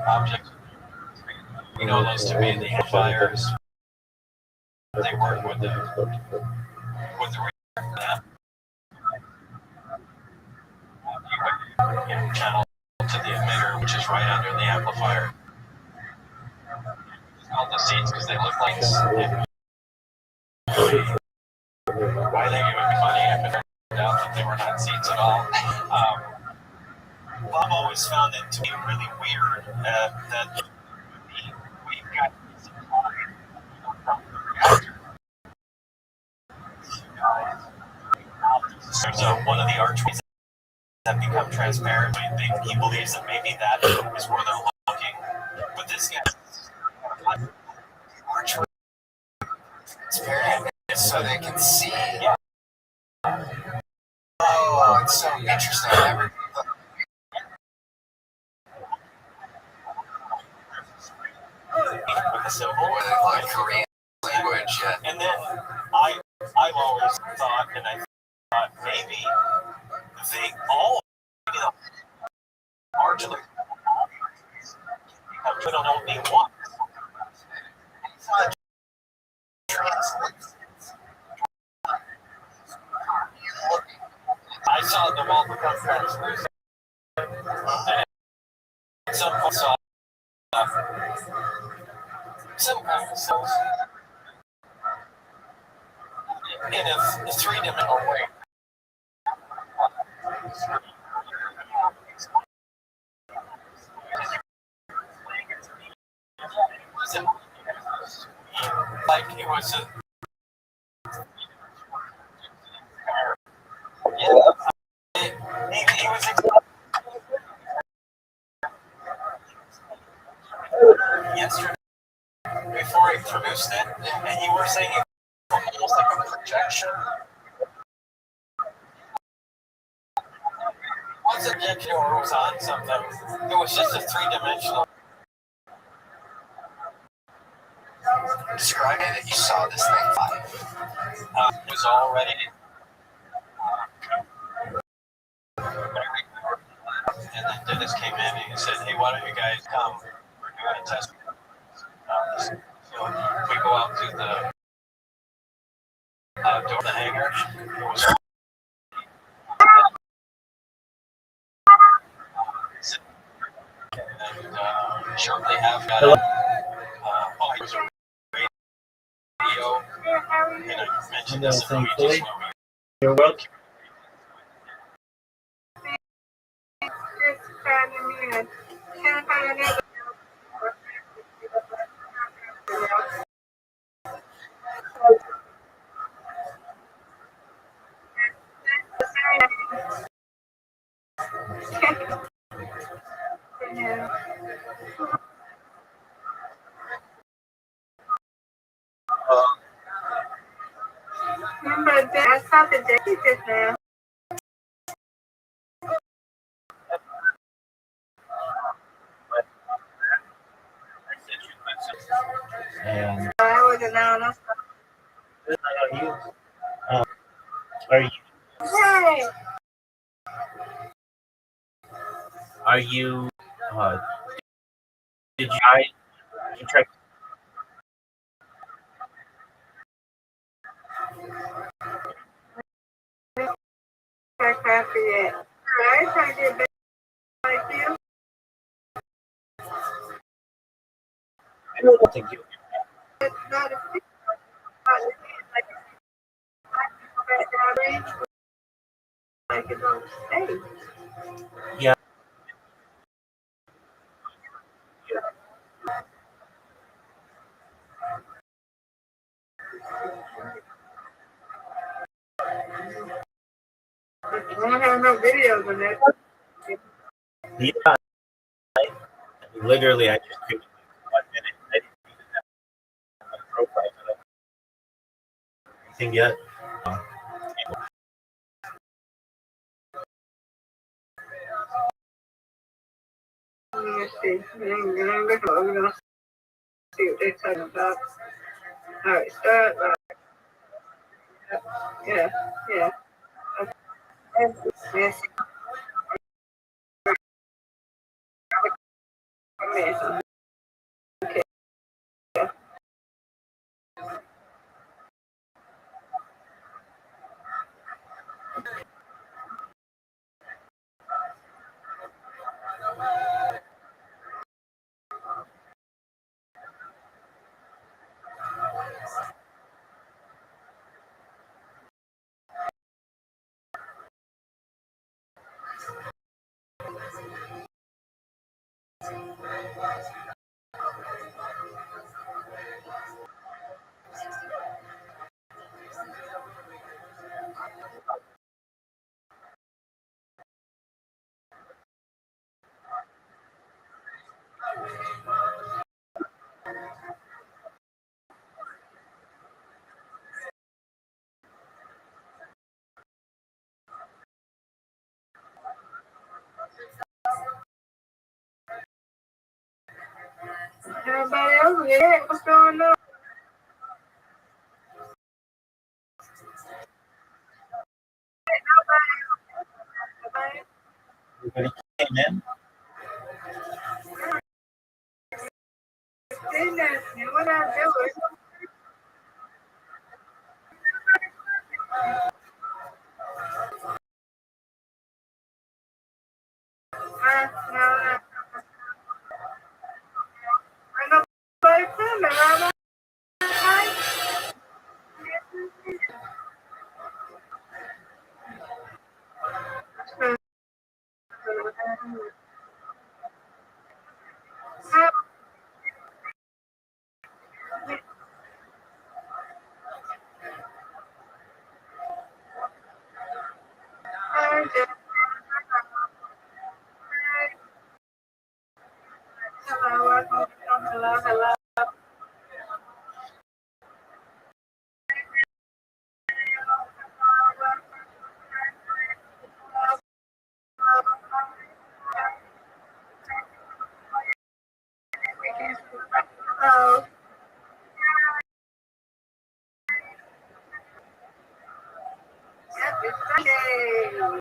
objects. We know those to be the amplifiers. They work with the channel to the emitter, which is right under the amplifier. All the seats because they look like why they would be funny if it turned out that they were not seats at all. Bob always found it to be really weird that we got there's one of the archways that become transparent. He believes that maybe that is where they're looking. But this guy, archway transparent so they can see. Yeah. Oh, it's so interesting. I never with the symbol, like Korean language. and then I've always thought, and I thought We don't only one. I saw the wall become translucent. And some saw some kind of cells in a three-dimensional way. Like it was a he was yesterday before he produced it, and you were saying it was almost like a projection. It wasn't a projection or it was on something. It was just a three-dimensional. Describe it that you saw this thing live. It was already. And then Dennis came in and he said, "Hey, why don't you guys come? We're doing a test." So we go out to the door of the hangar. It was and shortly after that, it was a radio, and I mentioned this in the meeting. You're welcome. Remember that I saw the Jackie just now. And I would have known. are you? Are you? Hey! Are you? Did you try? Aircraft yet. I trying to get back like you. I don't think you. It's not a secret. Like back down range. Like it don't stay. Yeah. I don't have no videos of that. Yeah. Literally, I just couldn't. 1 minute. I didn't even have a profile for anything yet. Let's see. We're gonna see what they're talking about. All right, start. Yeah, yeah. Yes. Amazing. Okay. Everybody else, yeah, what's going on? Everybody came in. And what I do is, no, I know, but it's him, and I'm like, hello. Oh, happy Sunday.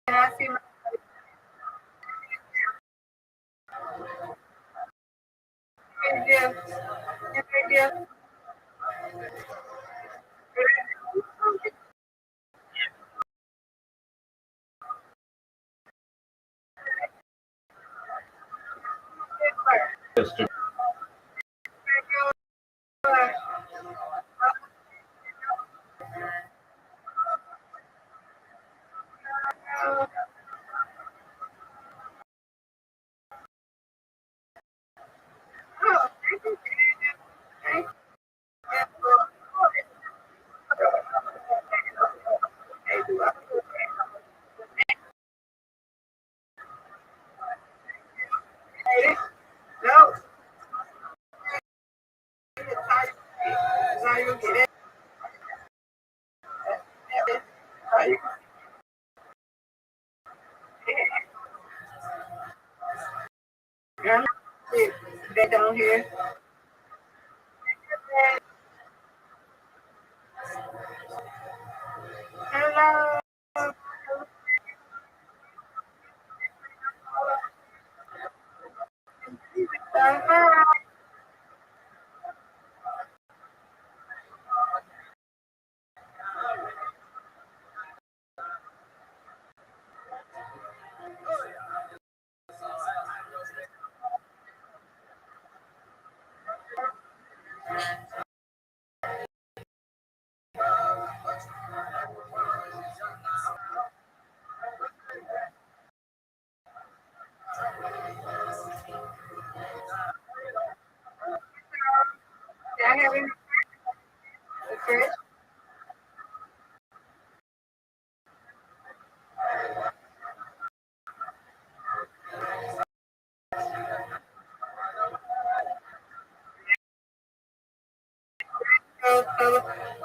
Can I see my gift? Gift? Sister. No. Now you get it. They down here. Hello. Hello. I have any secrets?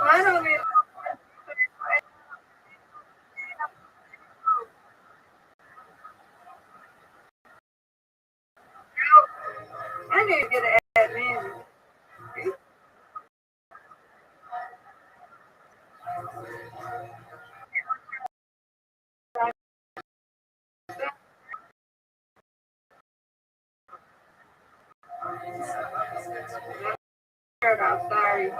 I don't need. I need to get an admin. I'm sorry.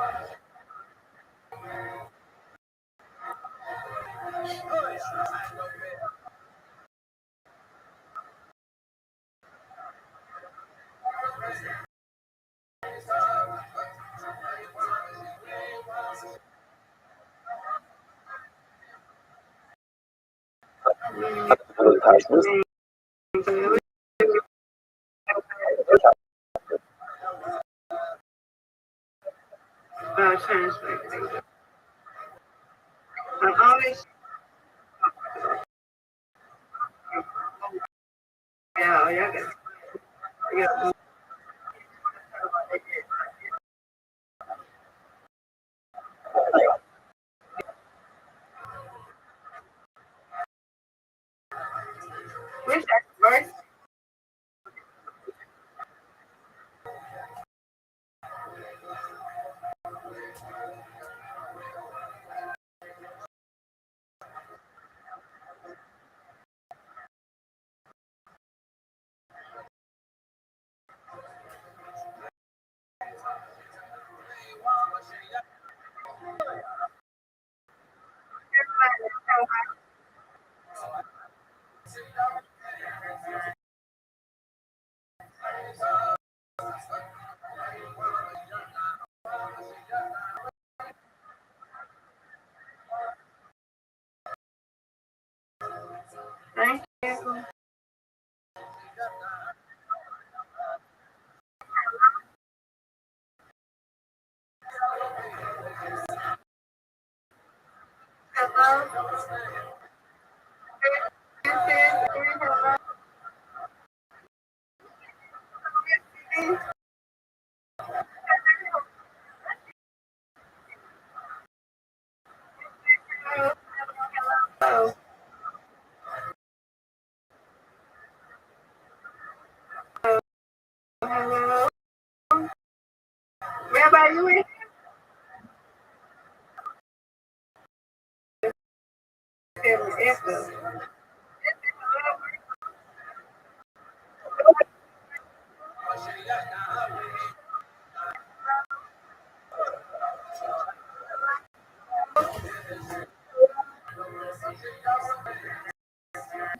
Translate. I'm always. Yeah, yeah, yeah. Thank you. Hello. This is hello. Hello. Rabbi, you in here? Echo.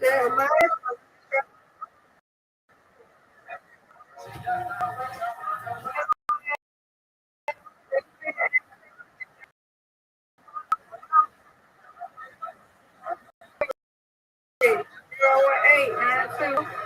Jeremiah. Zero 892.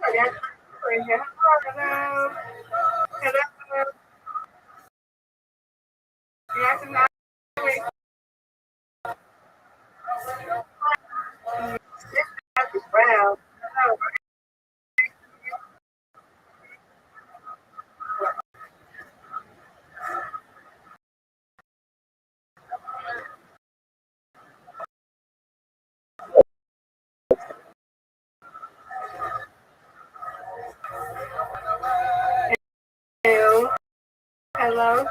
Hello. Hello. Yes, and well. Hello. Hello.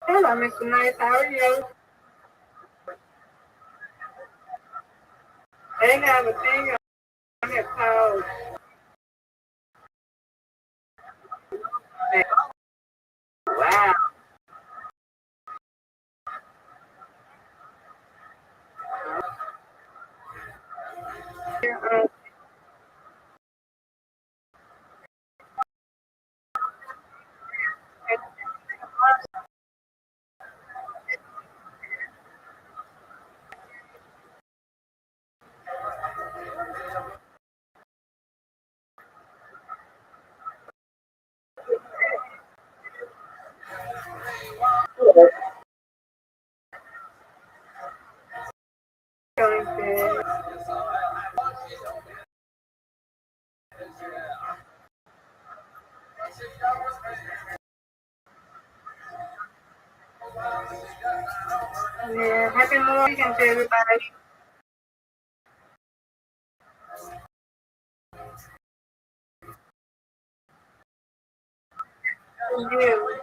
Hello, Mr. Nice. How are you? They have a thing on here called wow. Yeah, happy New Weekend to everybody. Thank you.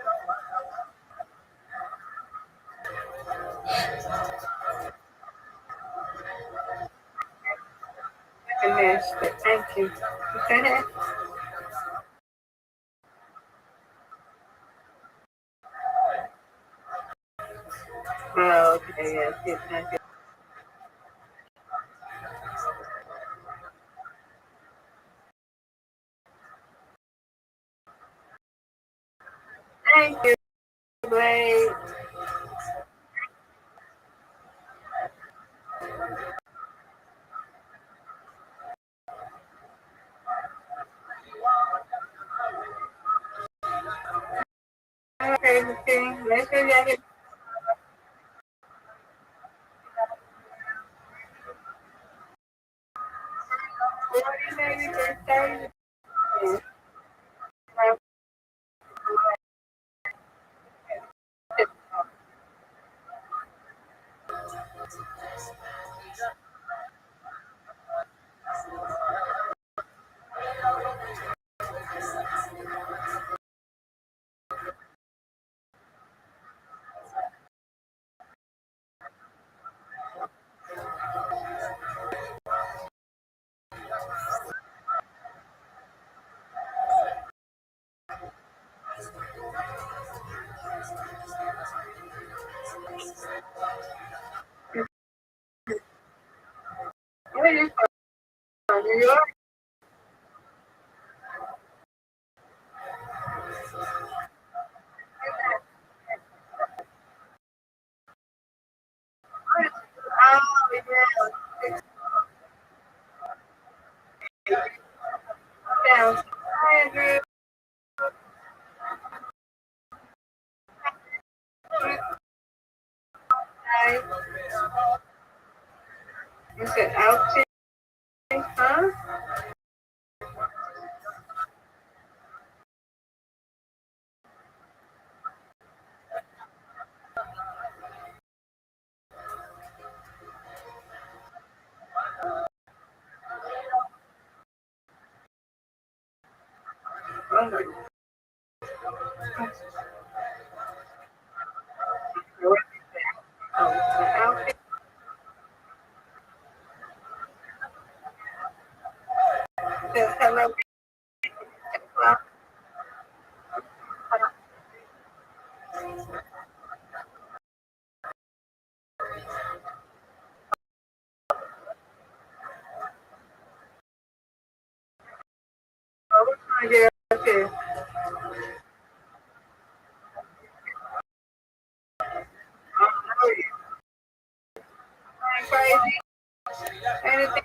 Goodness, thank you. Oh, okay, yes, yes, thank you. Thank you, Blake. Okay, let's go get it. Baby birthday. Yes. Where are you from? New York? Oh, yeah. Down. Hi, Andrew. Hi. You said outing, huh? Outing. Says hello. We're trying to get up here. Crazy. Anything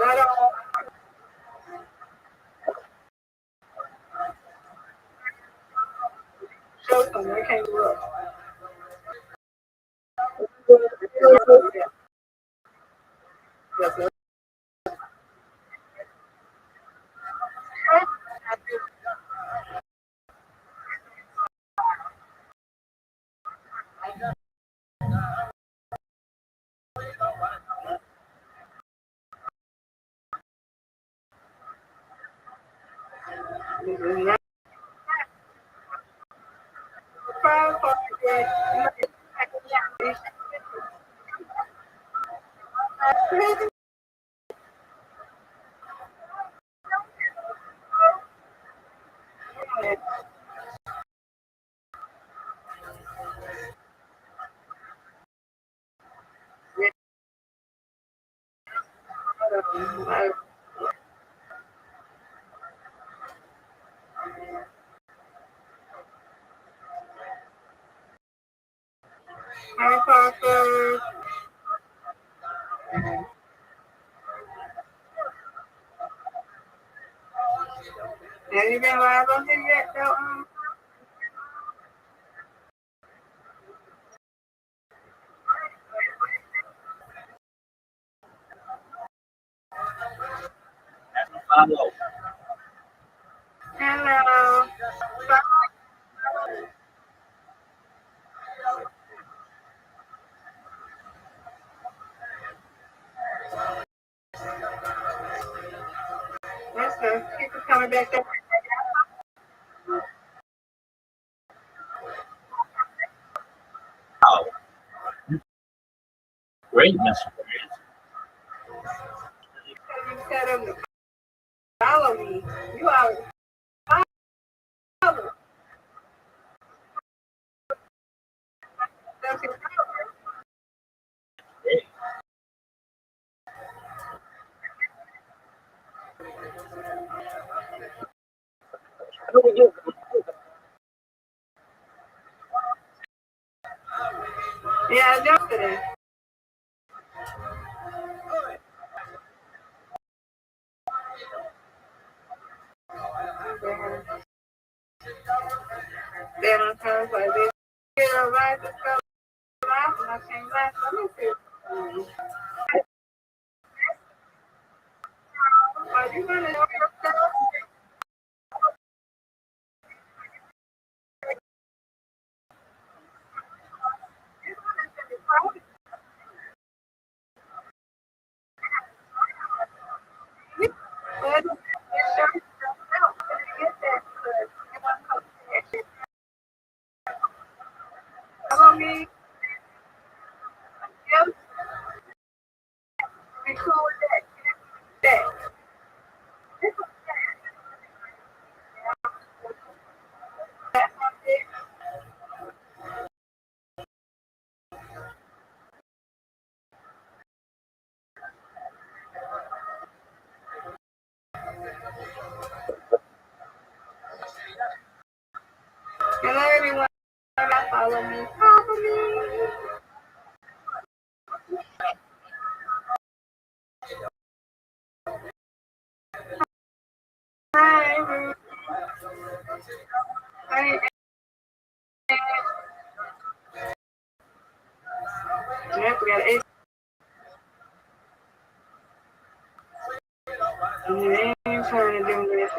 at all. Show them. They can't look. Yes, Hi, Parker. Have you been live on here yet, though? Follow. Hello. coming back there. Oh, great, Mr. Chris. You tell them to follow me. You already follow. That's your power. Great. Yeah, I know today. Then on times like this, you know, right? Just go laugh and I can't laugh. Let me see. Are you gonna know yourself? But you show yourself to get that good. You want to come to that. Follow me. Yep. Be cool with that. That. That's it. Hello, everyone. Follow me. Follow me. Hi. Hi. Yep, we got eight. You ain't trying to do this.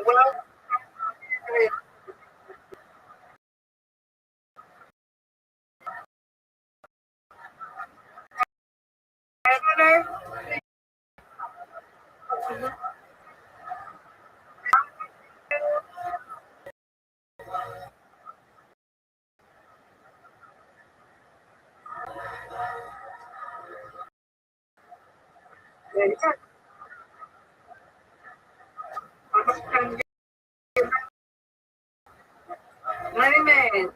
Well, Money man.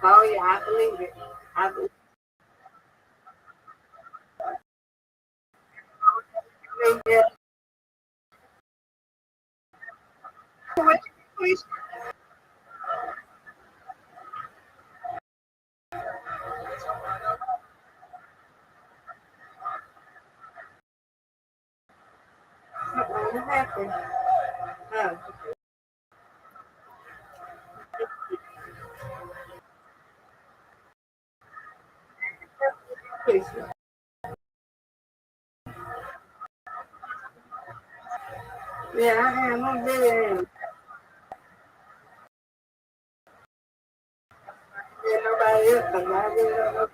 Oh yeah, I believe it. I believe it. Yeah. Please. What happened? Huh? Please. Yeah, I am. I really am. Yeah, nobody else. I really don't know.